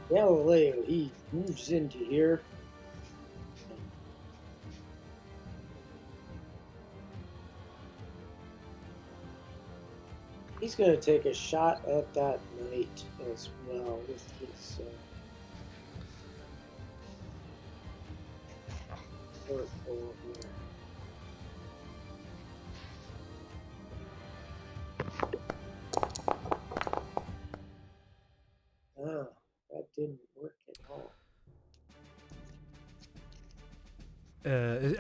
Galileo, he moves into here. He's going to take a shot at that knight as well with his short bow here. Ah, that didn't work at all.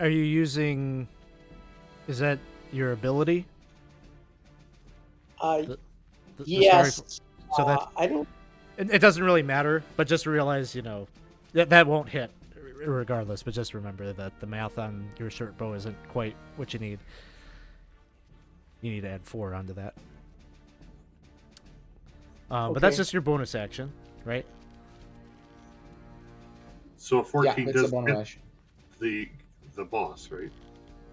Are you using... Is that your ability? The Yes. story- so that I don't. it doesn't really matter, but just realize, that won't hit. regardless, but just remember that the math on your short bow isn't quite what you need. You need to add 4 onto that. But that's Okay. just your bonus action, right? So a 14 Yeah, it's a does bonus hit action. the boss, right?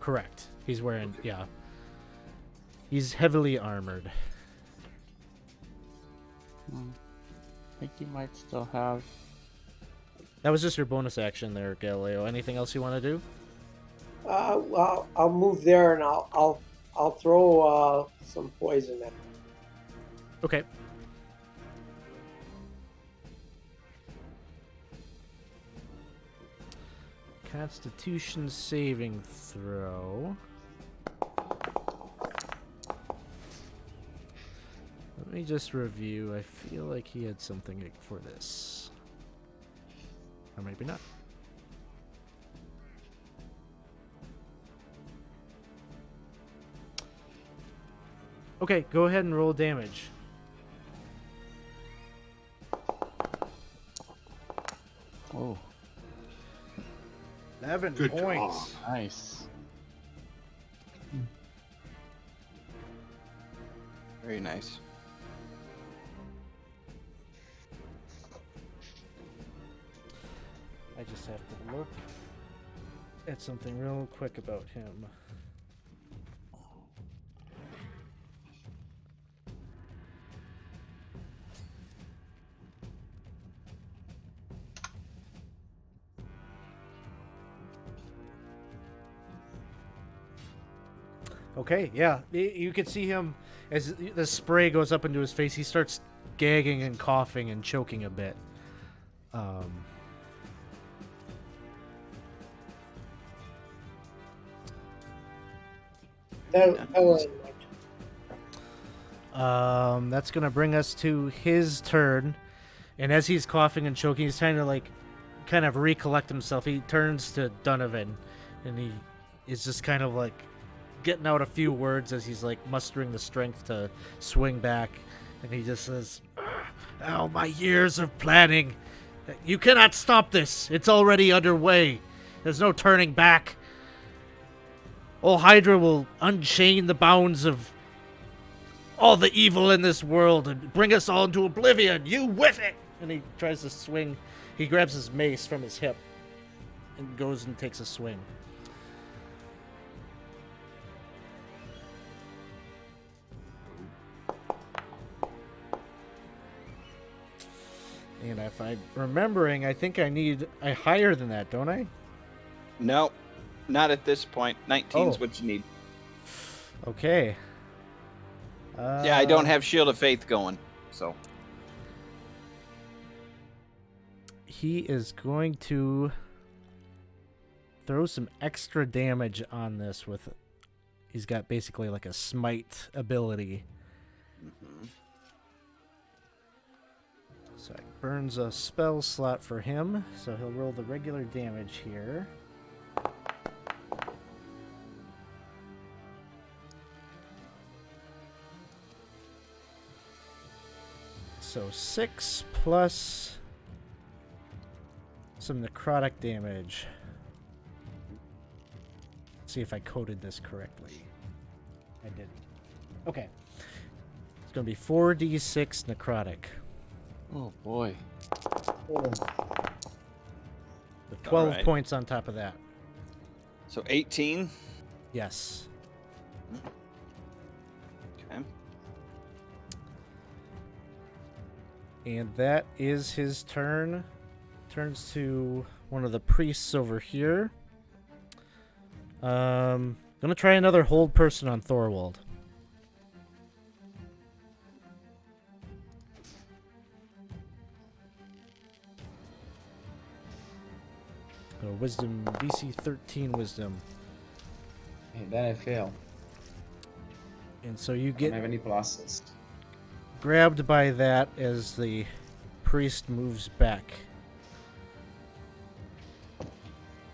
Correct. He's wearing, Okay. yeah. He's heavily armored. I think you might still have. That was just your bonus action there, Galileo. Anything else you want to do? Well, I'll move there and I'll throw some poison at him. Okay. Constitution saving throw. Let me just review. I feel like he had something for this. Or maybe not. Okay, go ahead and roll damage. Oh, 11 Good points. job. nice. Very nice. I just have to look at something real quick about him. Okay, yeah, you can see him as the spray goes up into his face. He starts gagging and coughing and choking a bit. That was That's gonna bring us to his turn, and as he's coughing and choking, he's trying to kind of recollect himself. He turns to Donovan, and he is just kind of getting out a few words as he's mustering the strength to swing back, and he just says, "Oh, my years of planning! You cannot stop this! It's already underway. There's no turning back. Old Hydra will unchain the bounds of all the evil in this world and bring us all into oblivion. You with it!" And he tries to swing. He grabs his mace from his hip and goes and takes a swing. And if I'm remembering, I think I need a higher than that, don't I? No, not at this point. 19's Oh. what you need. Okay. Yeah, I don't have Shield of Faith going, so. He is going to throw some extra damage on this with. He's got basically a smite ability. Mhm. So it burns a spell slot for him. So he'll roll the regular damage here. So 6 plus some necrotic damage. Let's see if I coded this correctly. I didn't. Okay. It's going to be 4d6 necrotic. Oh boy. With 12 Alright. points on top of that. So 18. Yes. Okay. And that is his turn. Turns to one of the priests over here. Gonna try another hold person on Thorwald. Wisdom, DC 13 wisdom. And then I fail. And so you I get don't have any pluses. grabbed by that as the priest moves back.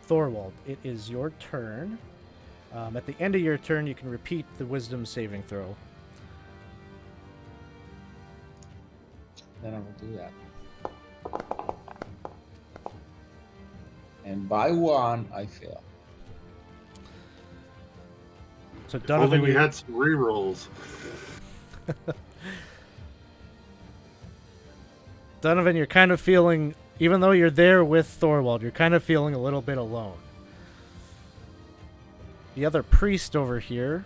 Thorwald, it is your turn. At the end of your turn, you can repeat the wisdom saving throw. Then I will do that. And by 1, I fail. So If only Donovan, we had some rerolls. Donovan, you're kind of feeling, even though you're there with Thorwald, you're kind of feeling a little bit alone. The other priest over here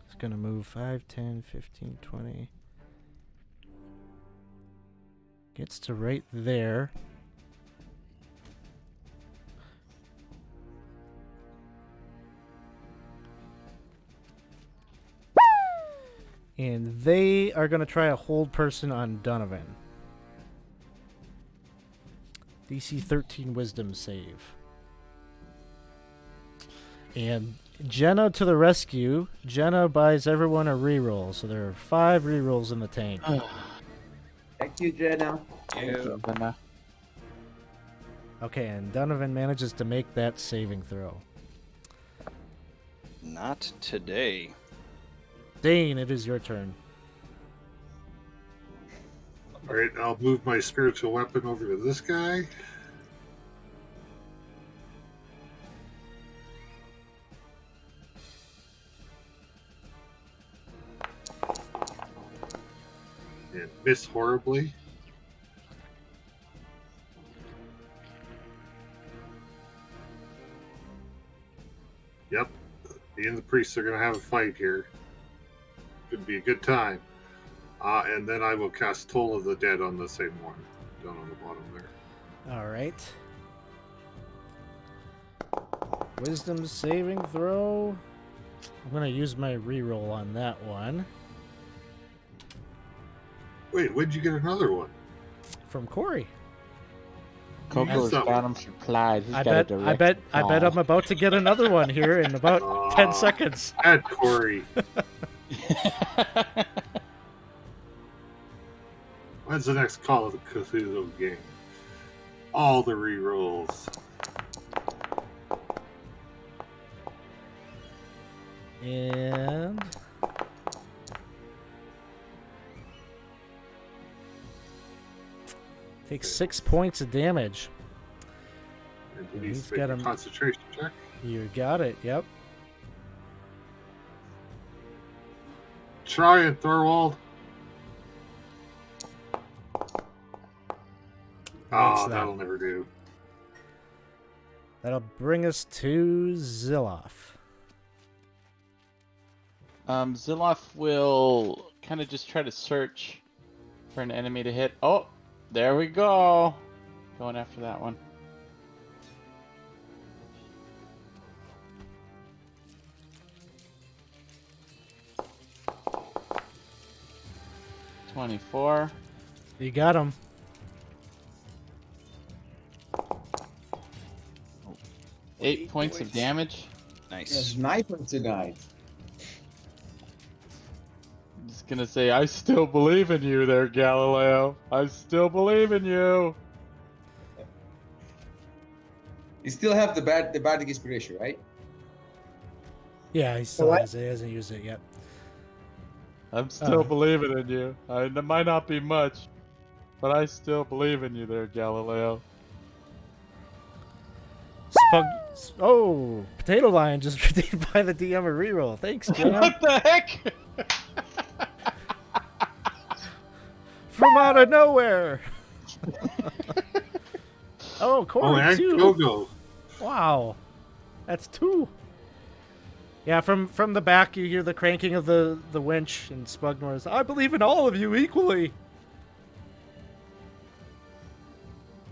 is going to move 5, 10, 15, 20. Gets to right there. And they are going to try a hold person on Donovan. DC 13 wisdom save. And Jenna to the rescue. Jenna buys everyone a reroll. So there are 5 rerolls in the tank. Thank you, Jenna. Jenna. Okay, and Donovan manages to make that saving throw. Not today. Dane, it is your turn. All right, I'll move my spiritual weapon over to this guy. And miss horribly. Yep, me and the priests are going to have a fight here. Could be a good time. And then I will cast Toll of the Dead on the same one, down on the bottom there. All right. Wisdom saving throw. I'm going to use my reroll on that one. Wait, when'd you get another one? From Corey. Coco's Yes, got him supplied. He's I got a bet direct I'm about to get another one here in about 10 seconds. Add Corey. When's the next Call of the Cthulhu game? All the rerolls. And takes 6 points of damage. And he needs He's to make got a him. concentration check. You got it. Yep. Try it, Thorwald. What's Oh, that? that'll never do. That'll bring us to Ziloff. Ziloff will kind of just try to search for an enemy to hit. Oh, there we go. Going after that one. $24. You got him. 8 points of damage. A Nice. sniper tonight. I'm just gonna say, I still believe in you there, Galileo. I still believe in you. You still have the bardic inspiration, right? Yeah, he still What? has it. He hasn't used it yet. I'm still Oh. believing in you. It might not be much, but I still believe in you there, Galileo. Oh, Potato Lion just redeemed by the DM a reroll. Thanks, Jenna. What the heck? From out of nowhere. Oh, Corey, and too. Gogo. Wow, that's 2. Yeah, from the back you hear the cranking of the winch, and Spugnor's, I believe in all of you equally.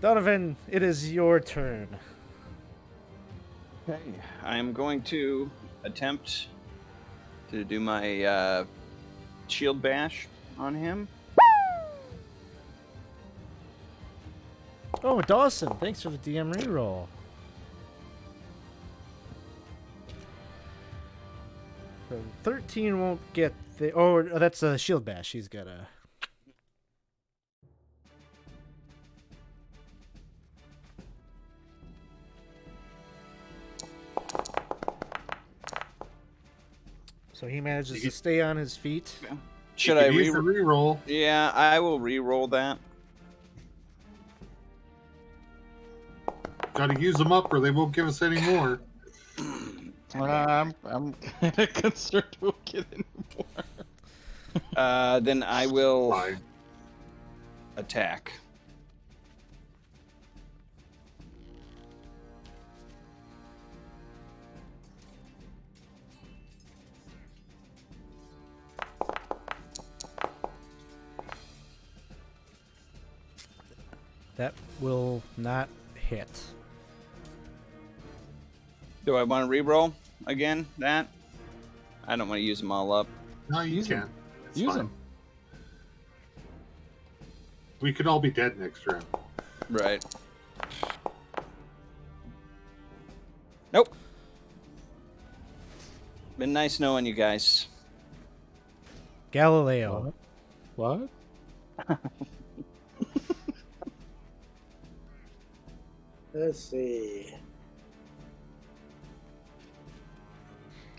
Donovan, it is your turn. Okay, I'm going to attempt to do my shield bash on him. Oh, Dawson, thanks for the DM reroll. So 13 won't get the... Oh, that's a shield bash. He's got a... So he manages to stay on his feet. Should You I can use the re? reroll? Yeah, I will re-roll that. Got to use them up, or they won't give us any more. I'm kind of concerned we'll get any more. Then I will Fine. attack. That will not hit. Do I want to re-roll again? That I don't want to use them all up. No, you Use 'em. can. It's Use fine. them. We could all be dead next round. Right. Nope. Been nice knowing you guys. Galileo. What? Let's see.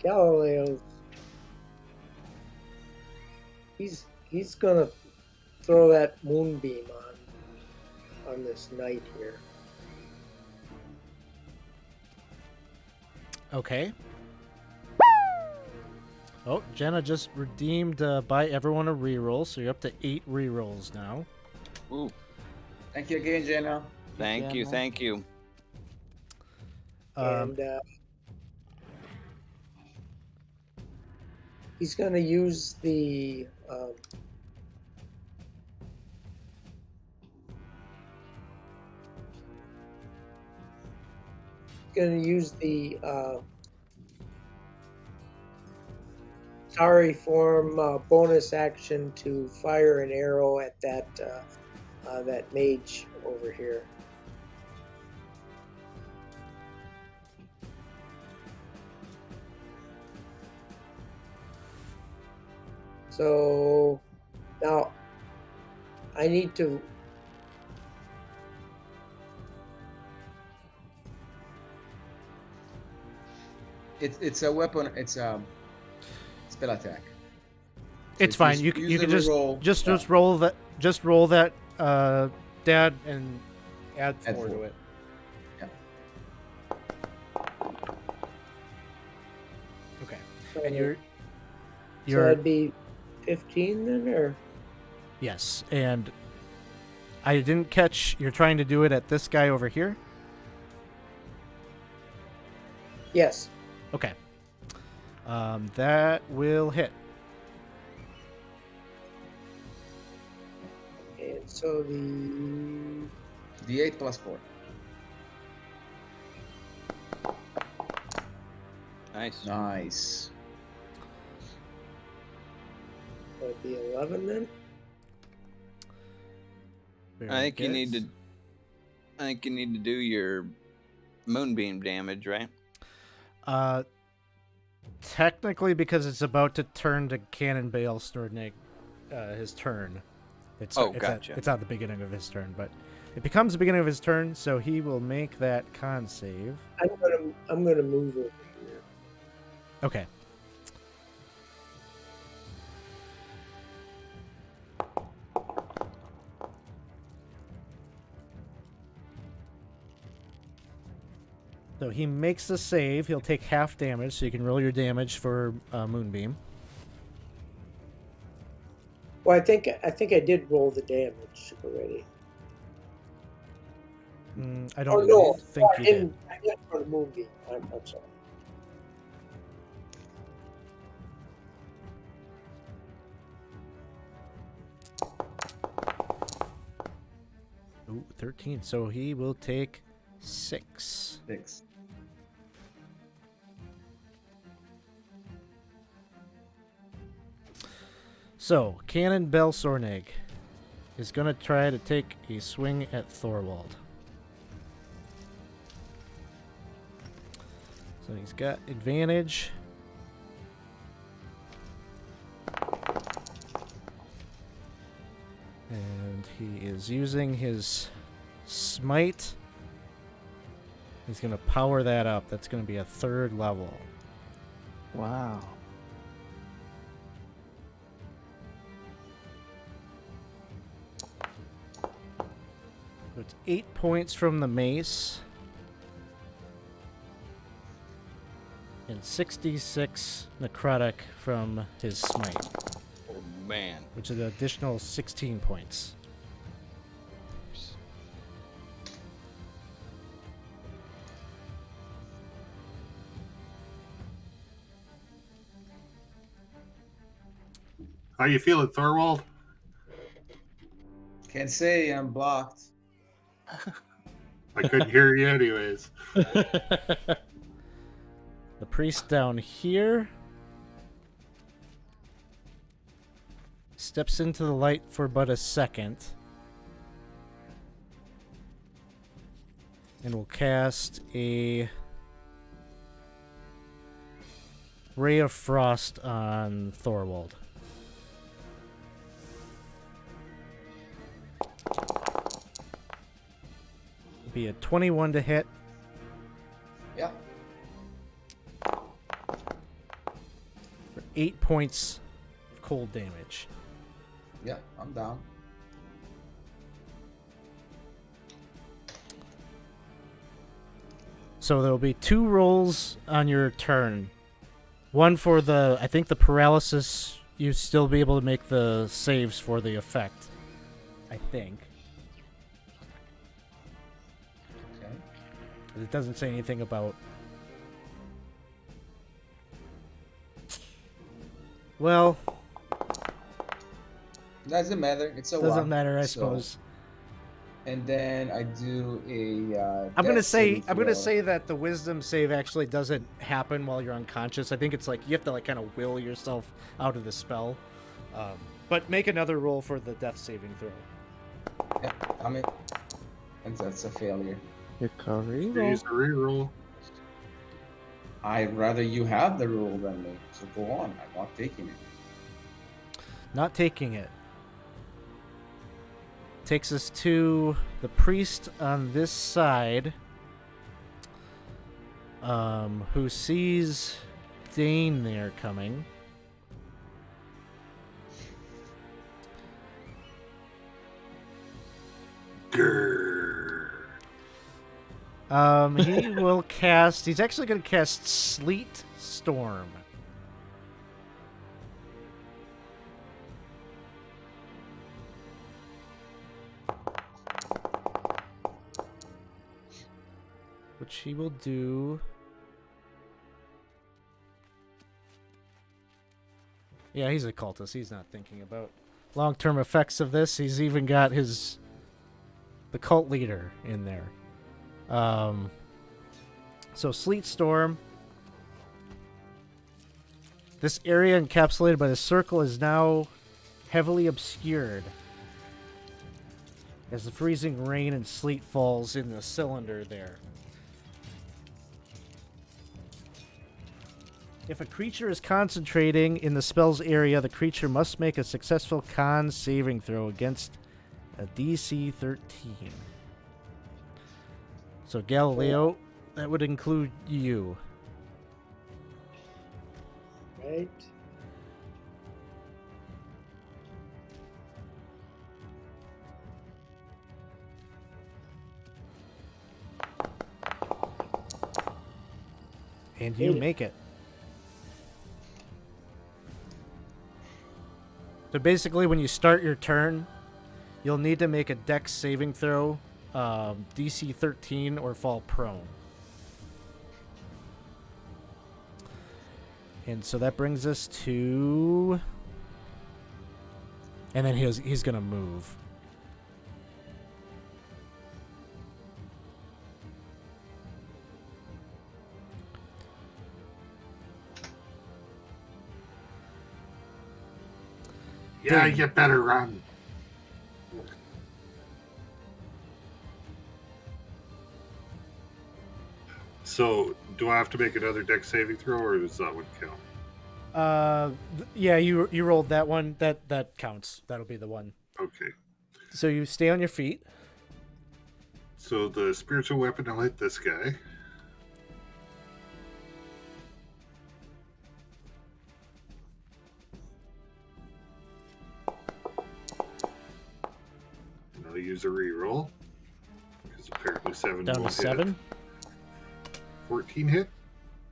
Galileo. He's gonna throw that moonbeam on this knight here. Okay. Oh, Jenna just redeemed buy everyone a reroll, so you're up to 8 rerolls now. Ooh. Thank you again, Jenna. Thank you, Jenna. thank you. And he's gonna use the Tari form bonus action to fire an arrow at that mage over here. So now I need to. It's a weapon. It's a spell attack. So It's if fine. You use can the just reroll, just roll that. Just roll that, Dad, and add 4 to 4. it. Yeah. Okay. So, And so you're that'd be 15 then, or yes. And I didn't catch. You're trying to do it at this guy over here. yes. Okay. That will hit. And so the D8 plus 4. Nice. Nice. would be 11 then. Very I think you good. need to do your moonbeam damage, right? Technically, because it's about to turn to Cannonbale Stordnig, his turn. It's Gotcha. It's at the beginning of his turn, but it becomes the beginning of his turn, so he will make that con save. I'm gonna move over here. Okay. So he makes the save. He'll take half damage, so you can roll your damage for Moonbeam. Well, I think I did roll the damage already. I Oh don't no, think I you did. didn't. I did for the moonbeam. I'm sorry. Ooh, 13. So he will take 6. 6. So, Cannonbell Sornig is going to try to take a swing at Thorwald. So he's got advantage. And he is using his smite. He's going to power that up. That's going to be a 3rd level. Wow. So it's 8 points from the mace. and 66 necrotic from his smite, Oh man. which is an additional 16 points. How you feeling, Thorwald? Can't say I'm blocked. I couldn't hear you anyways. The priest down here steps into the light for but a second and will cast a ray of frost on Thorwald. Be a 21 to hit. Yeah. For 8 points of cold damage. Yeah, I'm down. So there'll be 2 rolls on your turn. One for the, I think the paralysis, you still be able to make the saves for the effect. I think. Okay. It doesn't say anything about... Well, Doesn't matter. It's a doesn't one, matter, I so- suppose. And then I do a. I'm gonna death saving throw. say that the wisdom save actually doesn't happen while you're unconscious. I think it's like you have to like kind of will yourself out of the spell. But make another roll for the death saving throw. Yeah, I mean, and that's a failure. Recovery You roll. use the reroll. I'd rather you have the rule than me. So go on. I'm not taking it. Not taking it. Takes us to the priest on this side, who sees Dane there coming. Grrr. He will cast. He's actually going to cast Sleet Storm. Which he will do. Yeah, he's a cultist. He's not thinking about long-term effects of this. He's even got the cult leader in there. So Sleet Storm. This area encapsulated by the circle is now heavily obscured as the freezing rain and sleet falls in the cylinder there. If a creature is concentrating in the spell's area, the creature must make a successful con saving throw against a DC 13. So Galileo, that would include you. Right. And you Made it. make it. So basically, when you start your turn, you'll need to make a dex saving throw, DC 13, or fall prone. And so that brings us to... And then he's going to move. Yeah, Dang. you better run. So, do I have to make another dex saving throw, or does that one count? Yeah, you rolled that one. That counts. That'll be the one. Okay. So you stay on your feet. So the spiritual weapon will hit this guy. And I'll use a reroll. Because apparently 7 Down to won't 7. hit. 14 hit.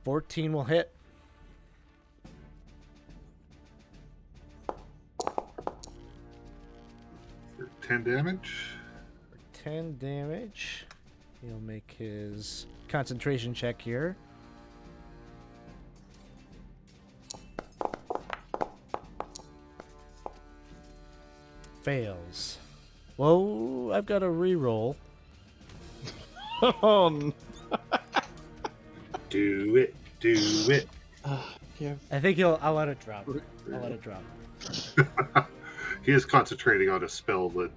14 will hit. 10 damage. For 10 damage. He'll make his concentration check here. Fails. Whoa, I've got a reroll. Oh, no. Do it. Do it. I think I'll let it drop. I'll let it drop. He is concentrating on a spell that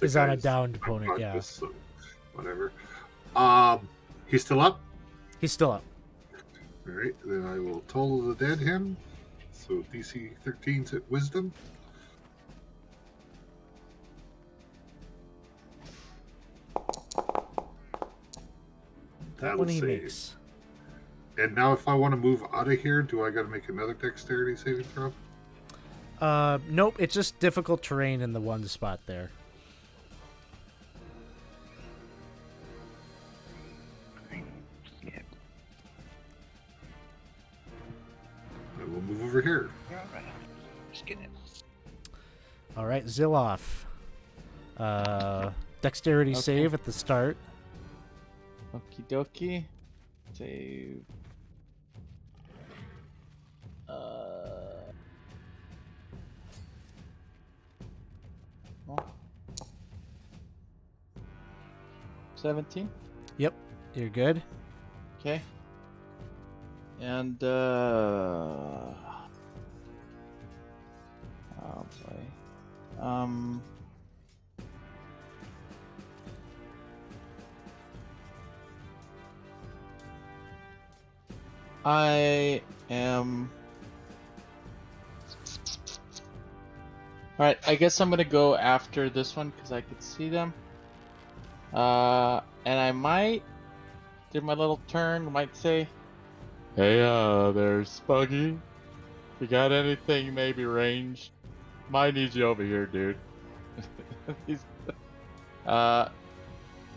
Is on a guy's downed opponent, yeah. unconscious, so whatever. He's still up. He's still up. All right, then I will total the dead him. So DC 13's at Wisdom. That one he makes. And now, if I want to move out of here, do I got to make another Dexterity saving throw? Nope. It's just difficult terrain in the one spot there. I will move over here. All right. Just get it. All right, Ziloff. Dexterity Okay. save at the start. Okie dokie. Save. Well, 17. Yep, you're good. Okay. And oh boy. I am. Alright, I guess I'm gonna go after this one because I could see them. And I might do my little turn, might say, hey, there's Spuggy. If you got anything maybe ranged, might need you over here, dude.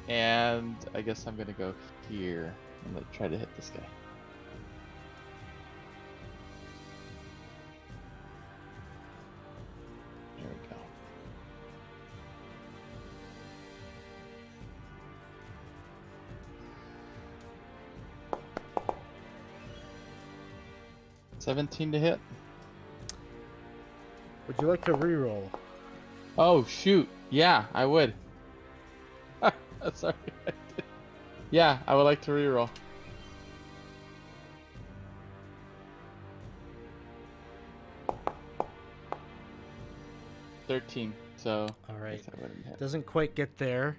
And I guess I'm gonna go here and try to hit this guy. There we go. $17 to hit. Would you like to reroll? Oh shoot! Yeah, I would. Sorry. Yeah, I would like to reroll. $13. So. All I right. guess I wouldn't hit. Doesn't quite get there.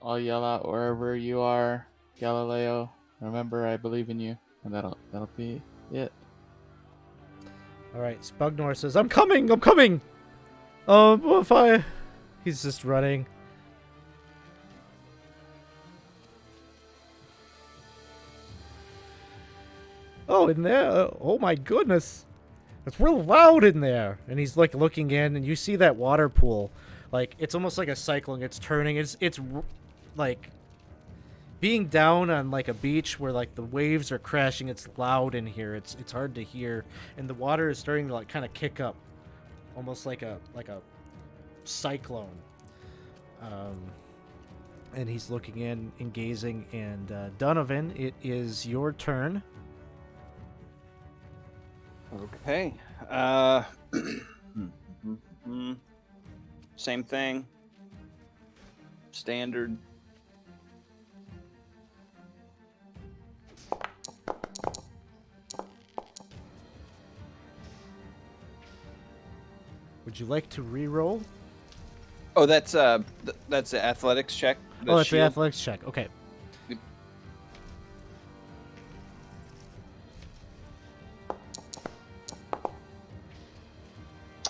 I'll yell out wherever you are, Galileo. Remember, I believe in you, and that'll be it. All right, Spugnor says, "I'm coming. I'm coming." Well, if I, he's just running. Oh, in there. Oh my goodness. It's real loud in there. And he's like looking in, and you see that water pool. Like, it's almost like a cyclone. It's turning. It's like being down on like a beach where like the waves are crashing. It's loud in here. It's hard to hear, and the water is starting to like kind of kick up, almost like a cyclone. And he's looking in and gazing. And Donovan, it is your turn. Okay. Same thing. Standard. Would you like to re-roll? Oh, that's the athletics check. Oh, that's the shield. athletics check. Okay.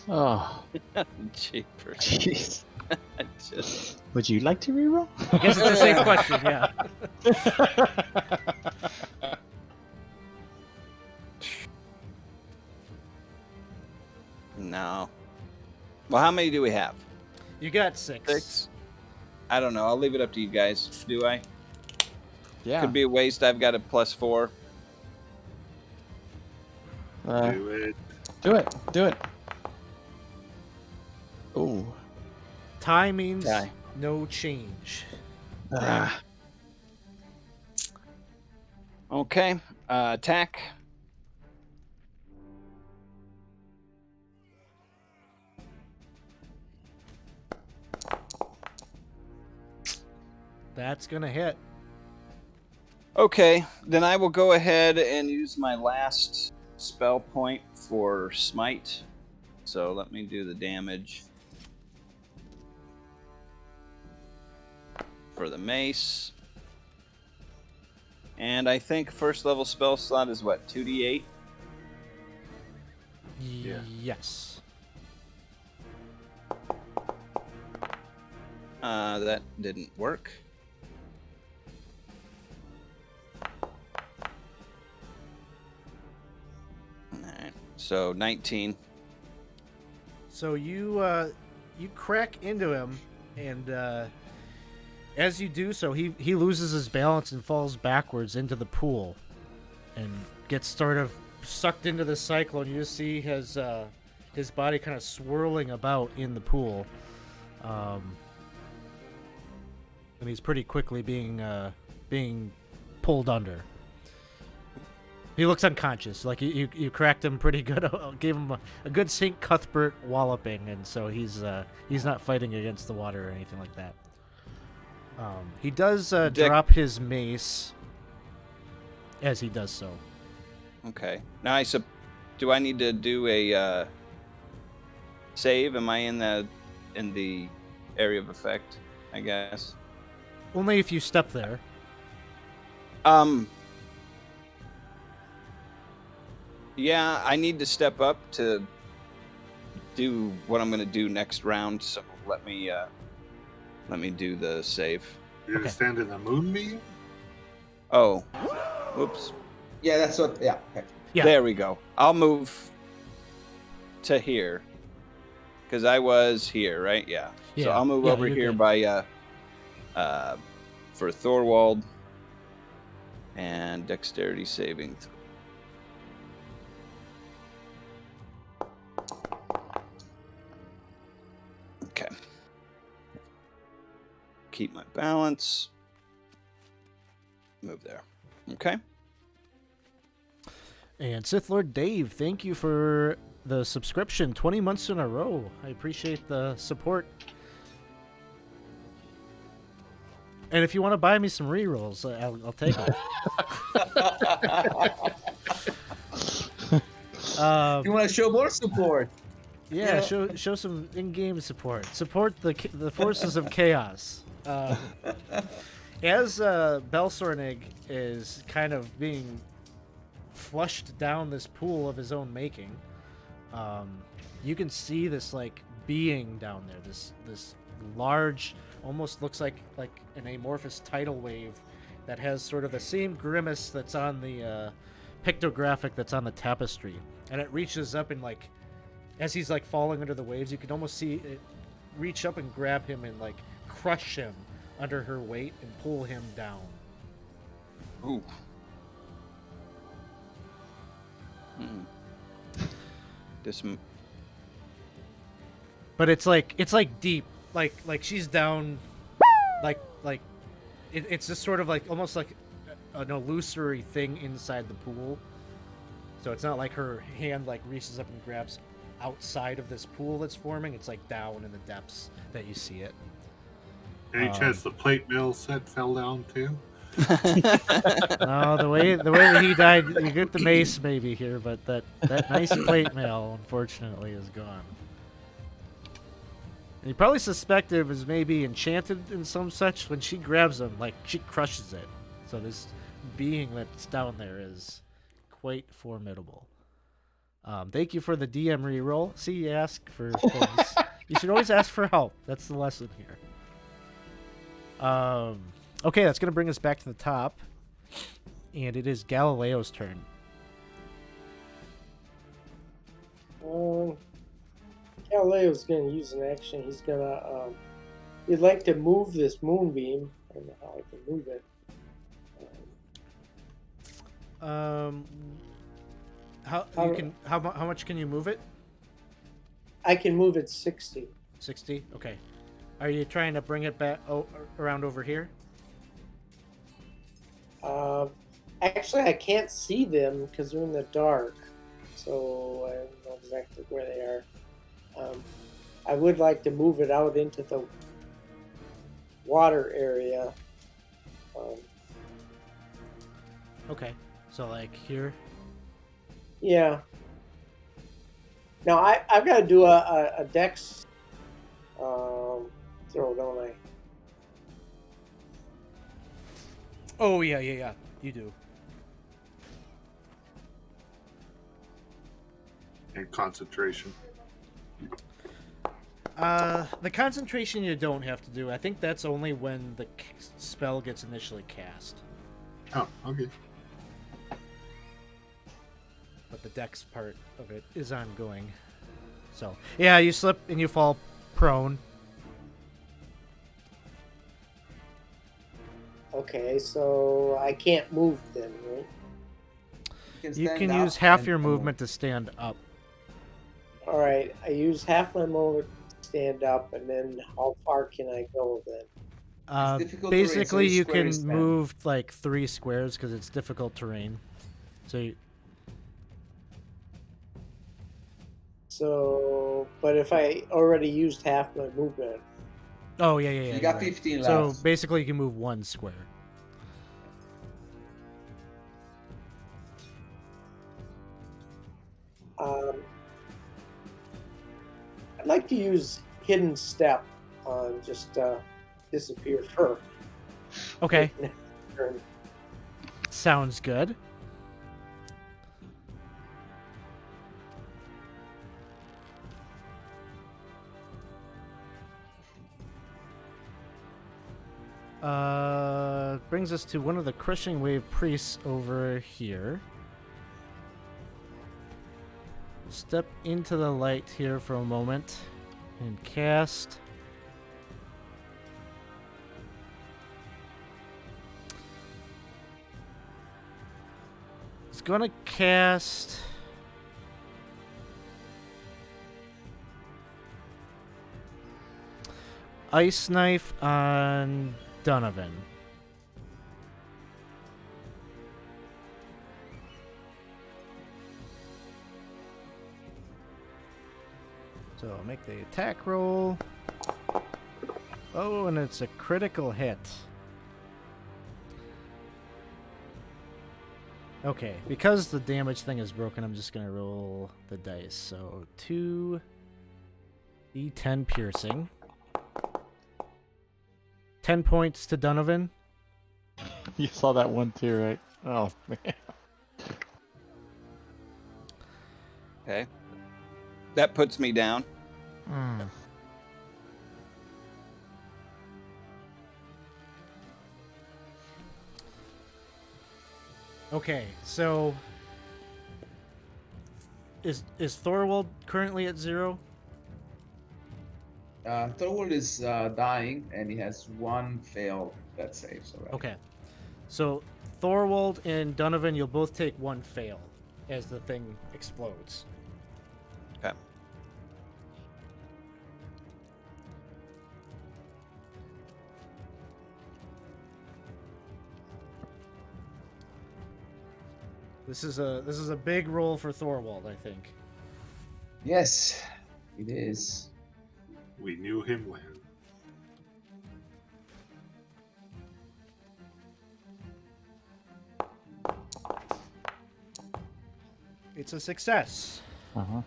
Oh, Jeepers. jeez. Just... Would you like to reroll? I guess it's the same question, yeah. No. Well, how many do we have? You got 6. 6? I don't know. I'll leave it up to you guys. Do I? Yeah. Could be a waste. I've got a +4. Do it. Do it. Do it. Ooh. Tie means Die. no change. Ah. Okay. Attack. That's gonna hit. Okay, then I will go ahead and use my last spell point for smite. So let me do the damage for the mace. And I think first level spell slot is what, 2d8? Yeah. Yes. That didn't work. Alright, so 19. So you crack into him, and as you do so, he loses his balance and falls backwards into the pool, and gets sort of sucked into the cyclone. You just see his body kind of swirling about in the pool, and he's pretty quickly being pulled under. He looks unconscious. Like you cracked him pretty good. Gave him a good St. Cuthbert walloping, and so he's not fighting against the water or anything like that. He does drop his mace as he does so. Okay. Now do I need to do a save? Am I in the area of effect, I guess? Only if you step there. Yeah, I need to step up to do what I'm going to do next round, so let me do the save. You're gonna stand in the moonbeam? Oh. Whoops. Yeah, that's what. Yeah. Okay. Yeah. There we go. I'll move to here. Because I was here, right? Yeah. So I'll move over you're here good. by for Thorwald and dexterity saving throw. Okay. Keep my balance. Move there. Okay. And Sith Lord Dave, thank you for the subscription 20 months in a row. I appreciate the support. And if you want to buy me some rerolls, I'll take them. You want to show more support? Yeah, show some in-game support. Support the forces of chaos. As Belsornig is kind of being flushed down this pool of his own making, you can see this like being down there. This large, almost looks like an amorphous tidal wave that has sort of the same grimace that's on the pictographic that's on the tapestry, and it reaches up and like. As he's like falling under the waves, you can almost see it reach up and grab him and like crush him under her weight and pull him down. Ooh. But it's like deep, like she's down, like it's just sort of like almost like an illusory thing inside the pool. So it's not like her hand like reaches up and grabs outside of this pool that's forming. It's like down in the depths that you see it. Any chance the plate mill set fell down too? No, the way that he died, you get the mace maybe here, but that nice plate mail unfortunately is gone. And you probably suspect it was maybe enchanted in some such. When she grabs him, like she crushes it. So this being that's down there is quite formidable. Thank you for the DM reroll. See, you ask for things. You should always ask for help. That's the lesson here. Okay, that's going to bring us back to the top. And it is Galileo's turn. Galileo's going to use an action. He's going to... he'd like to move this moonbeam. I don't know how I can move it. How much can you move it? I can move it 60. 60. Okay. Are you trying to bring it back around over here? Actually, I can't see them because they're in the dark, so I don't know exactly where they are. I would like to move it out into the water area. Okay. So like here. Yeah. Now I've got to do a dex throw, don't I? Oh yeah. You do. And concentration. The concentration you don't have to do. I think that's only when the spell gets initially cast. Oh, okay. But the dex part of it is ongoing. So yeah, you slip and you fall prone. Okay, so I can't move then, right? You can stand use up half and your move. movement to stand up. All right, I use half my movement to stand up, and then how far can I go then? Difficult terrain, so Basically, it's you square can stand. move like 3 squares because it's difficult terrain. So, but if I already used half my movement, Oh yeah. You you're got right. 15 So left. basically, you can move 1 square. I'd like to use hidden step on just disappear for. Okay, turn. sounds good. Brings us to one of the crushing wave priests over here. Step into the light here for a moment and cast. It's gonna cast Ice Knife on Donovan. So I'll make the attack roll. Oh, and it's a critical hit. Okay, because the damage thing is broken, I'm just gonna roll the dice. So 2d10 piercing. 10 points to Donovan. You saw that one too, right? Oh man. Okay. That puts me down. Okay, so is Thorwald currently at 0? Thorwald is dying, and he has 1 failed that saves already. Okay, so Thorwald and Donovan, you'll both take 1 fail as the thing explodes. Okay. This is a big roll for Thorwald, I think. Yes, it is. We knew him when. It's a success. Uh-huh.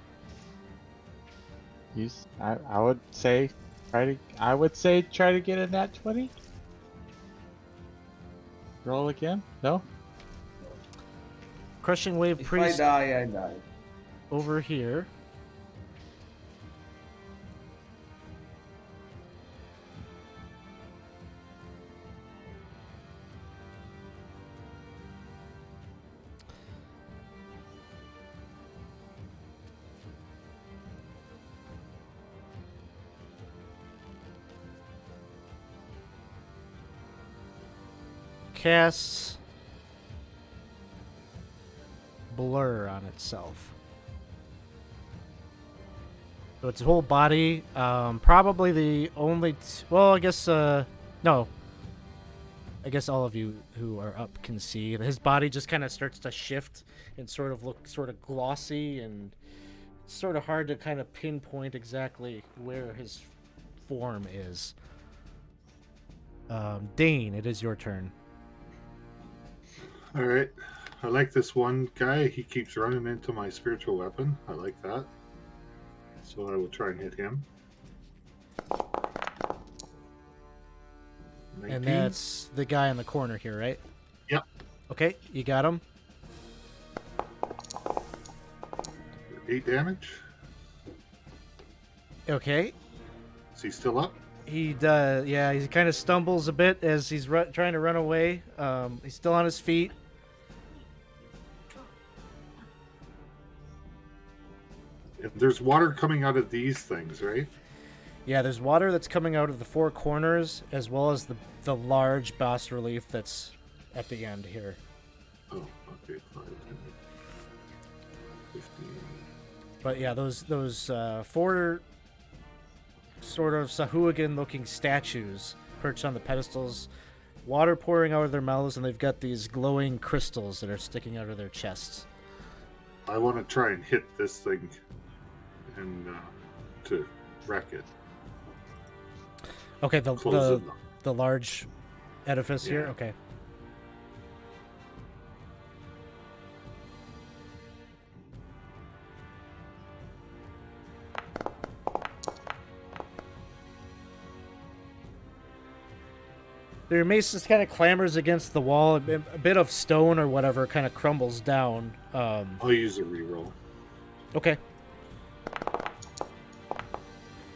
I would say try to get a nat 20. Roll again? No? Crushing Wave If Priest I die, I die. over here. Casts blur on itself. So its whole body, probably the only... well, I guess, no. I guess all of you who are up can see. His body just kind of starts to shift and sort of look sort of glossy, and it's sort of hard to kind of pinpoint exactly where his form is. Dane, it is your turn. All right. I like this one guy. He keeps running into my spiritual weapon. I like that. So I will try and hit him. 19. And that's the guy in the corner here, right? Yep. Okay, you got him. 8 damage. Okay. Is he still up? He does, yeah, he kind of stumbles a bit as he's trying to run away. He's still on his feet. And there's water coming out of these things, right? Yeah, there's water that's coming out of the 4 corners, as well as the large bas relief that's at the end here. Oh, okay. 5, 10, 15. But yeah, those 4 sort of Sahuagin-looking statues perched on the pedestals, water pouring out of their mouths, and they've got these glowing crystals that are sticking out of their chests. I want to try and hit this thing and to wreck it. Okay, Close the large edifice here. Yeah. Okay. Your mace just kind of clambers against the wall. A bit of stone or whatever kind of crumbles down. I'll use a reroll. Okay.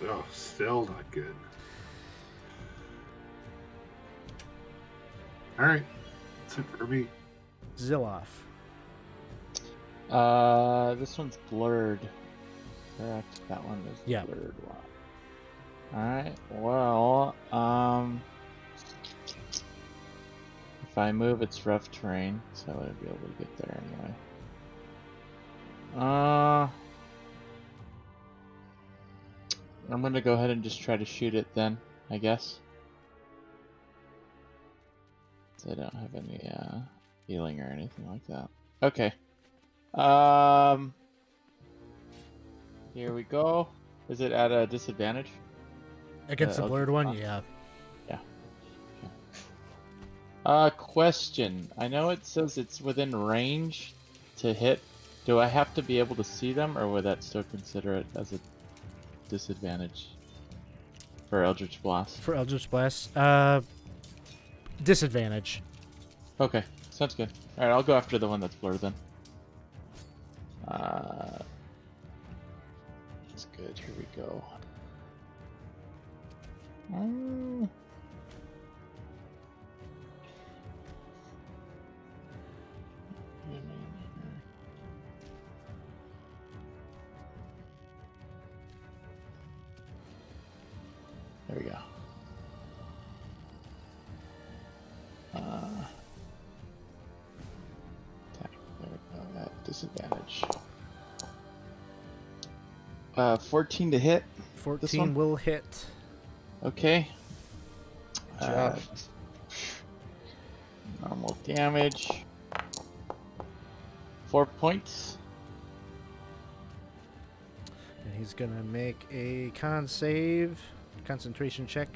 Oh, still not good. All right, that's it for me. Zilloff. This one's blurred. Correct. That one is Yeah. blurred one. Alright, well, if I move, it's rough terrain, so I wouldn't be able to get there anyway. I'm gonna go ahead and just try to shoot it then, I guess. So I don't have any healing or anything like that. Okay. Here we go. Is it at a disadvantage? Against the blurred one, Ultra- yeah. Question. I know it says it's within range to hit. Do I have to be able to see them, or would that still consider it as a disadvantage for Eldritch Blast? For Eldritch Blast, disadvantage. Okay, sounds good. Alright, I'll go after the one that's blurred then. That's good. Here we go. There we go. Attack. There we go. At disadvantage. 14 to hit. 14 will hit. Okay. Good job. Normal damage. 4 points. And he's gonna make a concentration check.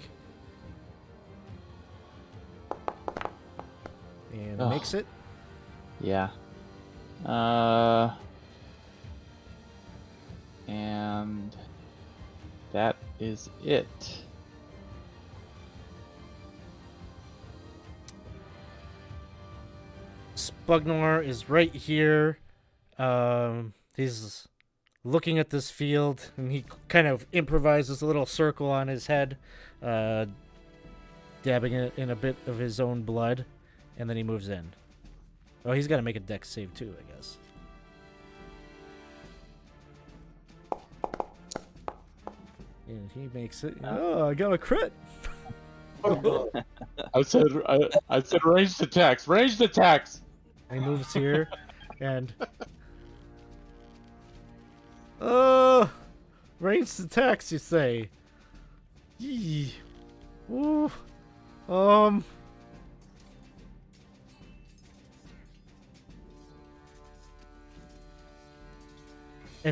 And Ugh. makes it. Yeah. And that is it. Spugnor is right here. He's looking at this field, and he kind of improvises a little circle on his head, dabbing it in a bit of his own blood, and then he moves in. Oh, he's got to make a dex save too, I guess. And he makes it. Oh, I got a crit. I said ranged attacks. Ranged attacks. He moves here, And ranged attacks, you say? Yee. Ooh. And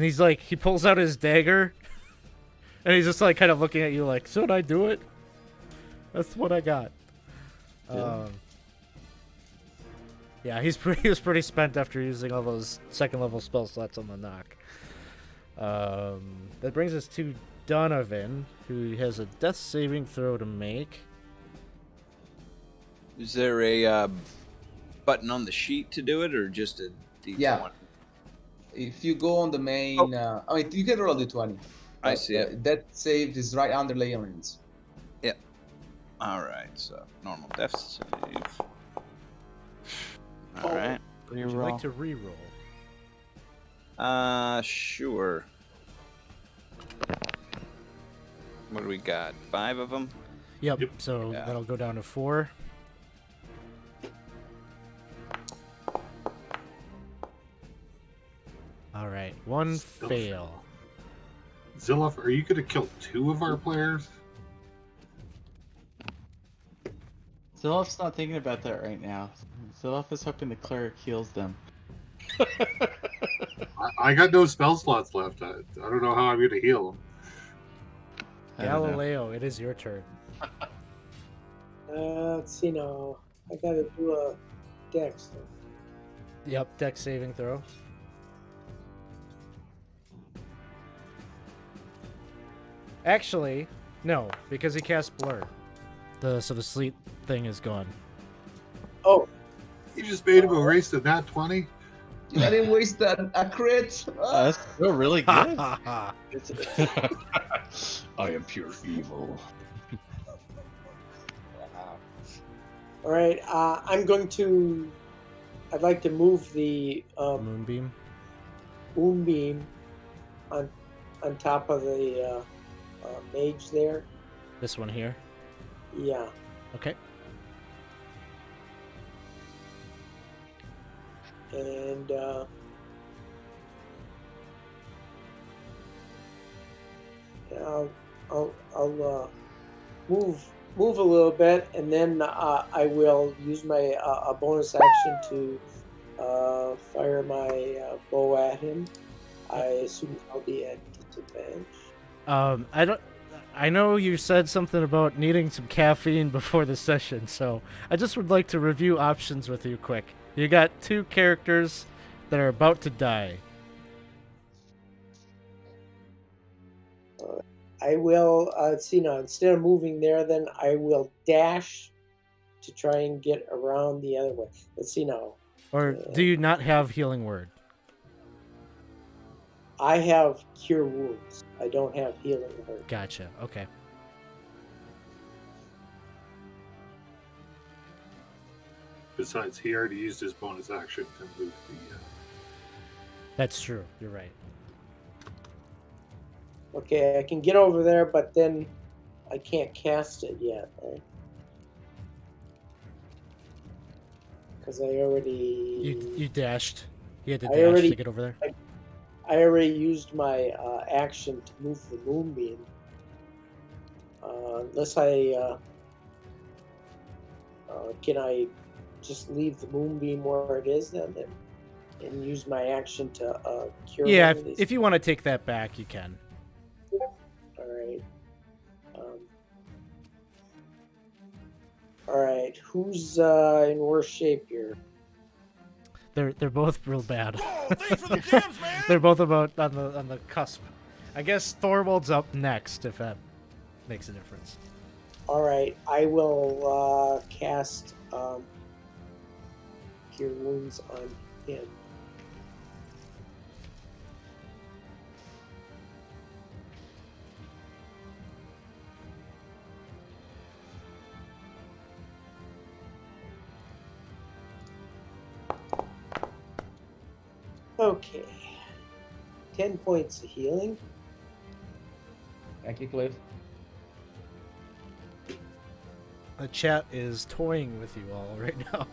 he's like, he pulls out his dagger, and he's just like kind of looking at you like, should I do it? That's what I got. Yeah, he was pretty spent after using all those second level spell slots on the knock. That brings us to Donovan, who has a death saving throw to make. Is there a button on the sheet to do it, or just a D20? Yeah. If you go on the main, I mean, you can roll a d20. I see it. That save is right under layrings. Yep. All right. So normal death save. All right. Would you like to re-roll? Sure. What do we got? 5 of them? Yep. So Yeah. that'll go down to 4. All right, 1 fail. Zilloff, are you going to kill 2 of our players? Zilloff's not thinking about that right now. Zilloff is hoping the cleric heals them. I got no spell slots left. I don't know how I'm going to heal them. I don't know. Galileo, it is your turn. Let's see now. I gotta do a dex. Yep, dex saving throw. Actually, no, because he cast blur. So the sleep thing is gone. Oh, You just made him erase the nat 20? I didn't waste a crit. That's still really good. Ha I am pure evil. all right. I'm going to. I'd like to move the Moonbeam. moonbeam on top of the mage there. This one here. Yeah. Okay. And I'll move a little bit, and then I will use my a bonus action to fire my bow at him. I assume I'll be at disadvantage. I know you said something about needing some caffeine before the session, so I just would like to review options with you quick. You got 2 characters that are about to die. I will let's see now. Instead of moving there, then I will dash to try and get around the other way. Let's see now. Or do you not have healing word? I have cure wounds. I don't have healing word. Gotcha. Okay. Besides, he already used his bonus action to move the... That's true. You're right. Okay, I can get over there, but then I can't cast it yet, right? Because I already... You dashed. You had to I dash already- to get over there. I already used my action to move the moonbeam. Unless can I just leave the moonbeam where it is then, and use my action to cure? Yeah, one of these? if you want to take that back, you can. All right. All right. Who's in worse shape here? They're both real bad. Oh, thanks for the gems, man! They're both about on the cusp. I guess Thorwald's up next, if that makes a difference. All right. I will cast cure wounds on him. Okay. 10 points of healing. Thank you, Cliff. The chat is toying with you all right now.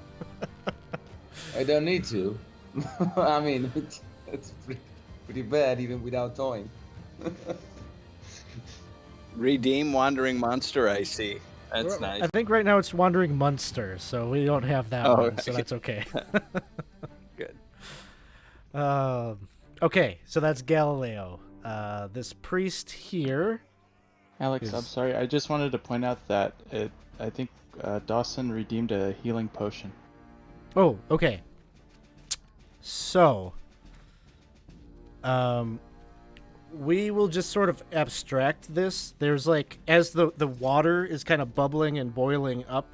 I don't need to. I mean, it's pretty bad even without towing. Redeem wandering monster. I see. That's nice. I think right now it's Wandering Munster, so we don't have that Oh, one, so that's okay. Good. Okay, so that's Galileo. This priest here. Alex, I'm sorry. I just wanted to point out that I think Dawson redeemed a healing potion. Oh, okay. So, we will just sort of abstract this. There's like, as the water is kind of bubbling and boiling up,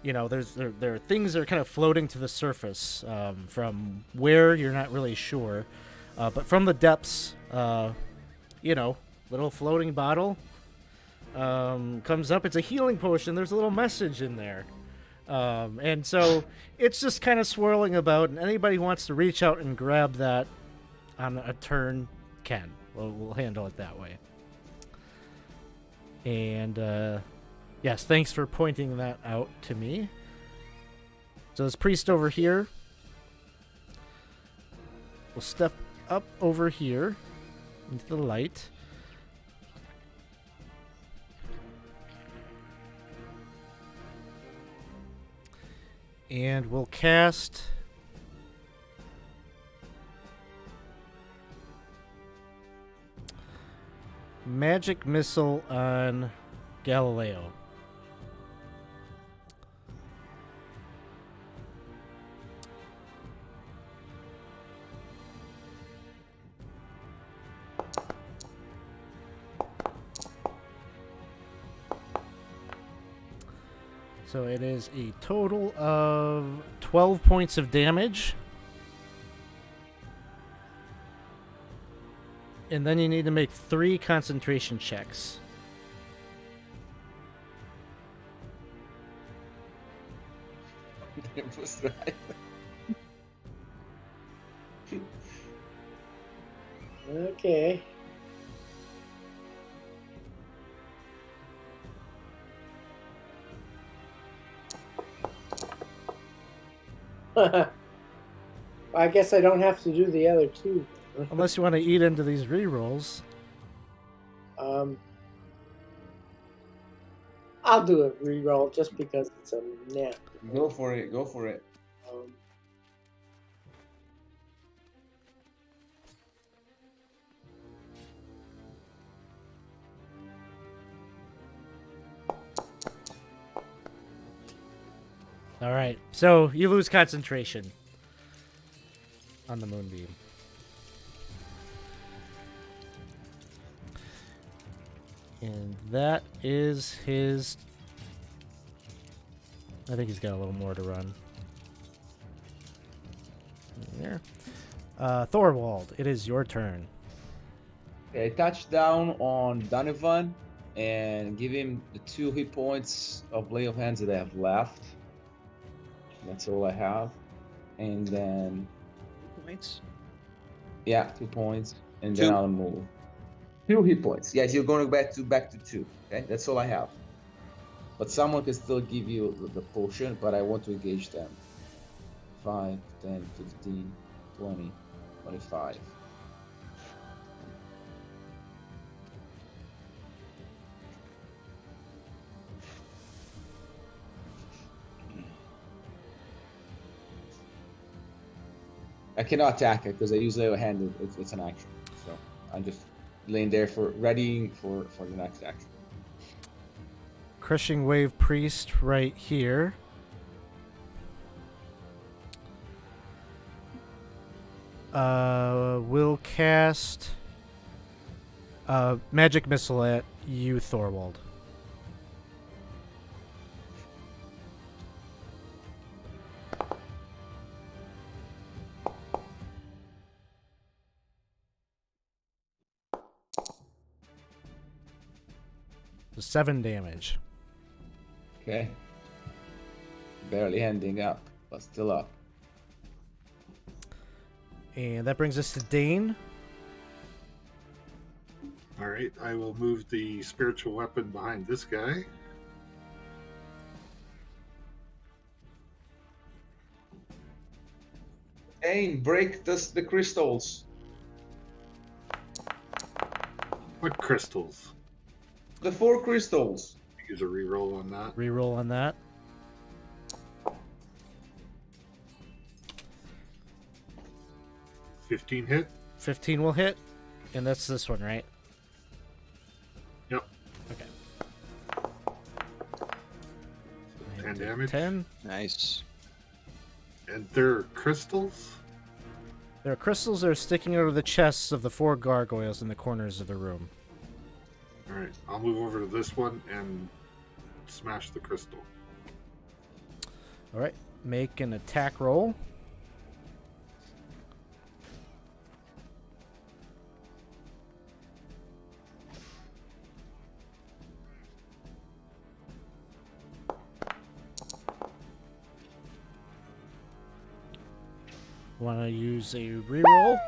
you know, there are things that are kind of floating to the surface from where you're not really sure, but from the depths, you know, little floating bottle comes up. It's a healing potion. There's a little message in there. And so it's just kind of swirling about, and anybody who wants to reach out and grab that on a turn can. We'll handle it that way. And yes, thanks for pointing that out to me. So this priest over here will step up over here into the light. And we'll cast Magic Missile on Galileo. So it is a total of 12 points of damage. And then you need to make 3 concentration checks. It was right. Okay. I guess I don't have to do the other two. Unless you want to eat into these rerolls. I'll do a reroll just because it's a net. Go for it. Go for it. All right. So you lose concentration on the moonbeam. And that is his... I think he's got a little more to run. There. Thorwald, it is your turn. Okay, touch down on Donovan and give him the 2 hit points of Lay of Hands that I have left. That's all I have. And then... 2 points? Yeah, 2 points. And 2. then I'll move. 2 hit points. Yes, you're going back to 2. Okay, that's all I have. But someone can still give you the potion, but I want to engage them. 5, 10, 15, 20, 25. I cannot attack it because I use lay hand. It's an action, so I'm just laying there for readying for the next action. Crushing Wave Priest right here. We'll cast Magic Missile at you, Thorwald. So 7 damage. Okay. Barely ending up, but still up. And that brings us to Dane. All right, I will move the spiritual weapon behind this guy. Dane, break the crystals. What crystals? The 4 crystals. Use a reroll on that. Reroll on that. 15 hit. 15 will hit, and that's this one, right? Yep. Okay. 10 damage. 10. Nice. And they're crystals? There are crystals that are sticking out of the chests of the 4 gargoyles in the corners of the room. Alright, I'll move over to this one and smash the crystal. All right, make an attack roll. Want to use a reroll?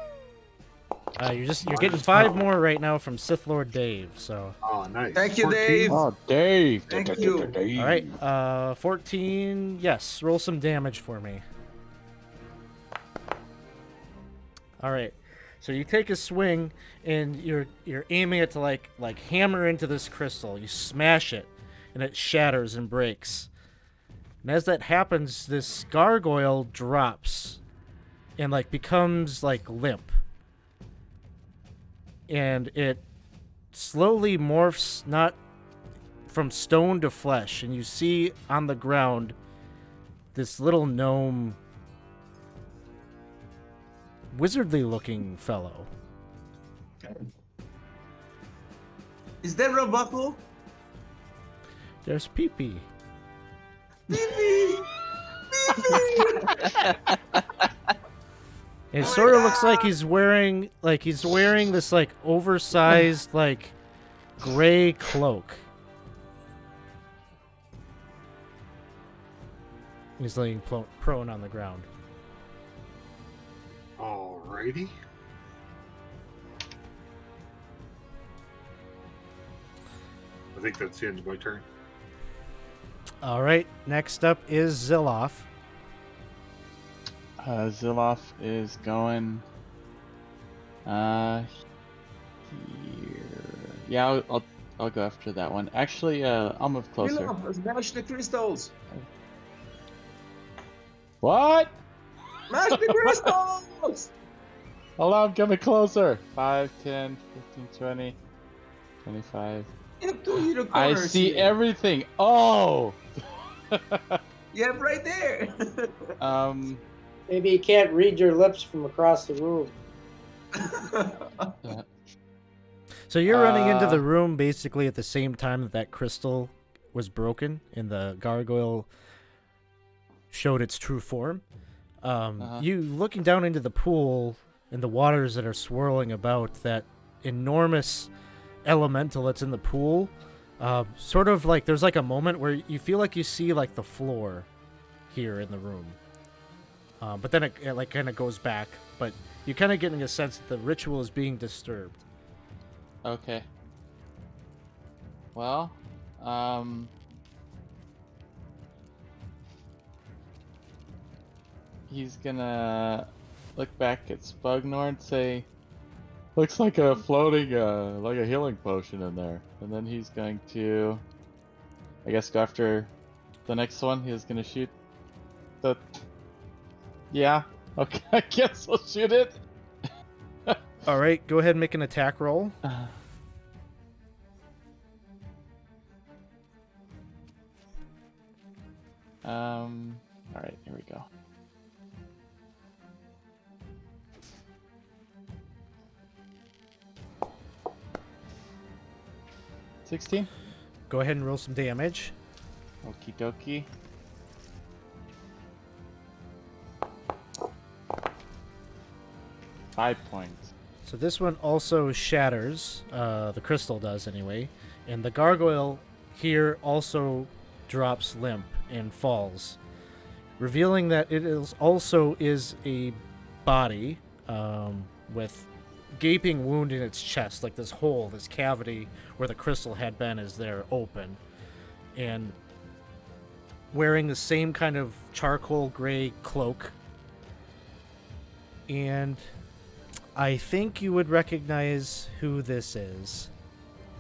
You're getting 5 more right now from Sith Lord Dave. So. Oh, nice. Thank you, 14? Dave. Oh, Dave. Thank you. All right, 14. Yes, roll some damage for me. All right, so you take a swing and you're aiming it to like hammer into this crystal. You smash it, and it shatters and breaks. And as that happens, this gargoyle drops and like becomes like limp. And it slowly morphs not from stone to flesh, and you see on the ground this little gnome, wizardly looking fellow. Is that Rabuckle? There's Pee-Pee. Pee-Pee! It Oh my sort of looks like God. he's wearing this like oversized like gray cloak. He's laying prone on the ground. Alrighty. I think that's the end of my turn. All right, next up is Ziloff. Ziloff is going here. Yeah, I'll go after that one. Actually, I'll move closer. Smash the crystals! What? Smash the crystals! Hold on, I'm coming closer. 5, 10, 15, 20, 25. You have 2 unicorns. I see here. everything. Oh! Yeah, right there. Maybe you can't read your lips from across the room. So you're running into the room basically at the same time that that crystal was broken and the gargoyle showed its true form. You looking down into the pool and the waters that are swirling about, that enormous elemental that's in the pool, sort of like there's like a moment where you feel like you see like the floor here in the room. But then it like kind of goes back, but you're kind of getting a sense that the ritual is being disturbed. Okay. Well, he's gonna look back at Spugnor and say, "Looks like a floating, like a healing potion in there." And then he's going to, I guess, go after the next one. He's gonna shoot the. Yeah. Okay. I guess we'll shoot it. All right, go ahead and make an attack roll. All right, here we go. $16. Go ahead and roll some damage. Okie dokie. $5 points. So this one also shatters. The crystal does anyway, and the gargoyle here also drops limp and falls, revealing that it is also a body with gaping wound in its chest, like this hole, this cavity where the crystal had been is there open, and wearing the same kind of charcoal gray cloak And I think you would recognize who this is.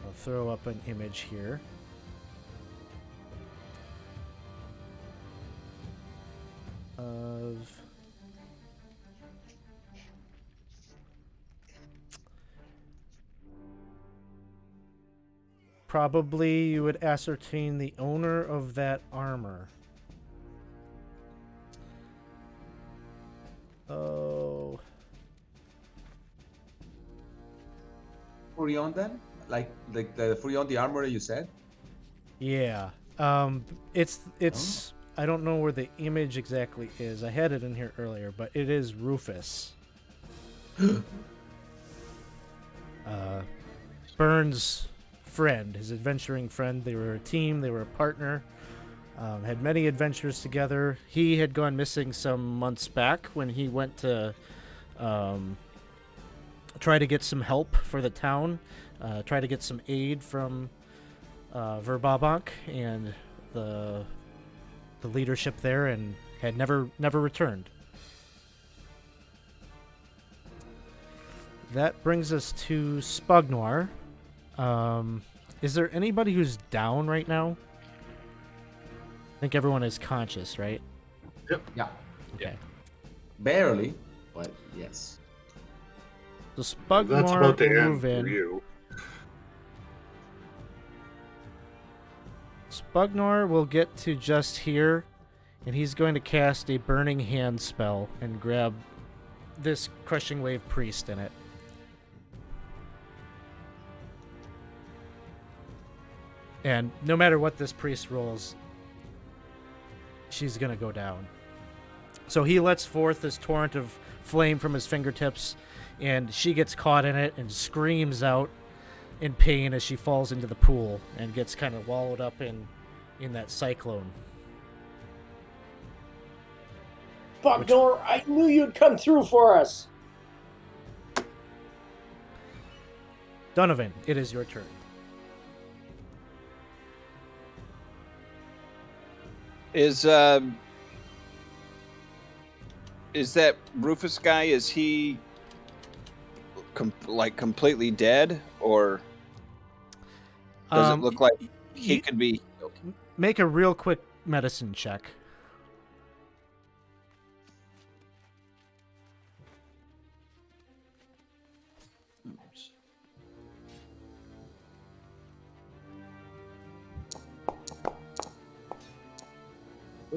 I'll throw up an image here. Of probably you would ascertain the owner of that armor. Oh. Furion then? Like the Furion, the armor you said? Yeah. It's I don't know where the image exactly is. I had it in here earlier, but it is Rufus. Burns' friend, his adventuring friend. They were a team, they were a partner. Had many adventures together. He had gone missing some months back when he went to try to get some help for the town, try to get some aid from Verbabank and the leadership there, and had never returned. That brings us to Spugnoir. Is there anybody who's down right now? I think everyone is conscious, right? Yeah. Okay. Barely, but yes. So Spugnoir That's about the will end move in. for you. Spugnoir will get to just here, and he's going to cast a Burning Hand spell and grab this Crushing Wave Priest in it. And no matter what this priest rolls, she's going to go down. So he lets forth this torrent of flame from his fingertips, and she gets caught in it and screams out in pain as she falls into the pool and gets kind of wallowed up in that cyclone. Bogdor, I knew you'd come through for us. Donovan, it is your turn. Is that Rufus guy? Is he completely dead, or does it look like he could be healed? Make a real quick medicine check.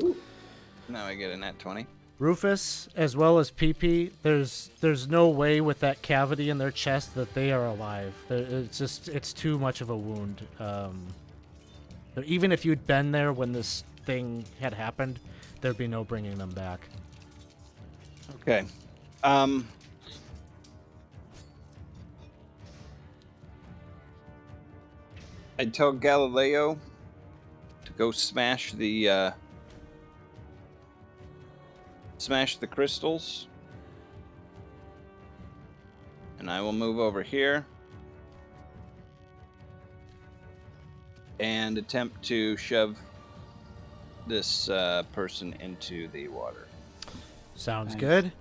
Ooh. Now I get a nat 20. Rufus, as well as PP, there's no way with that cavity in their chest that they are alive. It's too much of a wound. Even if you'd been there when this thing had happened, there'd be no bringing them back. Okay. I tell Galileo to go smash the crystals, and I will move over here and attempt to shove this person into the water. Sounds Nice. good.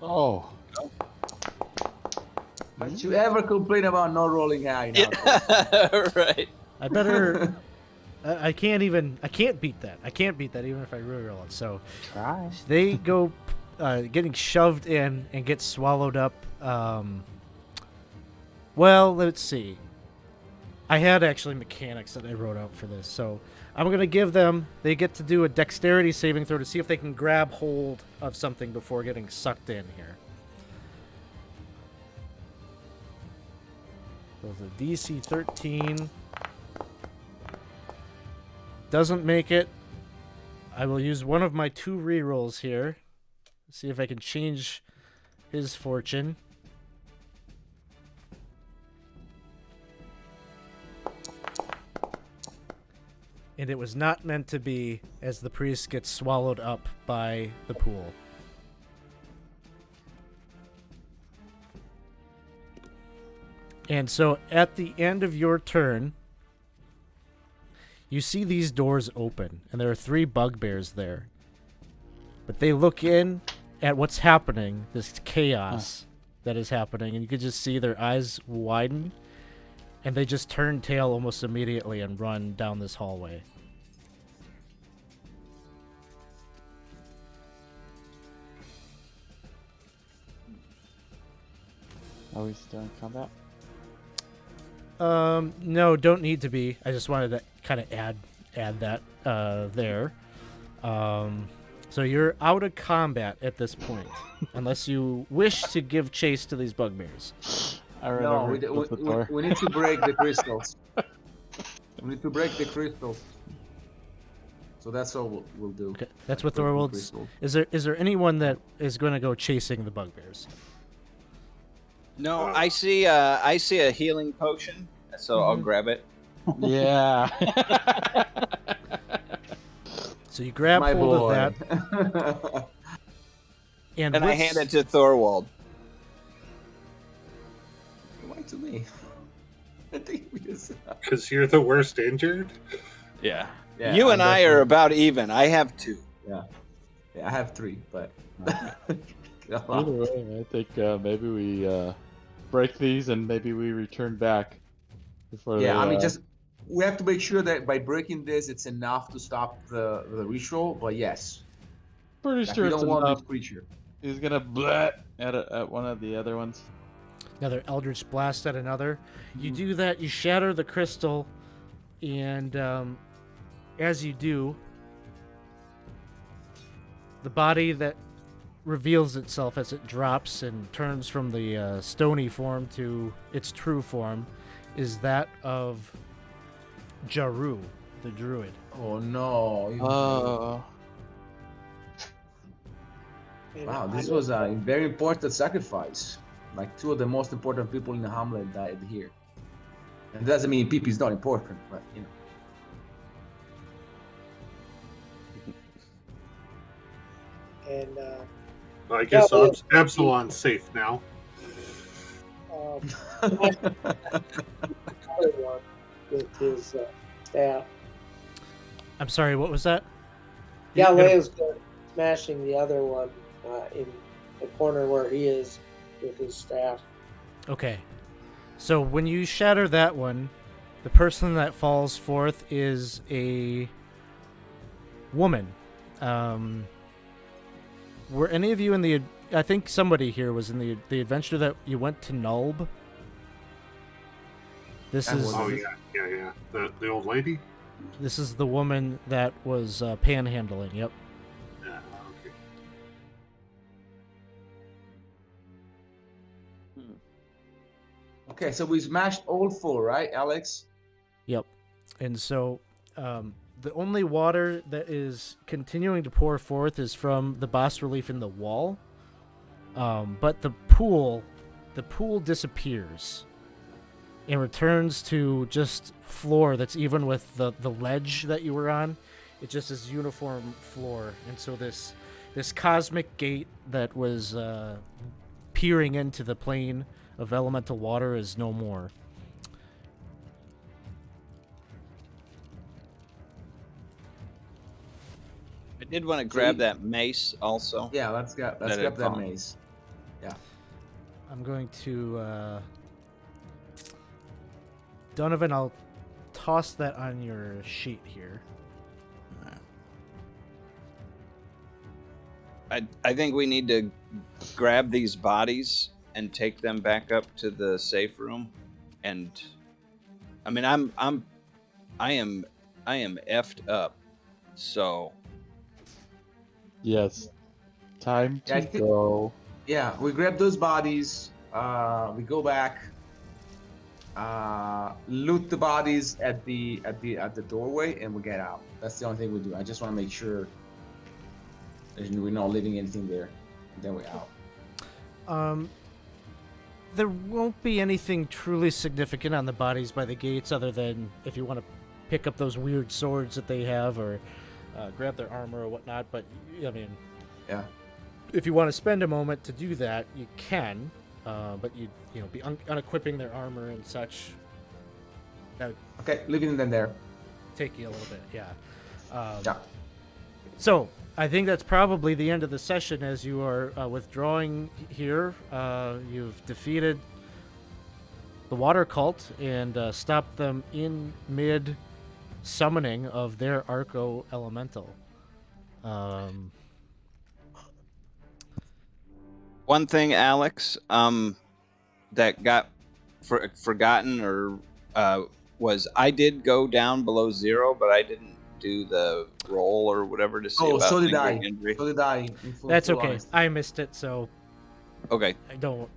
Oh. Don't you ever complain about not rolling high now. Right. I better. I can't beat that. I can't beat that even if I really roll it. So Try. they go getting shoved in and get swallowed up. Well, let's see. I had actually mechanics that I wrote out for this, so I'm going to give them, they get to do a dexterity saving throw to see if they can grab hold of something before getting sucked in here. So the DC 13 doesn't make it. I will use one of my 2 rerolls here. See if I can change his fortune. And it was not meant to be, as the priest gets swallowed up by the pool. And so at the end of your turn, You see these doors open, and there are 3 bugbears there. But they look in at what's happening, this chaos that is happening, and you can just see their eyes widen, and they just turn tail almost immediately and run down this hallway. Are we still in combat? No, don't need to be. I just wanted to kind of add that there. So you're out of combat at this point, unless you wish to give chase to these bugbears. I ran No, over we, to we, the we, door. we need to break the crystals. We need to break the crystals. So that's all we'll do. Okay, that's what Break the Thorwald's. crystals. Is there anyone that is going to go chasing the bugbears? No, I see a healing potion, so I'll grab it. Yeah. So you grab My hold boy. of that, and And I with- hand it to Thorwald. Why to me? I think we just. Because you're the worst injured? Yeah. Yeah, You I'm and I are definitely- about even. I have 2. Yeah, I have 3, but. Either way, I think maybe we break these and maybe we return back before Yeah, they, I mean, just we have to make sure that by breaking this, it's enough to stop the ritual. But yes, pretty like, sure we it's don't want enough. this creature. He's gonna blat at one of the other ones. another eldritch blast at another. You do that, you shatter the crystal, and as you do, the body that reveals itself as it drops and turns from the stony form to its true form is that of Jaru, the druid. Oh no! Oh. And Wow, I this don't was know. a very important sacrifice. Like 2 of the most important people in the hamlet died here. And that doesn't mean PP is not important, but you know. And I guess Yeah, well, Absalon's safe now. another one with his staff. I'm sorry, what was that? You're gonna- Galileo's smashing the other one in the corner where he is with his staff. Okay. So when you shatter that one, the person that falls forth is a woman. Were any of you in the... I think somebody here was in the adventure that you went to Nulb. This That is was- Oh, yeah. The old lady? this is the woman that was panhandling. Yep. Yeah, okay. Okay, so we smashed all 4, right, Alex? Yep. And so the only water that is continuing to pour forth is from the bas relief in the wall. But the pool disappears and returns to just floor that's even with the ledge that you were on. It just is uniform floor. And so this cosmic gate that was peering into the plane of elemental water is no more. I did want to grab that mace also. Yeah, let's grab That that had mace. I'm going to Donovan, I'll toss that on your sheet here. I think we need to grab these bodies and take them back up to the safe room. And I mean, I am effed up. So Yes. Time Yeah, I to think- go. Yeah, we grab those bodies. We go back. Loot the bodies at the doorway, and we get out. That's the only thing we do. I just want to make sure we're not leaving anything there. Then we're out. There won't be anything truly significant on the bodies by the gates other than if you want to pick up those weird swords that they have or grab their armor or whatnot. But, I mean, Yeah. if you want to spend a moment to do that, you can. But you know, be unequipping their armor and such. Okay, leaving them there. take you a little bit. Yeah. Yeah. So I think that's probably the end of the session as you are withdrawing here. You've defeated the water cult and stopped them in mid summoning of their Arco Elemental. One thing, Alex, that got forgotten or was I did go down below 0, but I didn't do the roll or whatever to see Oh, about so did I. lingering injury. So did I. In full, That's full okay. honesty. I missed it, so Okay. I don't.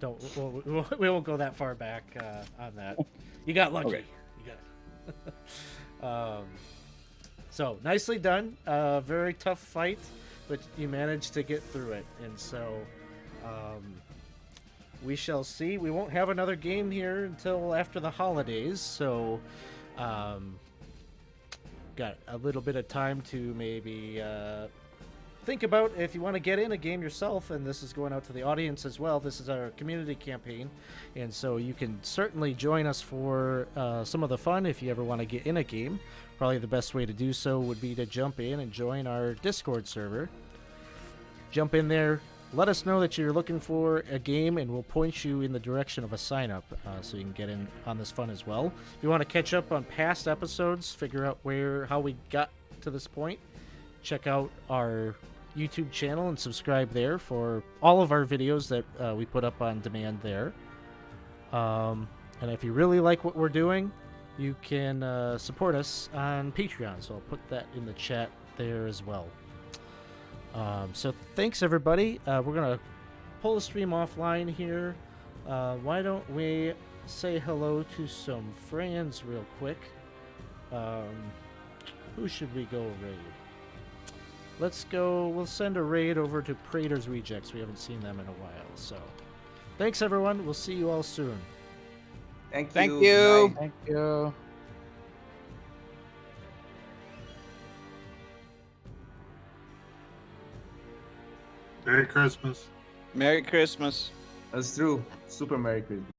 We won't go that far back on that. You got lucky. Okay. You got it. So nicely done. Very tough fight, but you managed to get through it, and so we shall see. We won't have another game here until after the holidays, so got a little bit of time to maybe think about if you want to get in a game yourself, and this is going out to the audience as well. This is our community campaign, and so you can certainly join us for some of the fun if you ever want to get in a game. Probably the best way to do so would be to jump in and join our Discord server. Jump in there, let us know that you're looking for a game, and we'll point you in the direction of a sign-up so you can get in on this fun as well. If you want to catch up on past episodes, figure out how we got to this point, check out our YouTube channel and subscribe there for all of our videos that we put up on demand there. And if you really like what we're doing, you can support us on Patreon, so I'll put that in the chat there as well. So thanks, everybody. We're going to pull the stream offline here. Why don't we say hello to some friends real quick? Who should we go raid? We'll send a raid over to Praetor's Rejects. We haven't seen them in a while, so thanks, everyone. We'll see you all soon. Thank you. Thank you. Good night. Thank you. Merry Christmas. Merry Christmas. That's true. Super Merry Christmas.